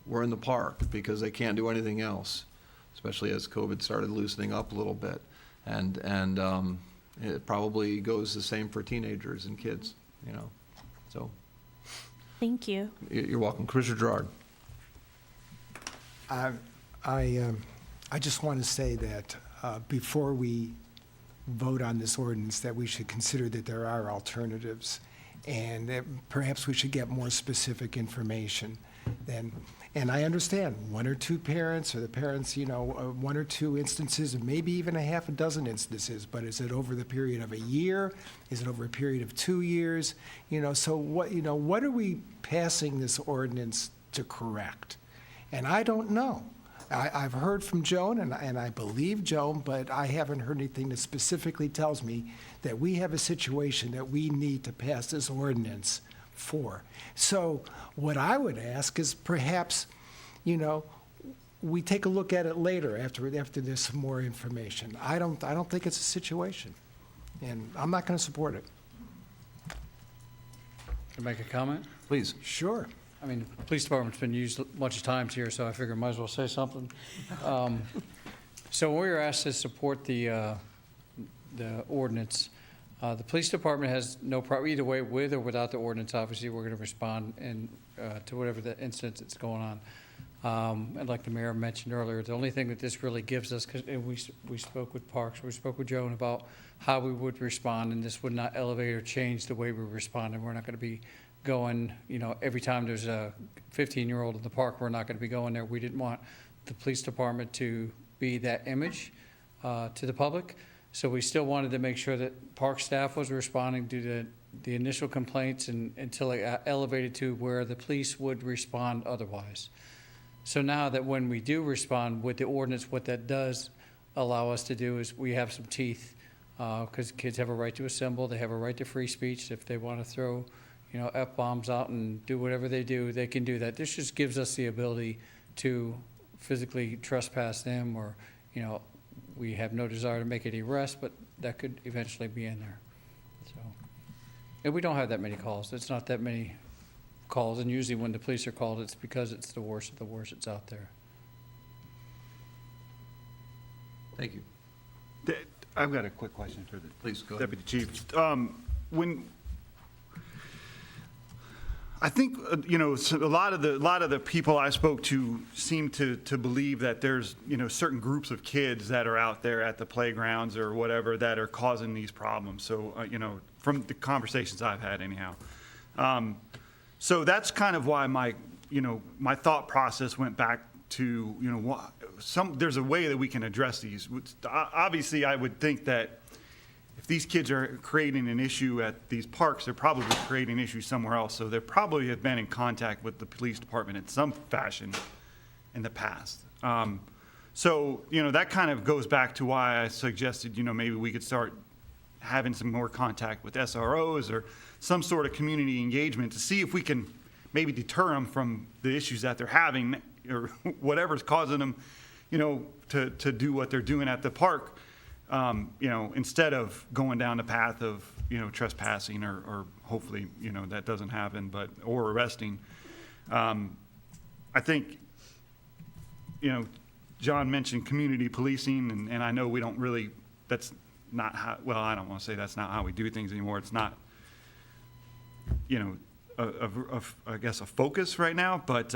were in the park because they can't do anything else, especially as COVID started loosening up a little bit. And it probably goes the same for teenagers and kids, you know, so. Thank you. You're welcome. Commissioner Gerard. I just want to say that before we vote on this ordinance, that we should consider that there are alternatives, and that perhaps we should get more specific information than, and I understand one or two parents, or the parents, you know, one or two instances, and maybe even a half a dozen instances, but is it over the period of a year? Is it over a period of 2 years? You know, so what, you know, what are we passing this ordinance to correct? And I don't know. I've heard from Joan, and I believe Joan, but I haven't heard anything that specifically tells me that we have a situation that we need to pass this ordinance for. So what I would ask is perhaps, you know, we take a look at it later after there's some more information. I don't think it's a situation, and I'm not going to support it. Can I make a comment? Please. Sure. I mean, the police department's been used a bunch of times here, so I figure I might as well say something. So when we were asked to support the ordinance, the police department has no problem, either way, with or without the ordinance. Obviously, we're going to respond to whatever the incident that's going on. And like the mayor mentioned earlier, the only thing that this really gives us, because we spoke with Parks, we spoke with Joan about how we would respond, and this would not elevate or change the way we respond. And we're not going to be going, you know, every time there's a 15-year-old in the park, we're not going to be going there. We didn't want the police department to be that image to the public. So we still wanted to make sure that park staff was responding to the initial complaints until it got elevated to where the police would respond otherwise. So now that when we do respond with the ordinance, what that does allow us to do is we have some teeth, because kids have a right to assemble, they have a right to free speech. If they want to throw, you know, F-bombs out and do whatever they do, they can do that. This just gives us the ability to physically trespass them, or, you know, we have no desire to make any arrests, but that could eventually be in there. So, and we don't have that many calls. It's not that many calls, and usually when the police are called, it's because it's the worst of the worst that's out there. Thank you. I've got a quick question for the Please, go ahead. Deputy Chief. When I think, you know, a lot of the people I spoke to seem to believe that there's, you know, certain groups of kids that are out there at the playgrounds or whatever that are causing these problems. So, you know, from the conversations I've had anyhow. So that's kind of why my thought process went back to, you know, there's a way that we can address these. Obviously, I would think that if these kids are creating an issue at these parks, they're probably creating an issue somewhere else. So they probably have been in contact with the police department in some fashion in the past. So, you know, that kind of goes back to why I suggested, you know, maybe we could start having some more contact with SROs or some sort of community engagement to see if we can maybe deter them from the issues that they're having or whatever's causing them, you know, to do what they're doing at the park. You know, instead of going down the path of, you know, trespassing or hopefully, you know, that doesn't happen, or arresting. I think, you know, John mentioned community policing, and I know we don't really, that's not how, well, I don't want to say that's not how we do things anymore. It's not, you know, I guess a focus right now, but,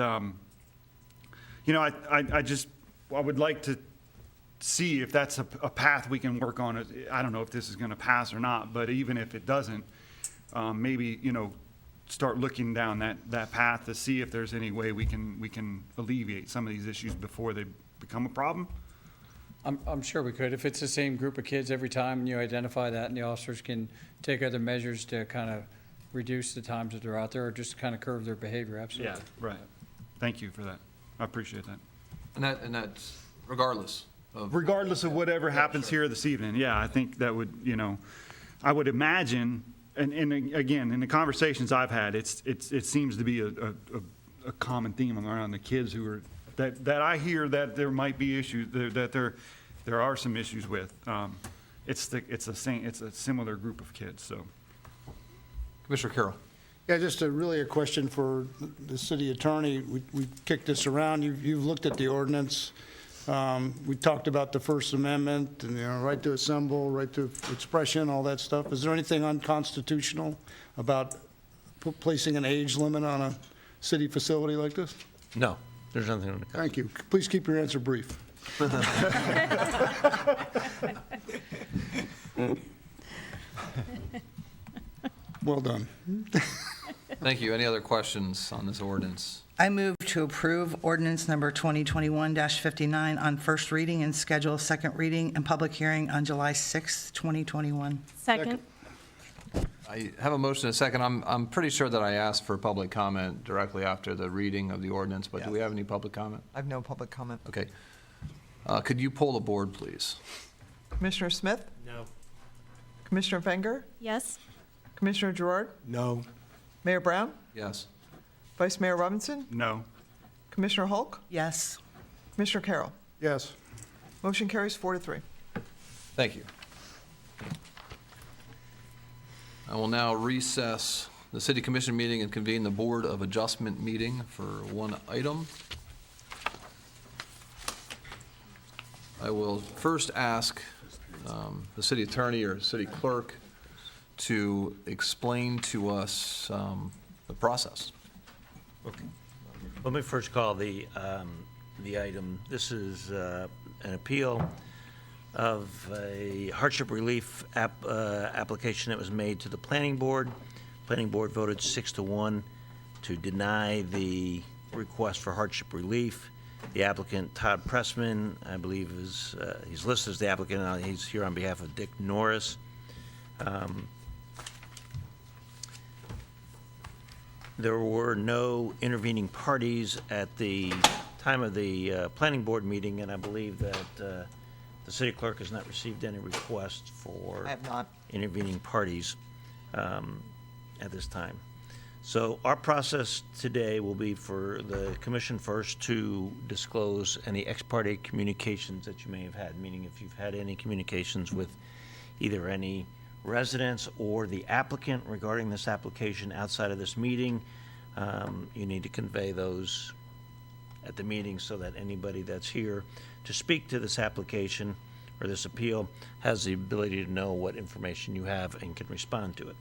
you know, I would like to see if that's a path we can work on. I don't know if this is going to pass or not, but even if it doesn't, maybe, you know, start looking down that path to see if there's any way we can alleviate some of these issues before they become a problem. I'm sure we could. If it's the same group of kids every time, and you identify that, and the officers can take other measures to kind of reduce the times that they're out there, or just kind of curb their behavior, absolutely. Yeah, right. Thank you for that. I appreciate that. And that's regardless of whatever happens here this evening. Yeah, I think that would, you know, I would imagine and again, in the conversations I've had, it seems to be a common theme around the kids who are, that I hear that there might be issues, that there are some issues with. It's a similar group of kids, so. Commissioner Carroll. Yeah, just really a question for the city attorney. We kicked this around. You've looked at the ordinance. We talked about the First Amendment and, right to assemble, right to expression, all that stuff. Is there anything unconstitutional about placing an age limit on a city facility like this? No, there's nothing on the code. Thank you. Please keep your answer brief. Well done. Thank you. Any other questions on this ordinance? I move to approve ordinance number 2021-59 on first reading and schedule a second reading and public hearing on July 6, 2021. Second. I have a motion and a second. I'm pretty sure that I asked for public comment directly after the reading of the ordinance, but do we have any public comment? I have no public comment. Okay. Could you poll the board, please? Commissioner Smith? No. Commissioner Fenger? Yes. Commissioner Gerard? No. Mayor Brown? Yes. Vice Mayor Robinson? No. Commissioner Hulk? Yes. Commissioner Carroll? Yes. Motion carries 4-3. Thank you. I will now recess the City Commission meeting and convene the Board of Adjustment meeting for one item. I will first ask the city attorney or city clerk to explain to us the process. Okay. Let me first call the item. This is an appeal of a hardship relief application that was made to the planning board. Planning board voted 6-1 to deny the request for hardship relief. The applicant, Todd Pressman, I believe he's listed as the applicant. He's here on behalf of Dick Norris. There were no intervening parties at the time of the planning board meeting, and I believe that the city clerk has not received any requests for I have not. intervening parties at this time. So our process today will be for the commission first to disclose any ex parte communications that you may have had, meaning if you've had any communications with either any residents or the applicant regarding this application outside of this meeting, you need to convey those at the meeting so that anybody that's here to speak to this application or this appeal has the ability to know what information you have and can respond to it.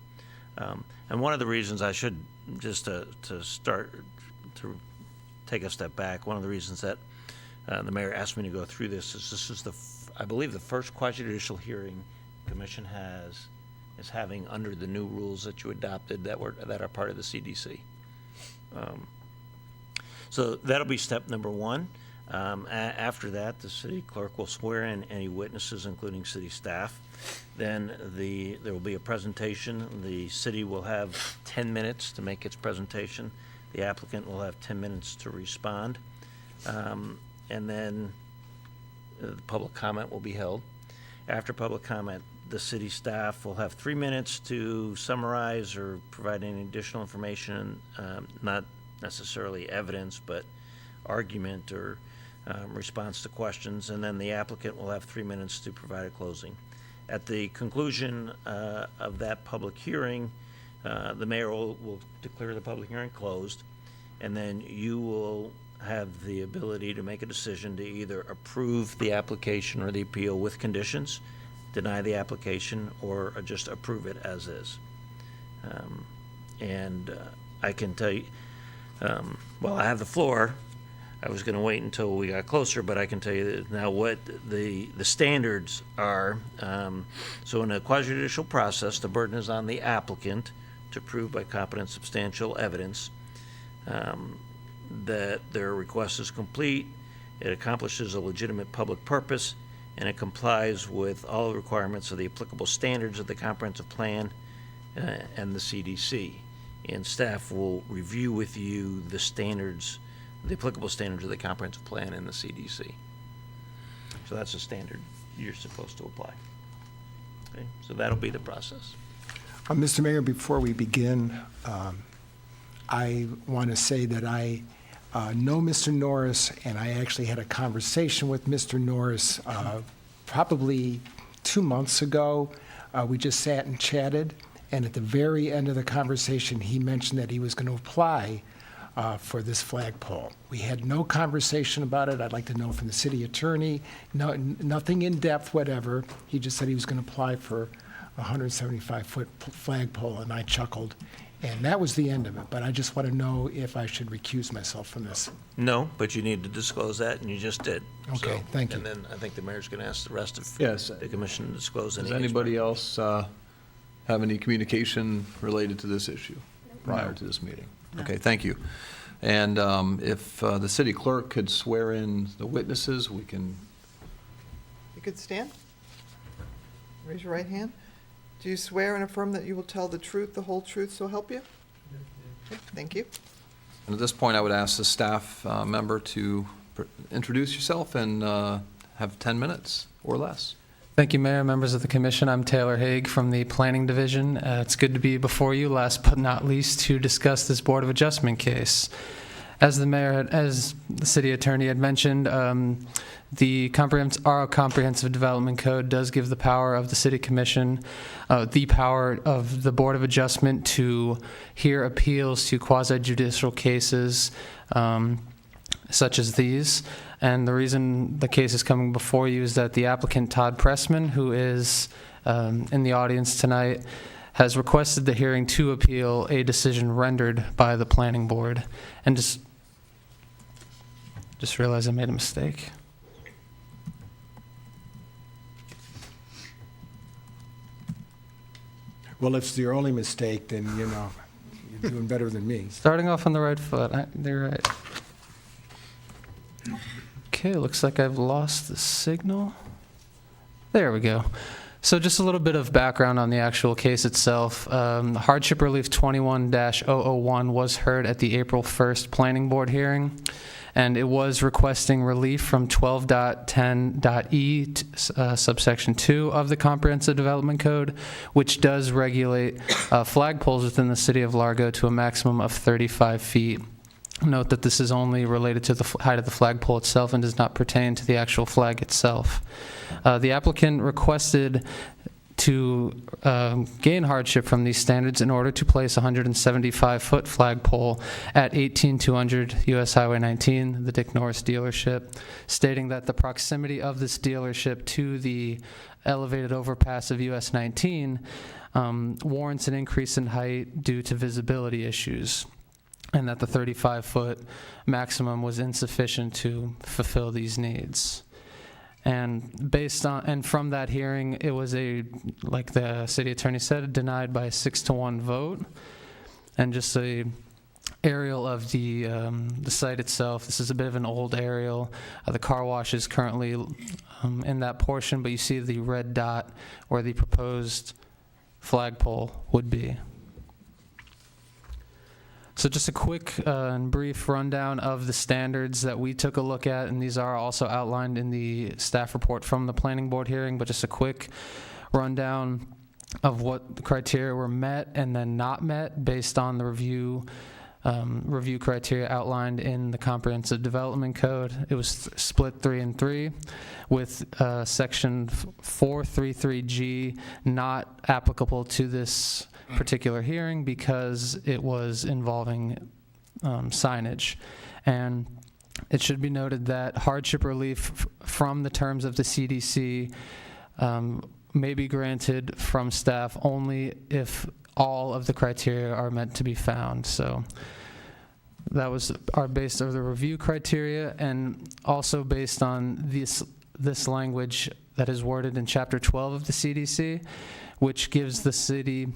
And one of the reasons I should, just to start to take a step back, one of the reasons that the mayor asked me to go through this is I believe the first quasi-judicial hearing the commission is having under the new rules that you adopted that are part of the CDC. So that'll be step number one. After that, the city clerk will swear in any witnesses, including city staff. Then there will be a presentation. The city will have 10 minutes to make its presentation. The applicant will have 10 minutes to respond. And then the public comment will be held. After public comment, the city staff will have 3 minutes to summarize or provide any additional information, not necessarily evidence, but argument or response to questions, and then the applicant will have 3 minutes to provide a closing. At the conclusion of that public hearing, the mayor will declare the public hearing closed, and then you will have the ability to make a decision to either approve the application or the appeal with conditions, deny the application, or just approve it as is. I can tell you, well, I have the floor. I was going to wait until we got closer, but I can tell you now what the standards are. So in a quasi-judicial process, the burden is on the applicant to prove by competent substantial evidence that their request is complete, it accomplishes a legitimate public purpose, and it complies with all the requirements of the applicable standards of the comprehensive plan and the CDC. And staff will review with you the standards, the applicable standards of the comprehensive plan and the CDC. So that's a standard you're supposed to apply. Okay, so that'll be the process. Mr. Mayor, before we begin, I want to say that I know Mr. Norris, and I actually had a conversation with Mr. Norris probably 2 months ago. We just sat and chatted, and at the very end of the conversation, he mentioned that he was going to apply for this flagpole. We had no conversation about it. I'd like to know from the city attorney, nothing in depth, whatever. He just said he was going to apply for a 175-foot flagpole, and I chuckled. And that was the end of it, but I just want to know if I should recuse myself from this. No, but you need to disclose that, and you just did. Okay, So- thank you. And then I think the mayor's going to ask the rest of Yes. the commission to disclose any. Does anybody else have any communication related to this issue prior to this meeting? Okay, thank you. And if the city clerk could swear in the witnesses, we can. You could stand. Raise your right hand. Do you swear and affirm that you will tell the truth, the whole truth, so help you? Okay, thank you. And at this point, I would ask the staff member to introduce yourself and have 10 minutes or less. Thank you, Mayor, members of the commission. I'm Taylor Haig from the Planning Division. It's good to be before you, last but not least, to discuss this Board of Adjustment case. As the city attorney had mentioned, the Comprehensive Development Code does give the power of the City Commission, the power of the Board of Adjustment to hear appeals to quasi-judicial cases such as these. And the reason the case is coming before you is that the applicant, Todd Pressman, who is in the audience tonight, has requested the hearing to appeal a decision rendered by the Planning Board. And just realized I made a mistake. Well, if it's your only mistake, then, you know, you're doing better than me. Starting off on the right foot. You're right. Okay, looks like I've lost the signal. There we go. So just a little bit of background on the actual case itself. Hardship Relief 21-001 was heard at the April 1st Planning Board hearing, and it was requesting relief from 12.10.e, subsection 2 of the Comprehensive Development Code, which does regulate flagpoles within the city of Largo to a maximum of 35 feet. Note that this is only related to the height of the flagpole itself and does not pertain to the actual flag itself. The applicant requested to gain hardship from these standards in order to place a 175-foot flagpole at 18200 U.S. Highway 19, the Dick Norris dealership, stating that the proximity of this dealership to the elevated overpass of US 19 warrants an increase in height due to visibility issues, and that the 35-foot maximum was insufficient to fulfill these needs. And from that hearing, it was like the city attorney said, denied by a 6-1 vote. And just a aerial of the site itself. This is a bit of an old aerial. The car wash is currently in that portion, but you see the red dot where the proposed flagpole would be. So just a quick and brief rundown of the standards that we took a look at, and these are also outlined in the staff report from the planning board hearing, but just a quick rundown of what the criteria were met and then not met based on the review criteria outlined in the Comprehensive Development Code. It was split 3 and 3, with section 433G not applicable to this particular hearing because it was involving signage. And it should be noted that hardship relief from the terms of the CDC may be granted from staff only if all of the criteria are meant to be found. So that was based on the review criteria, and also based on this language that is worded in Chapter 12 of the CDC, which gives the city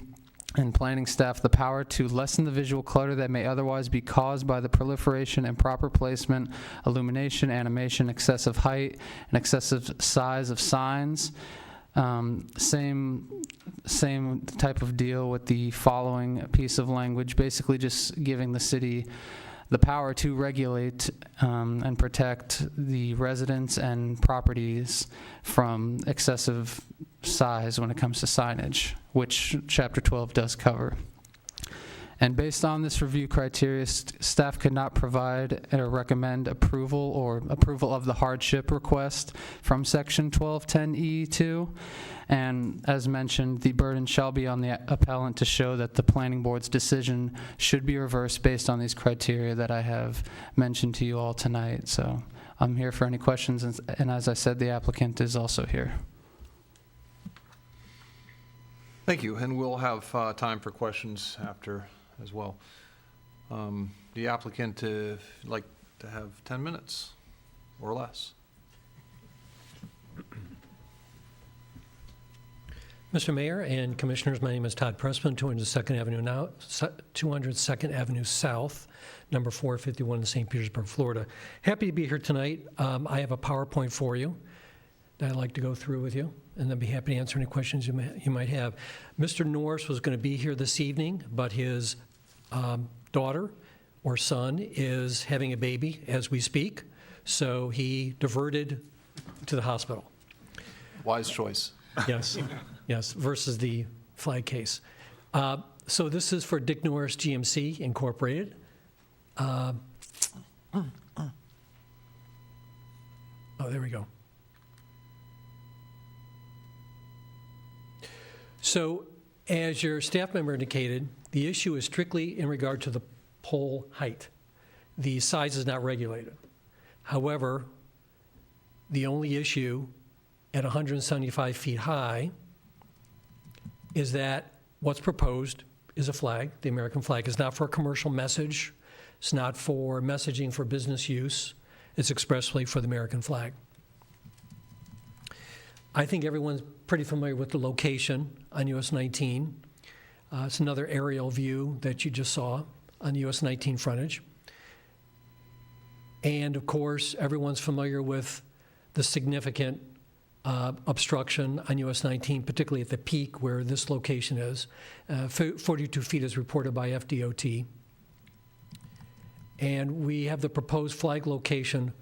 and planning staff the power to lessen the visual clutter that may otherwise be caused by the proliferation and proper placement, illumination, animation, excessive height, and excessive size of signs. Same type of deal with the following piece of language, basically just giving the city the power to regulate and protect the residents and properties from excessive size when it comes to signage, which Chapter 12 does cover. And based on this review criteria, staff could not provide or recommend approval of the hardship request from Section 1210E2. And as mentioned, the burden shall be on the appellant to show that the planning board's decision should be reversed based on these criteria that I have mentioned to you all tonight. So I'm here for any questions, and as I said, the applicant is also here. Thank you, and we'll have time for questions after as well. The applicant like to have 10 minutes or less. Mr. Mayor and Commissioners, my name is Todd Pressman, 202nd Avenue South, number 451 in St. Petersburg, Florida. Happy to be here tonight. I have a PowerPoint for you that I'd like to go through with you, and then be happy to answer any questions you might have. Mr. Norris was going to be here this evening, but his daughter or son is having a baby as we speak, so he diverted to the hospital. Wise choice. Yes, yes, versus the flag case. So this is for Dick Norris GMC Incorporated. Oh, there we go. So, as your staff member indicated, the issue is strictly in regard to the pole height. The size is not regulated. However, the only issue at 175 feet high is that what's proposed is a flag. The American flag is not for a commercial message. It's not for messaging for business use. It's expressly for the American flag. I think everyone's pretty familiar with the location on US 19. It's another aerial view that you just saw on US 19 frontage. And of course, everyone's familiar with the significant obstruction on US 19, particularly at the peak where this location is. 42 feet is reported by FDOT. And we have the proposed flag location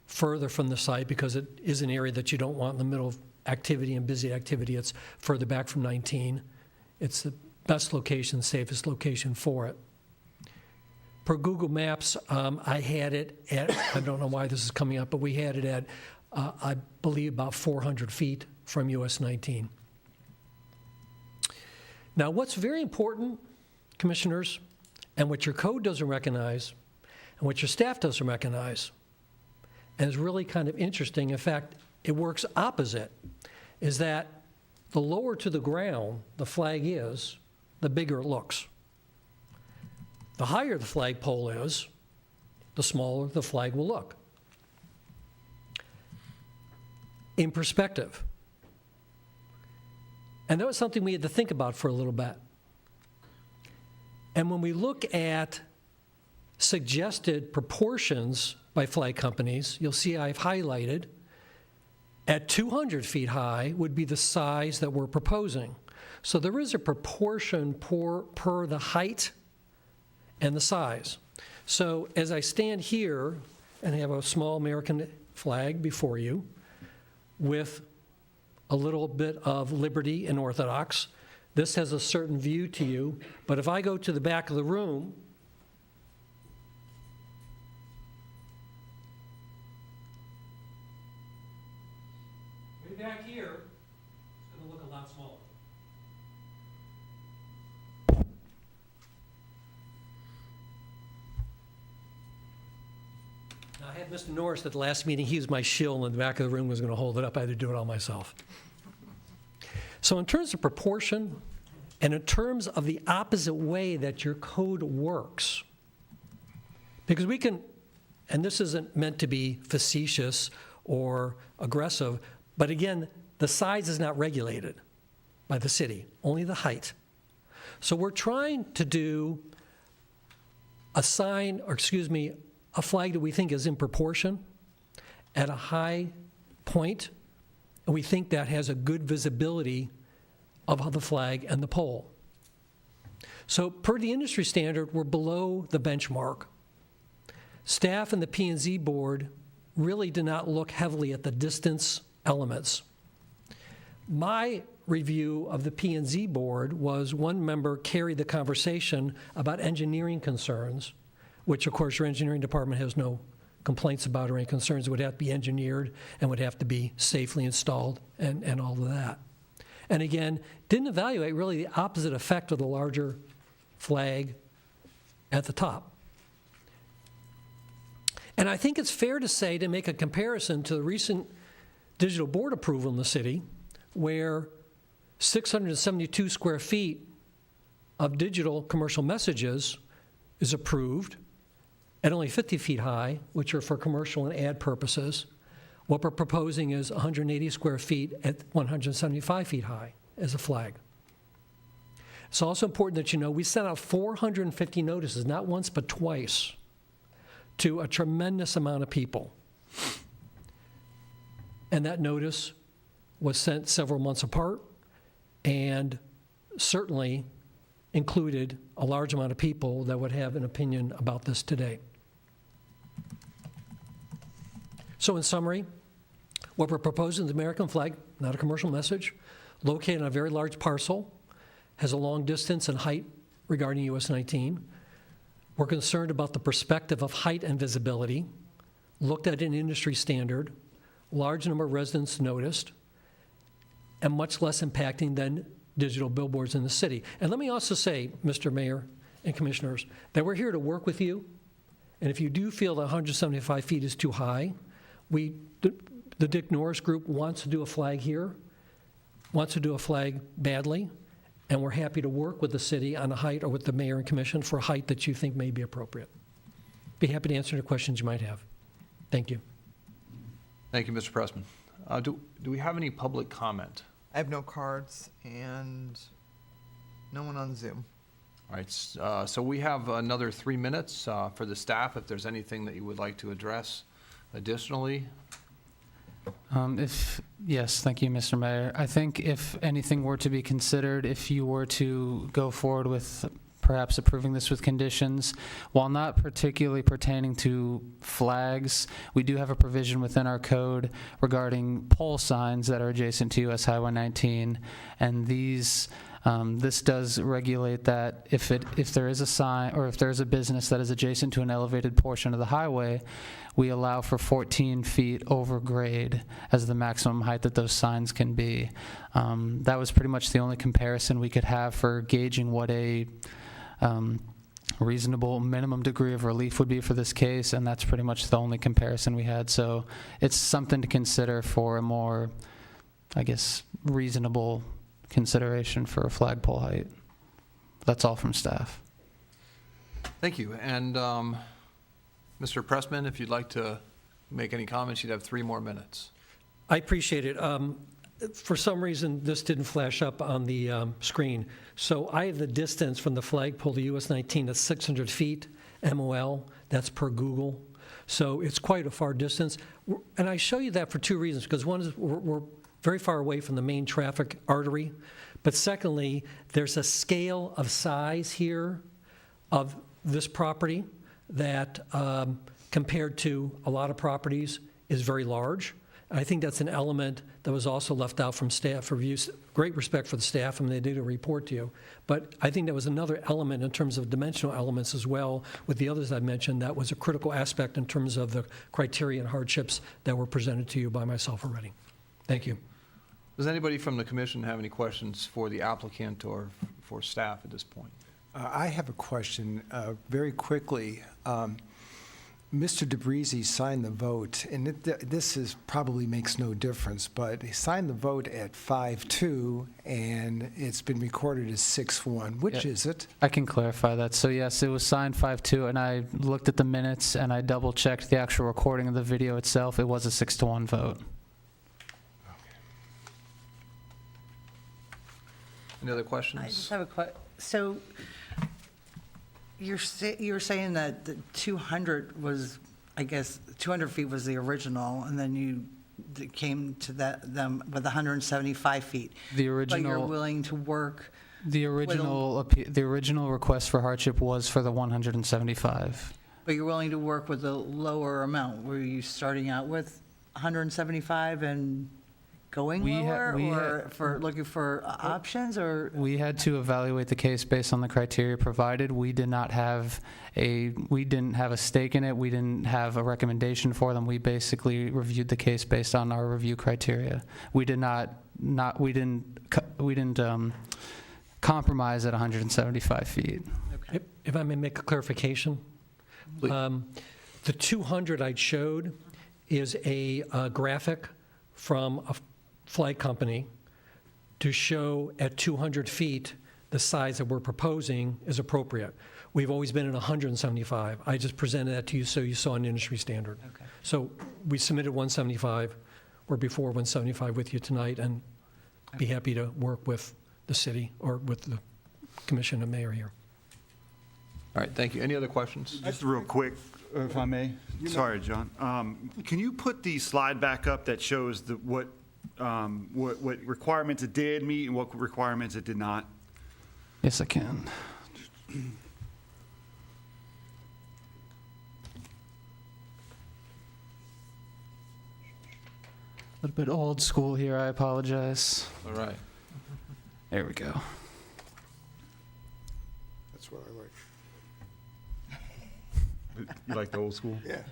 further from the site because it is an area that you don't want in the middle of activity and busy activity. It's further back from 19. It's the best location, safest location for it. Per Google Maps, I had it at, I don't know why this is coming up, but we had it at, I believe, about 400 feet from US 19. Now, what's very important, Commissioners, and what your code doesn't recognize, and what your staff doesn't recognize, and is really kind of interesting, in fact, it works opposite, is that the lower to the ground the flag is, the bigger it looks. The higher the flagpole is, the smaller the flag will look. In perspective. And that was something we had to think about for a little bit. And when we look at suggested proportions by flag companies, you'll see I've highlighted at 200 feet high would be the size that we're proposing. So there is a proportion per the height and the size. So as I stand here and have a small American flag before you with a little bit of liberty and Orthodox, this has a certain view to you, but if I go to the back of the room, way back here, it's going to look a lot smaller. Now, I had Mr. Norris at the last meeting. He was my shield in the back of the room, was going to hold it up. I had to do it all myself. So in terms of proportion, and in terms of the opposite way that your code works, because we can, and this isn't meant to be facetious or aggressive, but again, the size is not regulated by the city, only the height. So we're trying to do a sign, or excuse me, a flag that we think is in proportion at a high point, and we think that has a good visibility of the flag and the pole. So per the industry standard, we're below the benchmark staff and the P&Z board really did not look heavily at the distance elements. My review of the P&Z board was one member carried the conversation about engineering concerns, which of course your engineering department has no complaints about or any concerns. It would have to be engineered and would have to be safely installed and all of that. And again, didn't evaluate really the opposite effect of the larger flag at the top. And I think it's fair to say, to make a comparison to the recent digital board approval in the city, where 672 square feet of digital commercial messages is approved at only 50 feet high, which are for commercial and ad purposes. What we're proposing is 180 square feet at 175 feet high as a flag. It's also important that you know we sent out 450 notices, not once but twice, to a tremendous amount of people. And that notice was sent several months apart and certainly included a large amount of people that would have an opinion about this today. So in summary, what we're proposing is the American flag, not a commercial message, located on a very large parcel, has a long distance and height regarding US 19. We're concerned about the perspective of height and visibility, looked at an industry standard, large number of residents noticed, and much less impacting than digital billboards in the city. And let me also say, Mr. Mayor and Commissioners, that we're here to work with you. And if you do feel that 175 feet is too high, the Dick Norris Group wants to do a flag here, wants to do a flag badly, and we're happy to work with the city on a height or with the mayor and commission for a height that you think may be appropriate. Be happy to answer any questions you might have. Thank you. Thank you, Mr. Pressman. Do we have any public comment? I have no cards and no one on Zoom. All right, so we have another 3 minutes for the staff, if there's anything that you would like to address additionally. Yes, thank you, Mr. Mayor. I think if anything were to be considered, if you were to go forward with perhaps approving this with conditions, while not particularly pertaining to flags, we do have a provision within our code regarding pole signs that are adjacent to US Highway 19, and these this does regulate that if there is a sign or if there is a business that is adjacent to an elevated portion of the highway, we allow for 14 feet over grade as the maximum height that those signs can be. That was pretty much the only comparison we could have for gauging what a reasonable minimum degree of relief would be for this case, and that's pretty much the only comparison we had. So it's something to consider for a more, I guess, reasonable consideration for a flagpole height. That's all from staff. Thank you. And Mr. Pressman, if you'd like to make any comments, you'd have 3 more minutes. I appreciate it. For some reason, this didn't flash up on the screen. So I have the distance from the flagpole to US 19 at 600 feet, MOL. That's per Google. So it's quite a far distance. And I show you that for 2 reasons, because one is we're very far away from the main traffic artery. But secondly, there's a scale of size here of this property that compared to a lot of properties is very large. And I think that's an element that was also left out from staff reviews. Great respect for the staff, and they did a report to you. But I think that was another element in terms of dimensional elements as well with the others I mentioned that was a critical aspect in terms of the criteria and hardships that were presented to you by myself already. Thank you. Does anybody from the commission have any questions for the applicant or for staff at this point? I have a question very quickly. Mr. DeBreezy signed the vote, and this probably makes no difference, but he signed the vote at 5-2, and it's been recorded as 6-1. Which is it? I can clarify that. So yes, it was signed 5-2, and I looked at the minutes and I double-checked the actual recording of the video itself. It was a 6-1 vote. Any other questions? I just have a question. So you're saying that the 200 was, I guess, 200 feet was the original, and then you came to them with 175 feet. The original. But you're willing to work. The original request for hardship was for the 175. But you're willing to work with a lower amount? Were you starting out with 175 and going lower, or for looking for options, or? We had to evaluate the case based on the criteria provided. We didn't have a stake in it. We didn't have a recommendation for them. We basically reviewed the case based on our review criteria. We didn't compromise at 175 feet. Okay. If I may make a clarification. The 200 I showed is a graphic from a flag company to show at 200 feet the size that we're proposing is appropriate. We've always been at 175. I just presented that to you so you saw an industry standard. Okay. So we submitted 175, or before 175 with you tonight, and be happy to work with the city or with the commission and mayor here. All right, thank you. Any other questions? Just real quick, if I may. Sorry, John. Can you put the slide back up that shows what requirements it did meet and what requirements it did not? Yes, I can. A little bit old school here, I apologize. All right. There we go. That's what I like. You like the old school? Yeah.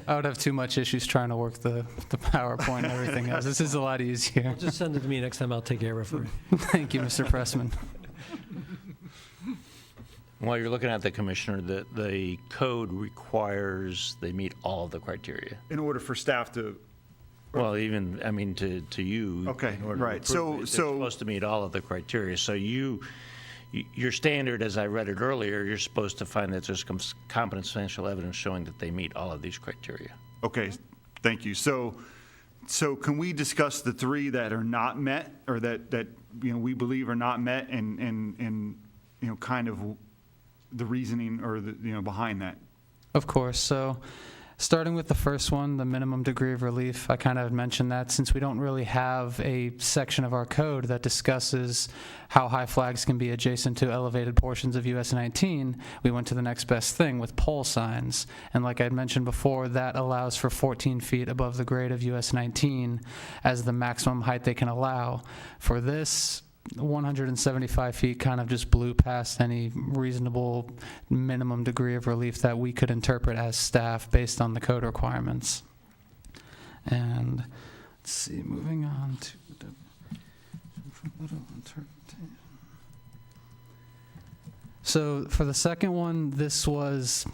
I would have too much issues trying to work the PowerPoint and everything else. This is a lot easier. Just send it to me next time. I'll take care of it for you. Thank you, Mr. Pressman. While you're looking at the commissioner, the code requires they meet all of the criteria. In order for staff to, Well, even, I mean, to you. Okay, in order to right. approve it, they're So- supposed to meet all of the criteria. So your standard, as I read it earlier, you're supposed to find that there's competent substantial evidence showing that they meet all of these criteria. okay, thank you. So can we discuss the three that are not met, or that we believe are not met, and kind of the reasoning or behind that? Of course. So starting with the first one, the minimum degree of relief, I kind of mentioned that since we don't really have a section of our code that discusses how high flags can be adjacent to elevated portions of US 19, we went to the next best thing with pole signs. And like I'd mentioned before, that allows for 14 feet above the grade of US 19 as the maximum height they can allow. For this, 175 feet kind of just blew past any reasonable minimum degree of relief that we could interpret as staff based on the code requirements. And let's see, moving on to the so for the second one, this was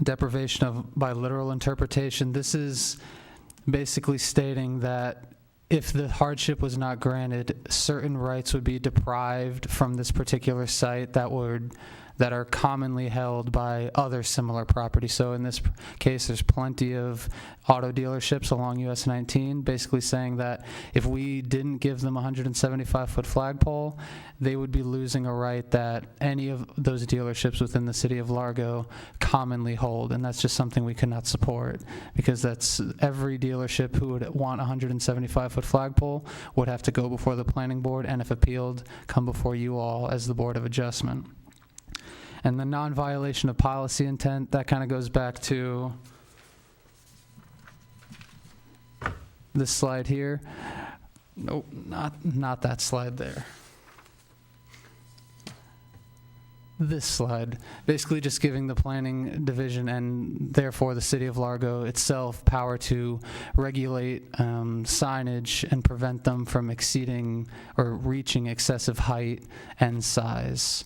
deprivation by literal interpretation. This is basically stating that if the hardship was not granted, certain rights would be deprived from this particular site that are commonly held by other similar property. So in this case, there's plenty of auto dealerships along US 19, basically saying that if we didn't give them a 175-foot flagpole, they would be losing a right that any of those dealerships within the city of Largo commonly hold, and that's just something we could not support, because that's every dealership who would want a 175-foot flagpole would have to go before the planning board, and if appealed, come before you all as the Board of Adjustment. And the non-violation of policy intent, that kind of goes back to this slide here. Nope, not that slide there. This slide, basically just giving the planning division and therefore the city of Largo itself power to regulate signage and prevent them from exceeding or reaching excessive height and size.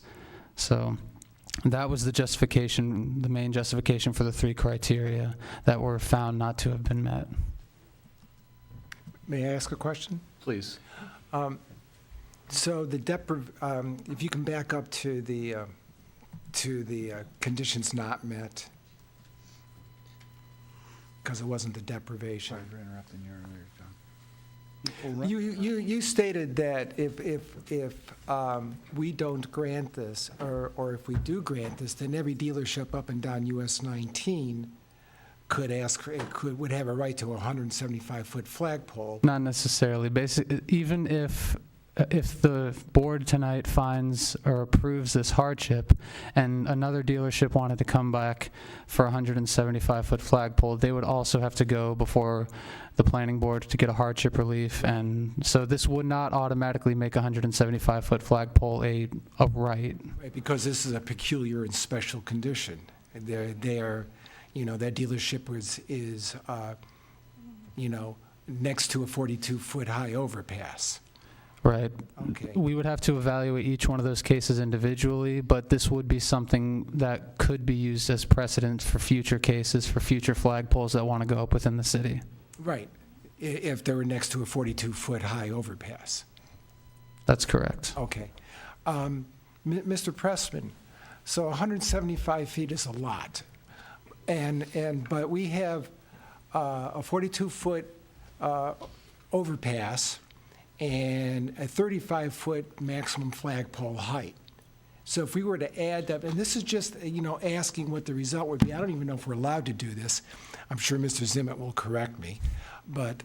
So that was the justification, the main justification for the three criteria that were found not to have been met. May I ask a question? Please. So if you can back up to the conditions not met, because it wasn't the deprivation. Sorry for interrupting you earlier, John. You stated that if we don't grant this, or if we do grant this, then every dealership up and down US 19 would have a right to a 175-foot flagpole. Not necessarily. Basically, even if if the board tonight finds or approves this hardship and another dealership wanted to come back for a 175-foot flagpole, they would also have to go before the planning board to get a hardship relief. And so this would not automatically make a 175-foot flagpole a right. Right, because this is a peculiar and special condition. They are, you know, that dealership is you know, next to a 42-foot high overpass. Right. Okay. We would have to evaluate each one of those cases individually, but this would be something that could be used as precedent for future cases, for future flagpoles that want to go up within the city. Right, if they were next to a 42-foot high overpass. That's correct. Okay. Mr. Pressman, so 175 feet is a lot. But we have a 42-foot overpass and a 35-foot maximum flagpole height. So if we were to add that, and this is just, you know, asking what the result would be. I don't even know if we're allowed to do this. I'm sure Mr. Zimmett will correct me. But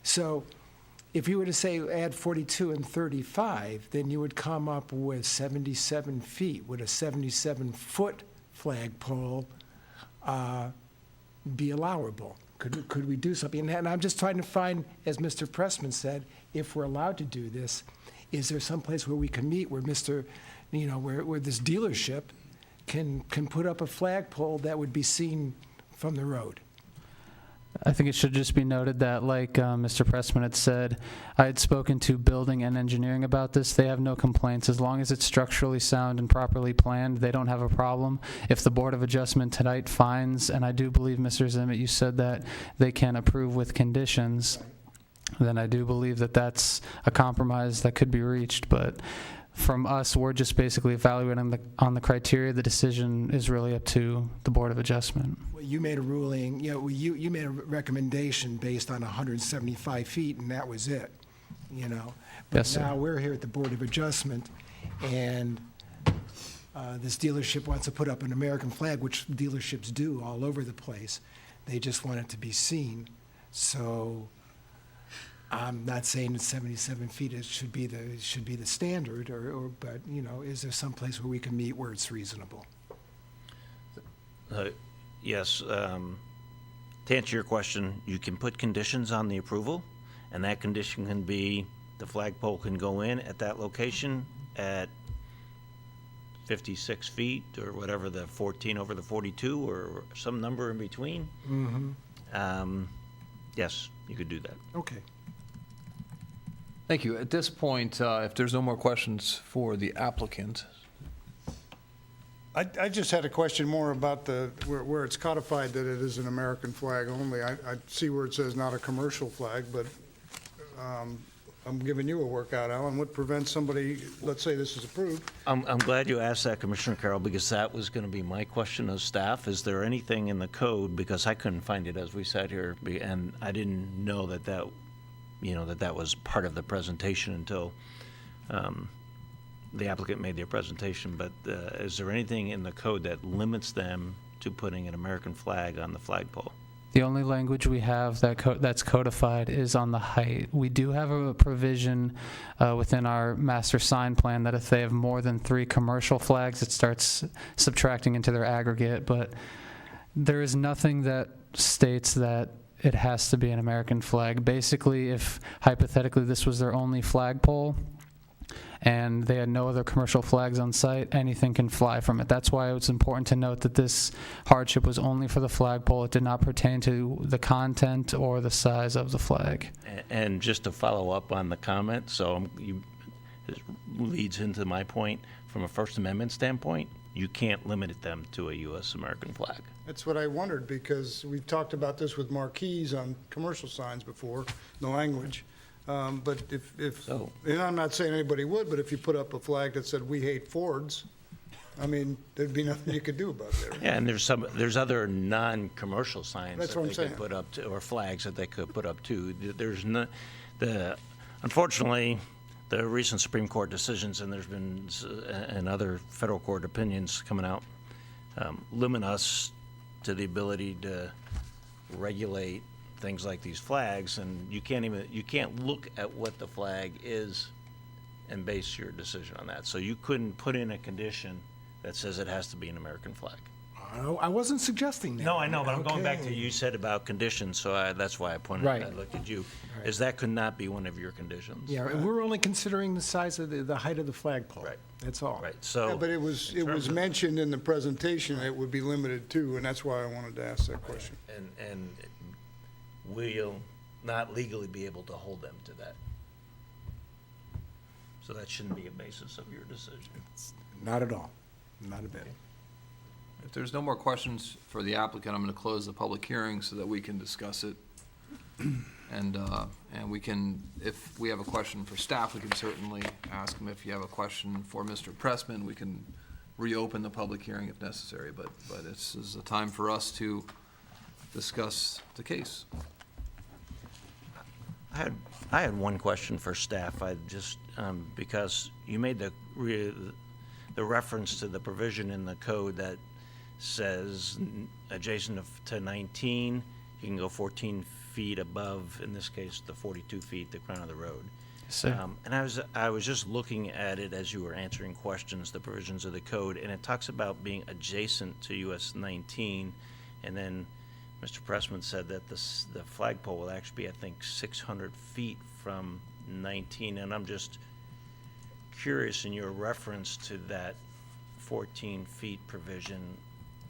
so if you were to say add 42 and 35, then you would come up with 77 feet. Would a 77-foot flagpole be allowable? Could we do something? And I'm just trying to find, as Mr. Pressman said, if we're allowed to do this, is there some place where we can meet where where this dealership can put up a flagpole that would be seen from the road? I think it should just be noted that, like Mr. Pressman had said, I had spoken to building and engineering about this. They have no complaints. As long as it's structurally sound and properly planned, they don't have a problem. If the Board of Adjustment tonight finds, and I do believe, Mr. Zimmett, you said that they can approve with conditions, then I do believe that that's a compromise that could be reached. But from us, we're just basically evaluating on the criteria. The decision is really up to the Board of Adjustment. Well, you made a ruling, you made a recommendation based on 175 feet, and that was it, you know? Yes, sir. But now we're here at the Board of Adjustment, and this dealership wants to put up an American flag, which dealerships do all over the place. They just want it to be seen. So I'm not saying that 77 feet should be the standard, but, you know, is there some place where we can meet where it's reasonable? Yes. To answer your question, you can put conditions on the approval, and that condition can be the flagpole can go in at that location at 56 feet or whatever, the 14 over the 42 or some number in between. Mm-hmm. Yes, you could do that. Okay. Thank you. At this point, if there's no more questions for the applicant, I just had a question more about where it's codified that it is an American flag only. I see where it says not a commercial flag, but I'm giving you a workout, Alan. What prevents somebody, let's say this is approved? I'm glad you asked that, Commissioner Carroll, because that was going to be my question as staff. Is there anything in the code, because I couldn't find it as we sat here, and I didn't know that was part of the presentation until the applicant made their presentation, but is there anything in the code that limits them to putting an American flag on the flagpole? The only language we have that's codified is on the height. We do have a provision within our master sign plan that if they have more than 3 commercial flags, it starts subtracting into their aggregate, but there is nothing that states that it has to be an American flag. Basically, if hypothetically this was their only flagpole and they had no other commercial flags on site, anything can fly from it. That's why it's important to note that this hardship was only for the flagpole. It did not pertain to the content or the size of the flag. And just to follow up on the comment, this leads into my point, from a First Amendment standpoint, you can't limit them to a U.S. American flag. That's what I wondered, because we've talked about this with marquees on commercial signs before, the language. But and I'm not saying anybody would, but if you put up a flag that said, "We hate Fords," I mean, there'd be nothing you could do about that. Right? Yeah, and there's other non-commercial signs That's that what they I'm saying. could put up to, or flags that they could put up too. Unfortunately, the recent Supreme Court decisions, and there's been and other federal court opinions coming out, limit us to the ability to regulate things like these flags, and you can't look at what the flag is and base your decision on that. So you couldn't put in a condition that says it has to be an American flag. I wasn't suggesting that. No, I know, but I'm going back to, Okay. you said about conditions, so that's why I pointed, Right. I looked at you. Right. Is that could not be one of your conditions? Yeah, and we're only considering the size of the height of the flagpole. Right. That's all. Right, so. Yeah, but it was mentioned in the presentation it would be limited to, and that's why I wanted to ask that question. And we'll not legally be able to hold them to that. So that shouldn't be a basis of your decision. Not at all. Not a bit. If there's no more questions for the applicant, I'm going to close the public hearing so that we can discuss it. And we can, if we have a question for staff, we can certainly ask them. If you have a question for Mr. Pressman, we can reopen the public hearing if necessary. But this is a time for us to discuss the case. I had one question for staff. I just, because you made the reference to the provision in the code that says adjacent to 19, you can go 14 feet above, in this case, the 42 feet, the crown of the road. Yes, sir. And I was just looking at it as you were answering questions, the provisions of the code, and it talks about being adjacent to US 19, and then Mr. Pressman said that the flagpole will actually be, I think, 600 feet from 19, and I'm just curious in your reference to that 14 feet provision,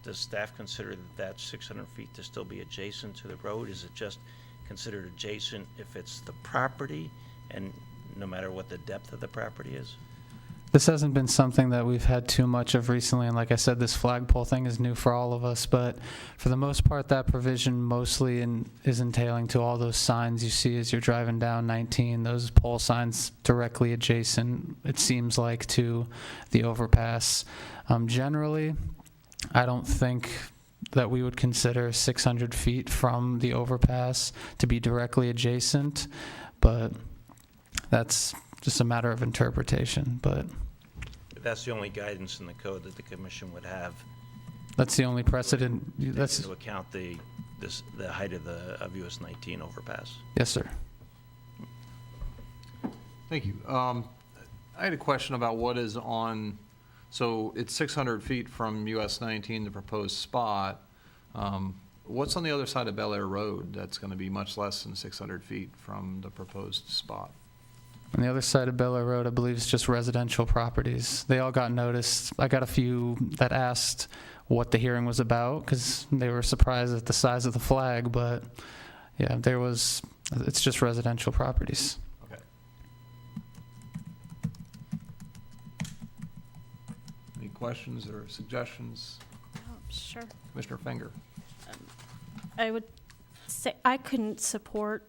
does staff consider that 600 feet to still be adjacent to the road? Is it just considered adjacent if it's the property and no matter what the depth of the property is? This hasn't been something that we've had too much of recently, and like I said, this flagpole thing is new for all of us, but for the most part, that provision mostly is entailing to all those signs you see as you're driving down 19, those pole signs directly adjacent, it seems like, to the overpass. Generally, I don't think that we would consider 600 feet from the overpass to be directly adjacent, but that's just a matter of interpretation. But That's the only guidance in the code that the commission would have. That's the only precedent. That's to account the height of US 19 overpass. Yes, sir. Thank you. I had a question about what is on, so it's 600 feet from US 19, the proposed spot. What's on the other side of Bel Air Road that's going to be much less than 600 feet from the proposed spot? On the other side of Bel Air Road, I believe it's just residential properties. They all got noticed. I got a few that asked what the hearing was about because they were surprised at the size of the flag, but yeah, it's just residential properties. Okay. Any questions or suggestions? Sure. Commissioner Finger. I would say I couldn't support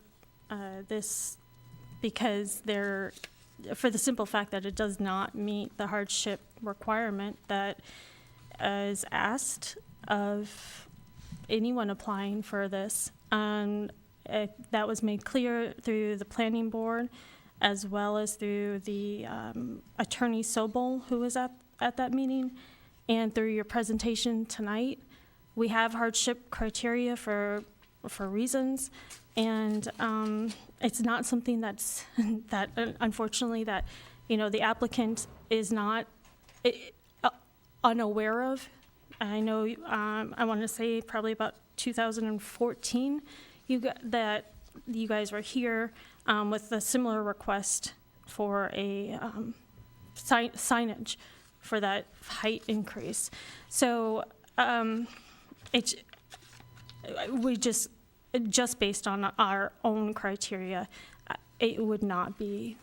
this because for the simple fact that it does not meet the hardship requirement that is asked of anyone applying for this. And that was made clear through the planning board as well as through the attorney Sobel, who was at that meeting, and through your presentation tonight. We have hardship criteria for reasons, and it's not something that unfortunately that the applicant is not unaware of. I know I want to say probably about 2014 that you guys were here with a similar request for a signage for that height increase. So we just based on our own criteria, it would not be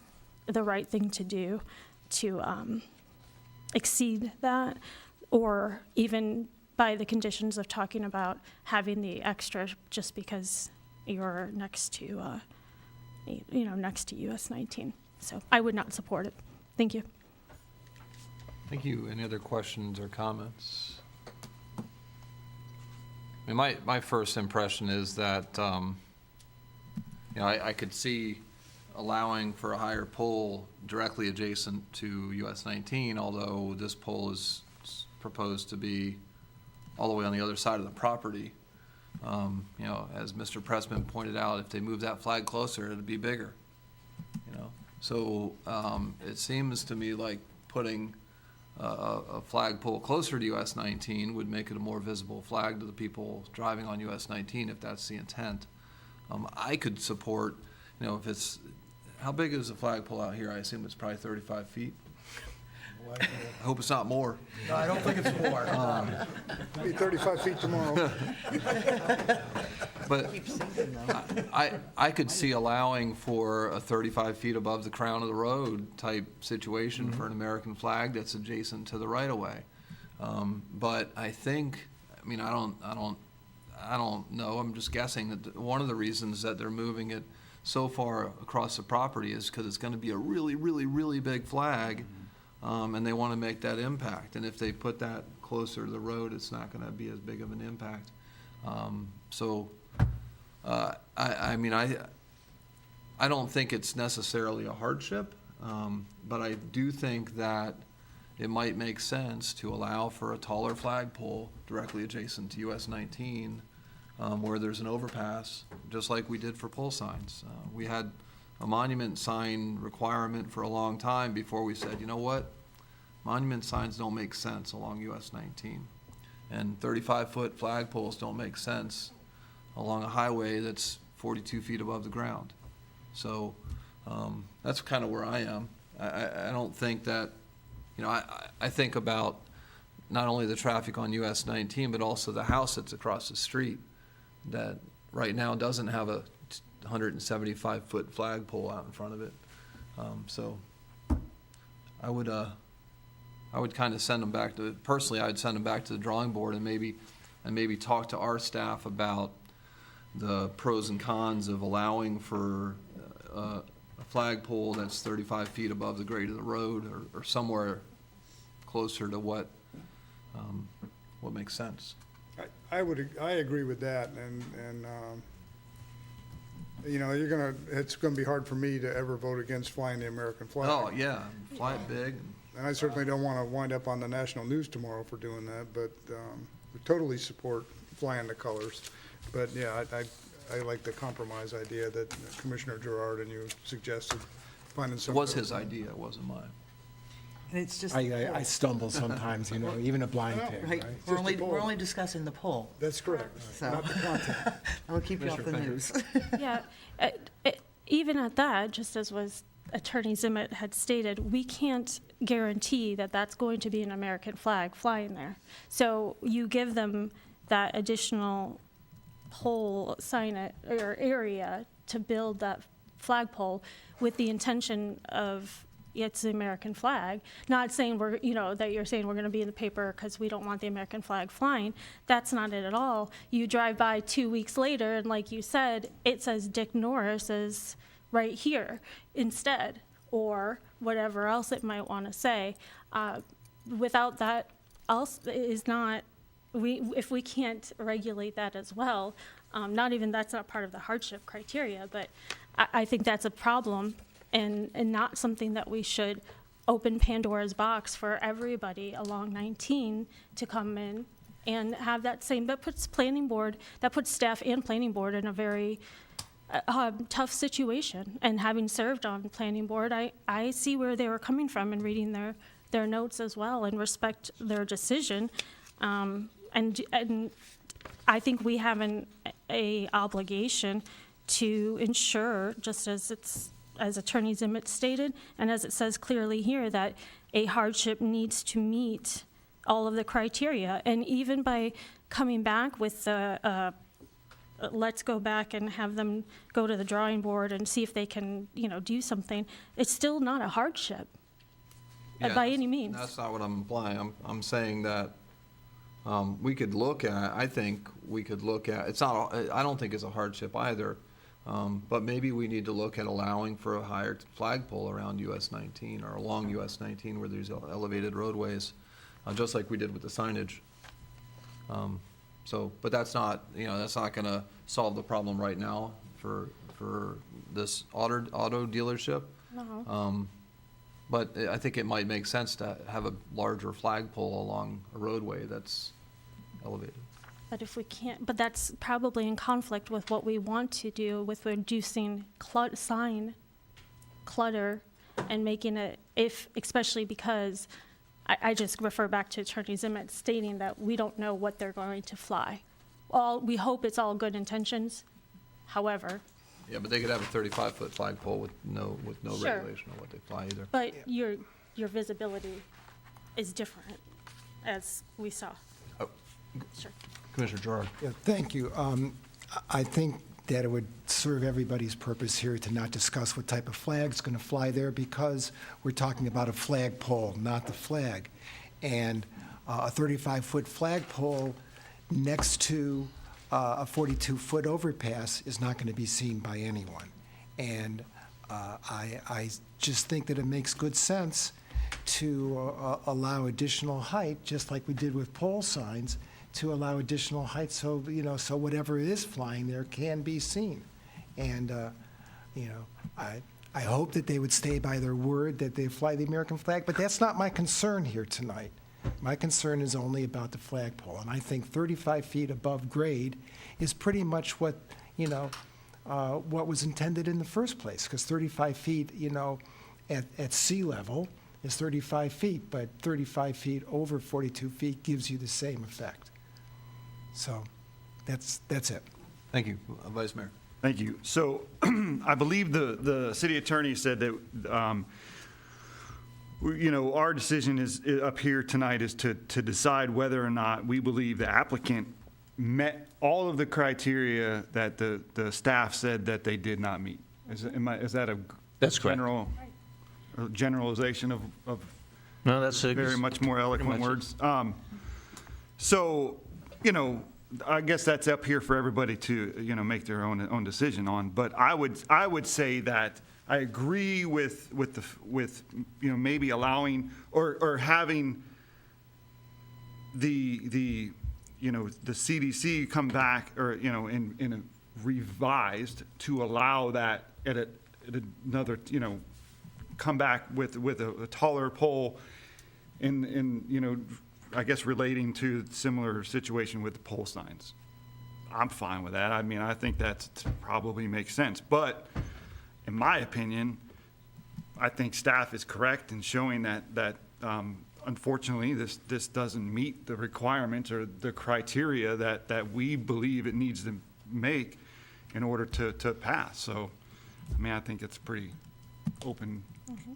the right thing to do to exceed that, or even by the conditions of talking about having the extra just because you're next to next to US 19. So I would not support it. Thank you. Thank you. Any other questions or comments? I mean, my first impression is that, I could see allowing for a higher pole directly adjacent to US 19, although this pole is proposed to be all the way on the other side of the property. As Mr. Pressman pointed out, if they move that flag closer, it'd be bigger, So it seems to me like putting a flagpole closer to US 19 would make it a more visible flag to the people driving on US 19 if that's the intent. I could support, if it's, how big is the flagpole out here? I assume it's probably 35 feet. I hope it's not more. No, I don't think it's more. It'll be 35 feet tomorrow. But I could see allowing for a 35 feet above the crown of the road type situation for an American flag that's adjacent to the right-of-way. But I think, I don't know, I'm just guessing that one of the reasons that they're moving it so far across the property is because it's going to be a really, really, really big flag, and they want to make that impact. And if they put that closer to the road, it's not going to be as big of an impact. I don't think it's necessarily a hardship, but I do think that it might make sense to allow for a taller flagpole directly adjacent to US 19, where there's an overpass, just like we did for pole signs. We had a monument sign requirement for a long time before we said, you know what, monument signs don't make sense along US 19. And 35-foot flagpoles don't make sense along a highway that's 42 feet above the ground. So that's kind of where I am. I don't think that, I think about not only the traffic on US 19, but also the house that's across the street that right now doesn't have a 175-foot flagpole out in front of it. So I would kind of send them back to, personally, I'd send them back to the drawing board and maybe talk to our staff about the pros and cons of allowing for a flagpole that's 35 feet above the grade of the road or somewhere closer to what makes sense. I agree with that, and it's gonna be hard for me to ever vote against flying the American flag. Oh, yeah, fly it big. And I certainly don't want to wind up on the national news tomorrow for doing that, but we totally support flying the colors. But yeah, I like the compromise idea that Commissioner Gerard and you suggested, finding It some. was his idea, it wasn't mine. And it's just. I stumble sometimes, even a blind pig, right? We're only discussing the poll. That's correct, So- not the content. I'll keep you off the Commissioner, news. Yeah, even at that, just as was Attorney Zimmett had stated, we can't guarantee that that's going to be an American flag flying there. So you give them that additional pole sign or area to build that flagpole with the intention of it's the American flag, not saying that you're saying we're going to be in the paper because we don't want the American flag flying. That's not it at all. You drive by 2 weeks later, and like you said, it says Dick Norris is right here instead, or whatever else it might want to say. Without that, else is not. If we can't regulate that as well, that's not part of the hardship criteria, but I think that's a problem and not something that we should open Pandora's box for everybody along 19 to come in and have that same, that puts staff and planning board in a very tough situation. And having served on planning board, I see where they were coming from and reading their notes as well and respect their decision. And I think we have a obligation to ensure, just as Attorney Zimmett stated, and as it says clearly here, that a hardship needs to meet all of the criteria. And even by coming back with let's go back and have them go to the drawing board and see if they can, do something, it's still not a hardship by any means. That's not what I'm implying. I'm saying that we could look at, it's not, I don't think it's a hardship either, but maybe we need to look at allowing for a higher flagpole around US 19 or along US 19 where there's elevated roadways, just like we did with the signage. But that's not, that's not gonna solve the problem right now for this auto dealership. No. But I think it might make sense to have a larger flagpole along a roadway that's elevated. But if we can't, but that's probably in conflict with what we want to do with reducing sign clutter and making it, especially because I just refer back to Attorney Zimmett stating that we don't know what they're going to fly. We hope it's all good intentions, however. Yeah, but they could have a 35-foot flagpole with no Sure. regulation of what they fly either. But your visibility is different, as we saw. Oh. Sure. Commissioner Gerard. Yeah, thank you. I think that it would serve everybody's purpose here to not discuss what type of flag is going to fly there, because we're talking about a flagpole, not the flag. And a 35-foot flagpole next to a 42-foot overpass is not going to be seen by anyone. And I just think that it makes good sense to allow additional height, just like we did with pole signs, to allow additional height so, so whatever is flying there can be seen. And, I hope that they would stay by their word that they fly the American flag, but that's not my concern here tonight. My concern is only about the flagpole, and I think 35 feet above grade is pretty much what was intended in the first place, because 35 feet, at sea level is 35 feet, but 35 feet over 42 feet gives you the same effect. So that's it. Thank you. Vice Mayor. Thank you. So I believe the city attorney said that, our decision is up here tonight is to decide whether or not we believe the applicant met all of the criteria that the staff said that they did not meet. Is that a That's correct. generalization of No, that's very much more eloquent words? So, I guess that's up here for everybody to, make their own decision on. But I would say that I agree with maybe allowing or having the CDC come back or, in a revised to allow that at another, come back with a taller pole in I guess relating to similar situation with the pole signs. I'm fine with that. I mean, I think that probably makes sense. But in my opinion, I think staff is correct in showing that unfortunately this doesn't meet the requirements or the criteria that we believe it needs to make in order to pass. So, I mean, I think it's pretty open,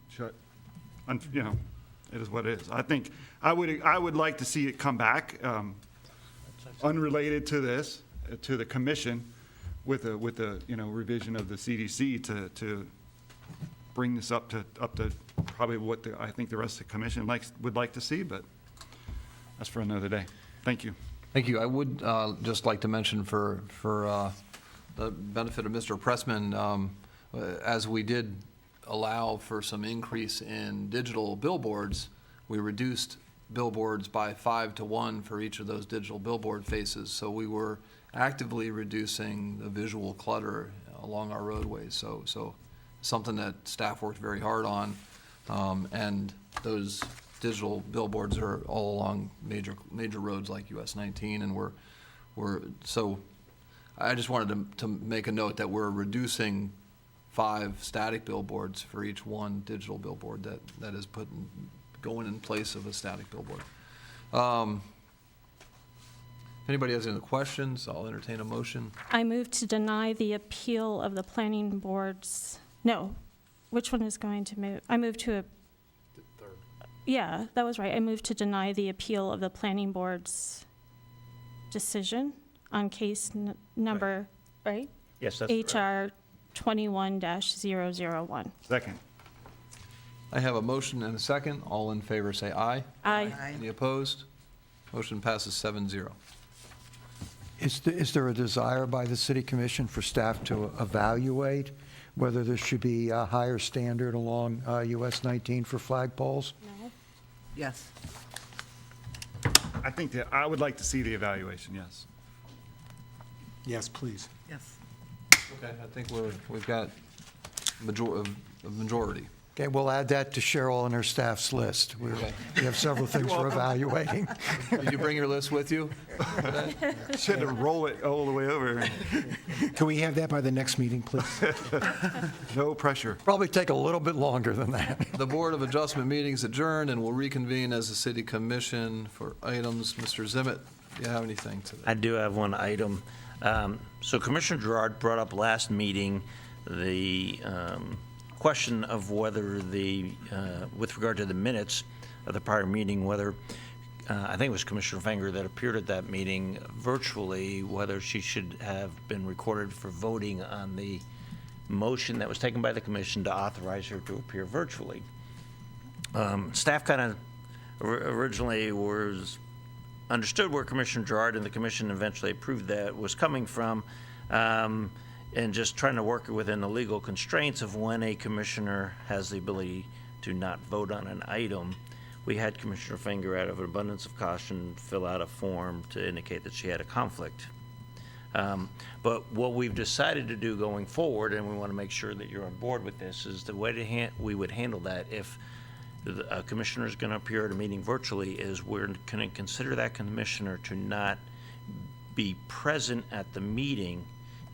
shut, it is what it is. I think I would like to see it come back, unrelated to this, to the commission, with a revision of the CDC to bring this up to probably what I think the rest of the commission would like to see, but that's for another day. Thank you. Thank you. I would just like to mention for the benefit of Mr. Pressman, as we did allow for some increase in digital billboards, we reduced billboards by 5 to 1 for each of those digital billboard faces. So we were actively reducing the visual clutter along our roadways. So something that staff worked very hard on, and those digital billboards are all along major roads like US 19, and so I just wanted to make a note that we're reducing 5 static billboards for each one digital billboard that is going in place of a static billboard. If anybody has any questions, I'll entertain a motion. I move to deny the appeal of the planning board's, no, which one is going to move? I move to, yeah, that was right. I move to deny the appeal of the planning board's decision on case number, right? Yes, that's HR 21-001. Second. I have a motion and a second. All in favor say aye. Aye. Any opposed? Motion passes 7-0. Is there a desire by the city commission for staff to evaluate whether there should be a higher standard along US 19 for flagpoles? No. Yes. I think that I would like to see the evaluation, yes. Yes, please. Yes. Okay, I think we've got a majority. Okay, we'll add that to Cheryl and her staff's list. We have several things we're evaluating. Did you bring your list with you? Should have roll it all the way over. Can we have that by the next meeting, please? No pressure. Probably take a little bit longer than that. The Board of Adjustment meeting's adjourned and will reconvene as a city commission for items. Mr. Zimmett, do you have anything today? I do have one item. So Commissioner Gerard brought up last meeting the question of whether with regard to the minutes of the prior meeting, whether, I think it was Commissioner Fenger that appeared at that meeting virtually, whether she should have been recorded for voting on the motion that was taken by the commission to authorize her to appear virtually. Staff kind of originally understood where Commissioner Gerard and the commission eventually approved that was coming from, and just trying to work within the legal constraints of when a commissioner has the ability to not vote on an item. We had Commissioner Fenger, out of an abundance of caution, fill out a form to indicate that she had a conflict. But what we've decided to do going forward, and we want to make sure that you're on board with this, is the way we would handle that if a commissioner is going to appear at a meeting virtually is we're going to consider that commissioner to not be present at the meeting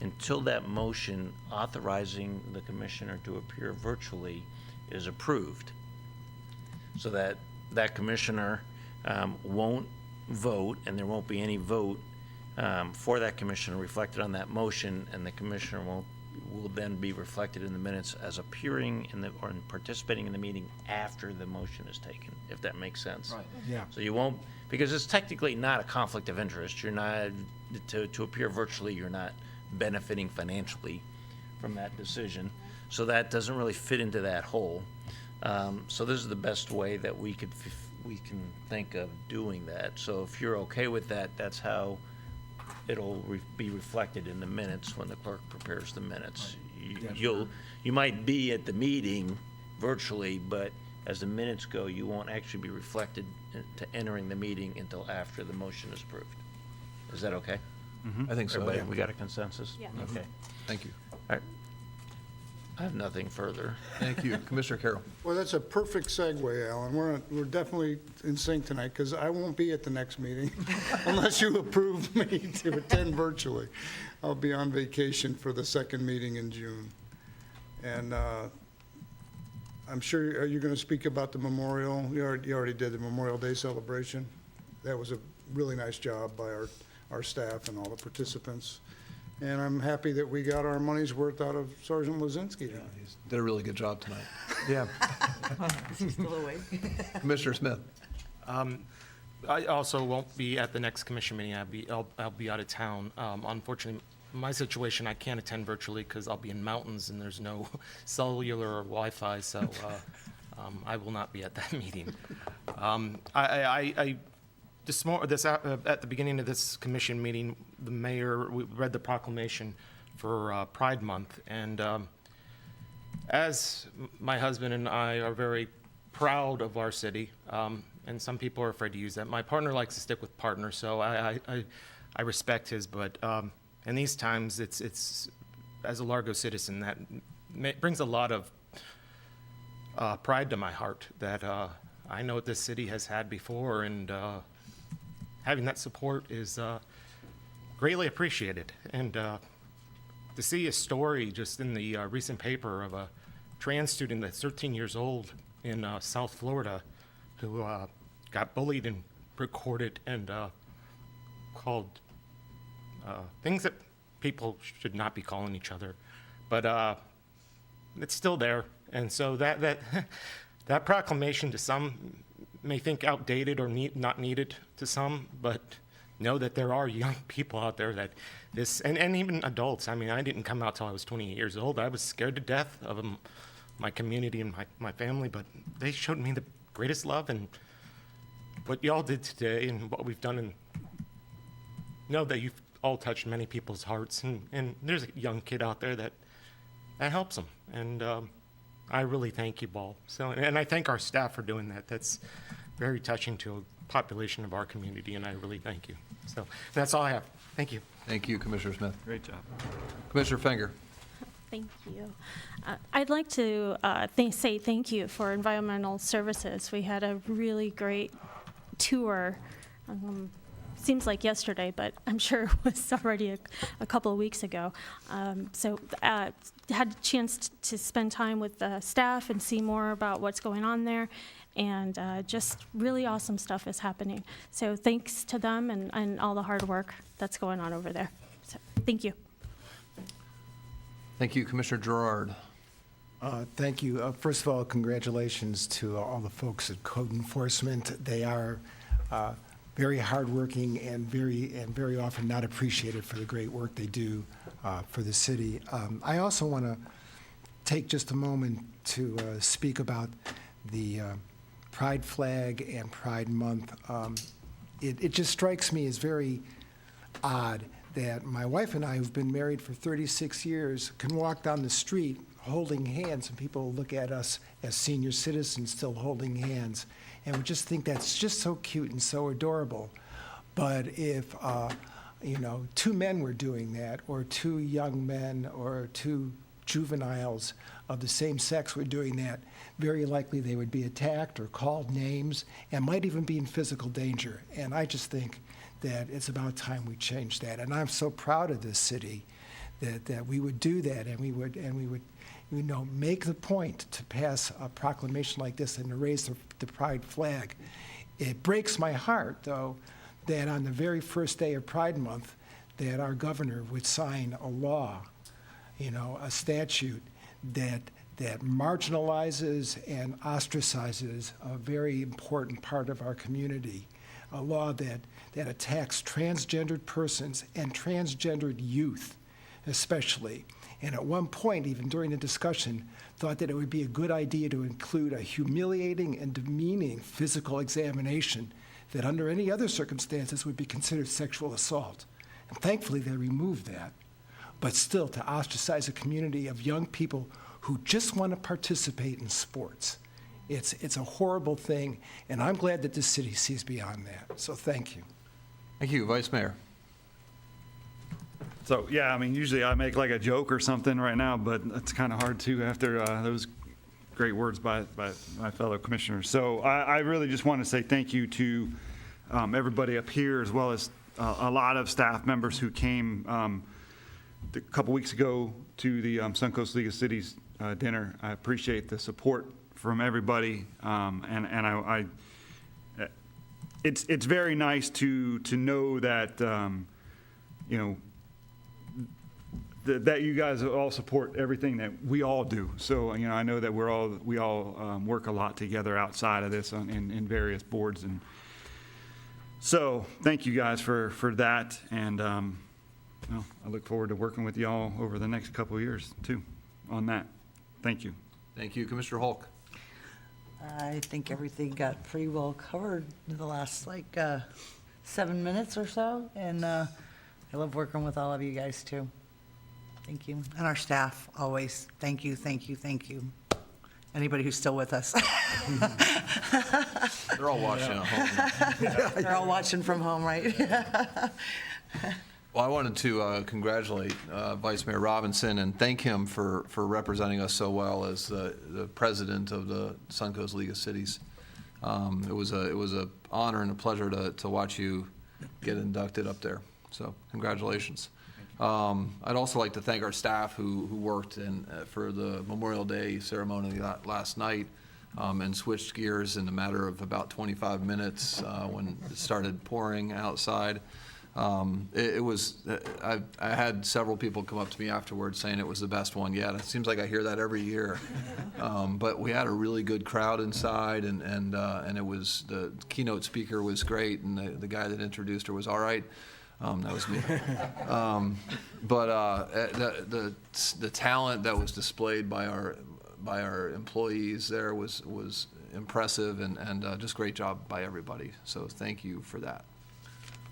until that motion authorizing the commissioner to appear virtually is approved. So that commissioner won't vote, and there won't be any vote for that commissioner reflected on that motion, and the commissioner will then be reflected in the minutes as appearing or participating in the meeting after the motion is taken, if that makes sense. Right. Yeah. So you won't, because it's technically not a conflict of interest. You're not, to appear virtually, you're not benefiting financially from that decision. So that doesn't really fit into that hole. So this is the best way that we can think of doing that. So if you're okay with that, that's how it'll be reflected in the minutes when the clerk prepares the minutes. You might be at the meeting virtually, but as the minutes go, you won't actually be reflected to entering the meeting until after the motion is approved. Is that okay? I think so. Everybody, we got a consensus? Yeah. Okay. Thank you. All right. I have nothing further. Thank you. Commissioner Carroll. Well, that's a perfect segue, Alan. We're definitely in sync tonight, because I won't be at the next meeting unless you approve me to attend virtually. I'll be on vacation for the second meeting in June. And I'm sure, are you going to speak about the memorial? You already did the Memorial Day celebration. That was a really nice job by our staff and all the participants. And I'm happy that we got our money's worth out of Sergeant Lozinski. Yeah, he's did a really good job tonight. Yeah. Is he still awake? Commissioner Smith. I also won't be at the next commission meeting. I'll be out of town. Unfortunately, my situation, I can't attend virtually because I'll be in mountains and there's no cellular or Wi-Fi, so I will not be at that meeting. At the beginning of this commission meeting, the mayor, we read the proclamation for Pride Month, and as my husband and I are very proud of our city, and some people are afraid to use that. My partner likes to stick with partner, so I respect his, but in these times, it's as a Largo citizen, that brings a lot of pride to my heart that I know what this city has had before, and having that support is greatly appreciated. And to see a story just in the recent paper of a trans student that's 13 years old in South Florida who got bullied and recorded and called things that people should not be calling each other. But it's still there. And so that proclamation to some may think outdated or not needed to some, but know that there are young people out there that and even adults. I mean, I didn't come out till I was 28 years old. I was scared to death of my community and my family, but they showed me the greatest love, and what y'all did today and what we've done, and know that you've all touched many people's hearts, and there's a young kid out there that helps them, and I really thank you all. So, and I thank our staff for doing that. That's very touching to a population of our community, and I really thank you. So that's all I have. Thank you. Thank you, Commissioner Smith. Great job. Commissioner Fenger. Thank you. I'd like to say thank you for environmental services. We had a really great tour. Seems like yesterday, but I'm sure it was already a couple of weeks ago. Had a chance to spend time with the staff and see more about what's going on there. And just really awesome stuff is happening. So thanks to them and all the hard work that's going on over there. So thank you. Thank you, Commissioner Gerard. Thank you. First of all, congratulations to all the folks at Code Enforcement. They are very hardworking and very often not appreciated for the great work they do for the city. I also want to take just a moment to speak about the Pride flag and Pride Month. It just strikes me as very odd that my wife and I, who've been married for 36 years, can walk down the street holding hands, and people look at us as senior citizens still holding hands. And we just think that's just so cute and so adorable. But if, two men were doing that, or two young men, or two juveniles of the same sex were doing that, very likely they would be attacked or called names and might even be in physical danger. And I just think that it's about time we change that. And I'm so proud of this city that we would do that, and we would make the point to pass a proclamation like this and to raise the Pride flag. It breaks my heart, though, that on the very first day of Pride Month, that our governor would sign a law, a statute that marginalizes and ostracizes a very important part of our community, a law that attacks transgendered persons and transgendered youth especially. And at one point, even during the discussion, thought that it would be a good idea to include a humiliating and demeaning physical examination that under any other circumstances would be considered sexual assault. And thankfully, they removed that. But still, to ostracize a community of young people who just want to participate in sports, it's a horrible thing, and I'm glad that this city sees beyond that. So thank you. Thank you, Vice Mayor. So, yeah, usually I make like a joke or something right now, but it's kind of hard to after those great words by my fellow commissioners. So I really just want to say thank you to everybody up here, as well as a lot of staff members who came a couple weeks ago to the Suncoast League of Cities dinner. I appreciate the support from everybody, and it's very nice to know that that you guys all support everything that we all do. So I know that we all work a lot together outside of this in various boards, and so thank you guys for that. And I look forward to working with y'all over the next couple of years too on that. Thank you. Thank you, Commissioner Hulk. I think everything got pretty well covered in the last 7 minutes or so, and I love working with all of you guys too. Thank you. And our staff, always, thank you, thank you, thank you. Anybody who's still with us. They're all watching at home. They're all watching from home, right? Well, I wanted to congratulate Vice Mayor Robinson and thank him for representing us so well as the president of the Suncoast League of Cities. It was a honor and a pleasure to watch you get inducted up there. So congratulations. I'd also like to thank our staff who worked for the Memorial Day ceremony last night and switched gears in a matter of about 25 minutes when it started pouring outside. I had several people come up to me afterwards saying it was the best one yet. It seems like I hear that every year. But we had a really good crowd inside, and it was, the keynote speaker was great, and the guy that introduced her was all right. That was me. But the talent that was displayed by our employees there was impressive, and just great job by everybody. So thank you for that.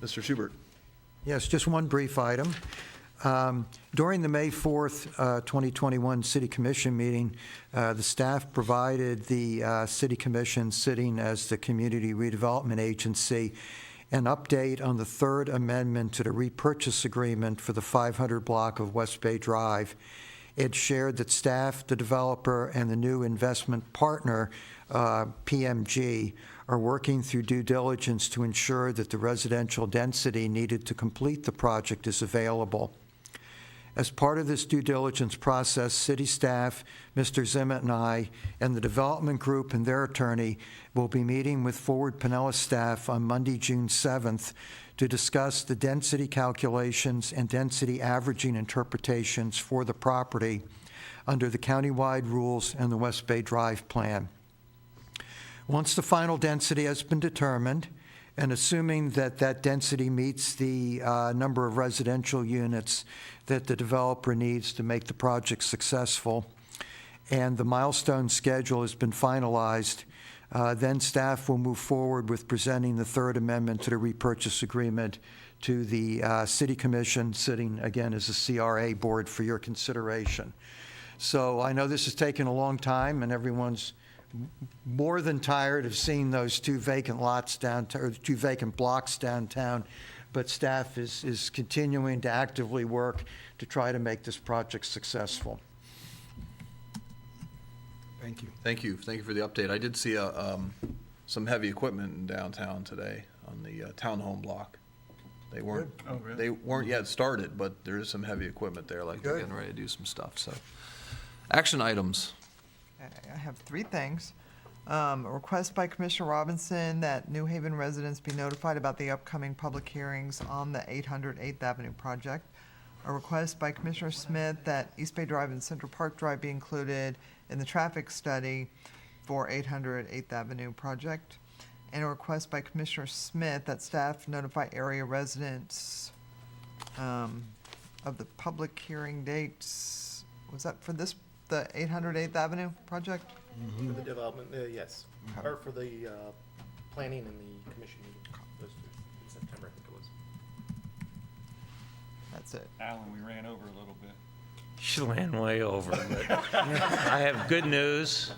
Mr. Schubert. Yes, just one brief item. During the May 4th, 2021 City Commission meeting, the staff provided the City Commission, sitting as the Community Redevelopment Agency, an update on the third amendment to the repurchase agreement for the 500 block of West Bay Drive. It shared that staff, the developer, and the new investment partner, PMG, are working through due diligence to ensure that the residential density needed to complete the project is available. As part of this due diligence process, city staff, Mr. Zimmett and I, and the development group and their attorney will be meeting with Forward Pinellas staff on Monday, June 7th, to discuss the density calculations and density averaging interpretations for the property under the countywide rules and the West Bay Drive plan. Once the final density has been determined, and assuming that that density meets the number of residential units that the developer needs to make the project successful, and the milestone schedule has been finalized, then staff will move forward with presenting the third amendment to the repurchase agreement to the City Commission, sitting again as a CRA board for your consideration. So I know this has taken a long time, and everyone's more than tired of seeing those two vacant lots downtown, or two vacant blocks downtown, but staff is continuing to actively work to try to make this project successful. Thank you. Thank you. Thank you for the update. I did see some heavy equipment in downtown today on the townhome block. They weren't, Oh, really? they weren't yet started, but there is some heavy equipment there, like they're Good. getting ready to do some stuff, so. Action items. I have three things. A request by Commissioner Robinson that New Haven residents be notified about the upcoming public hearings on the 800 8th Avenue project. A request by Commissioner Smith that East Bay Drive and Central Park Drive be included in the traffic study for 800 8th Avenue project. And a request by Commissioner Smith that staff notify area residents of the public hearing dates. Was that for this, the 800 8th Avenue project? For the development, yes. Or for the planning and the commission meeting, those two, in September, I think it was. That's it. Alan, we ran over a little bit. She ran way over, but I have good news.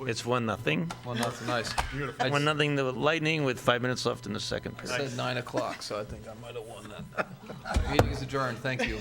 It's 1-0. Well, that's nice. Beautiful. 1-0 to Lightning with 5 minutes left in the second I period. said 9 o'clock, so I think I might have won that. Meeting is adjourned. Thank you.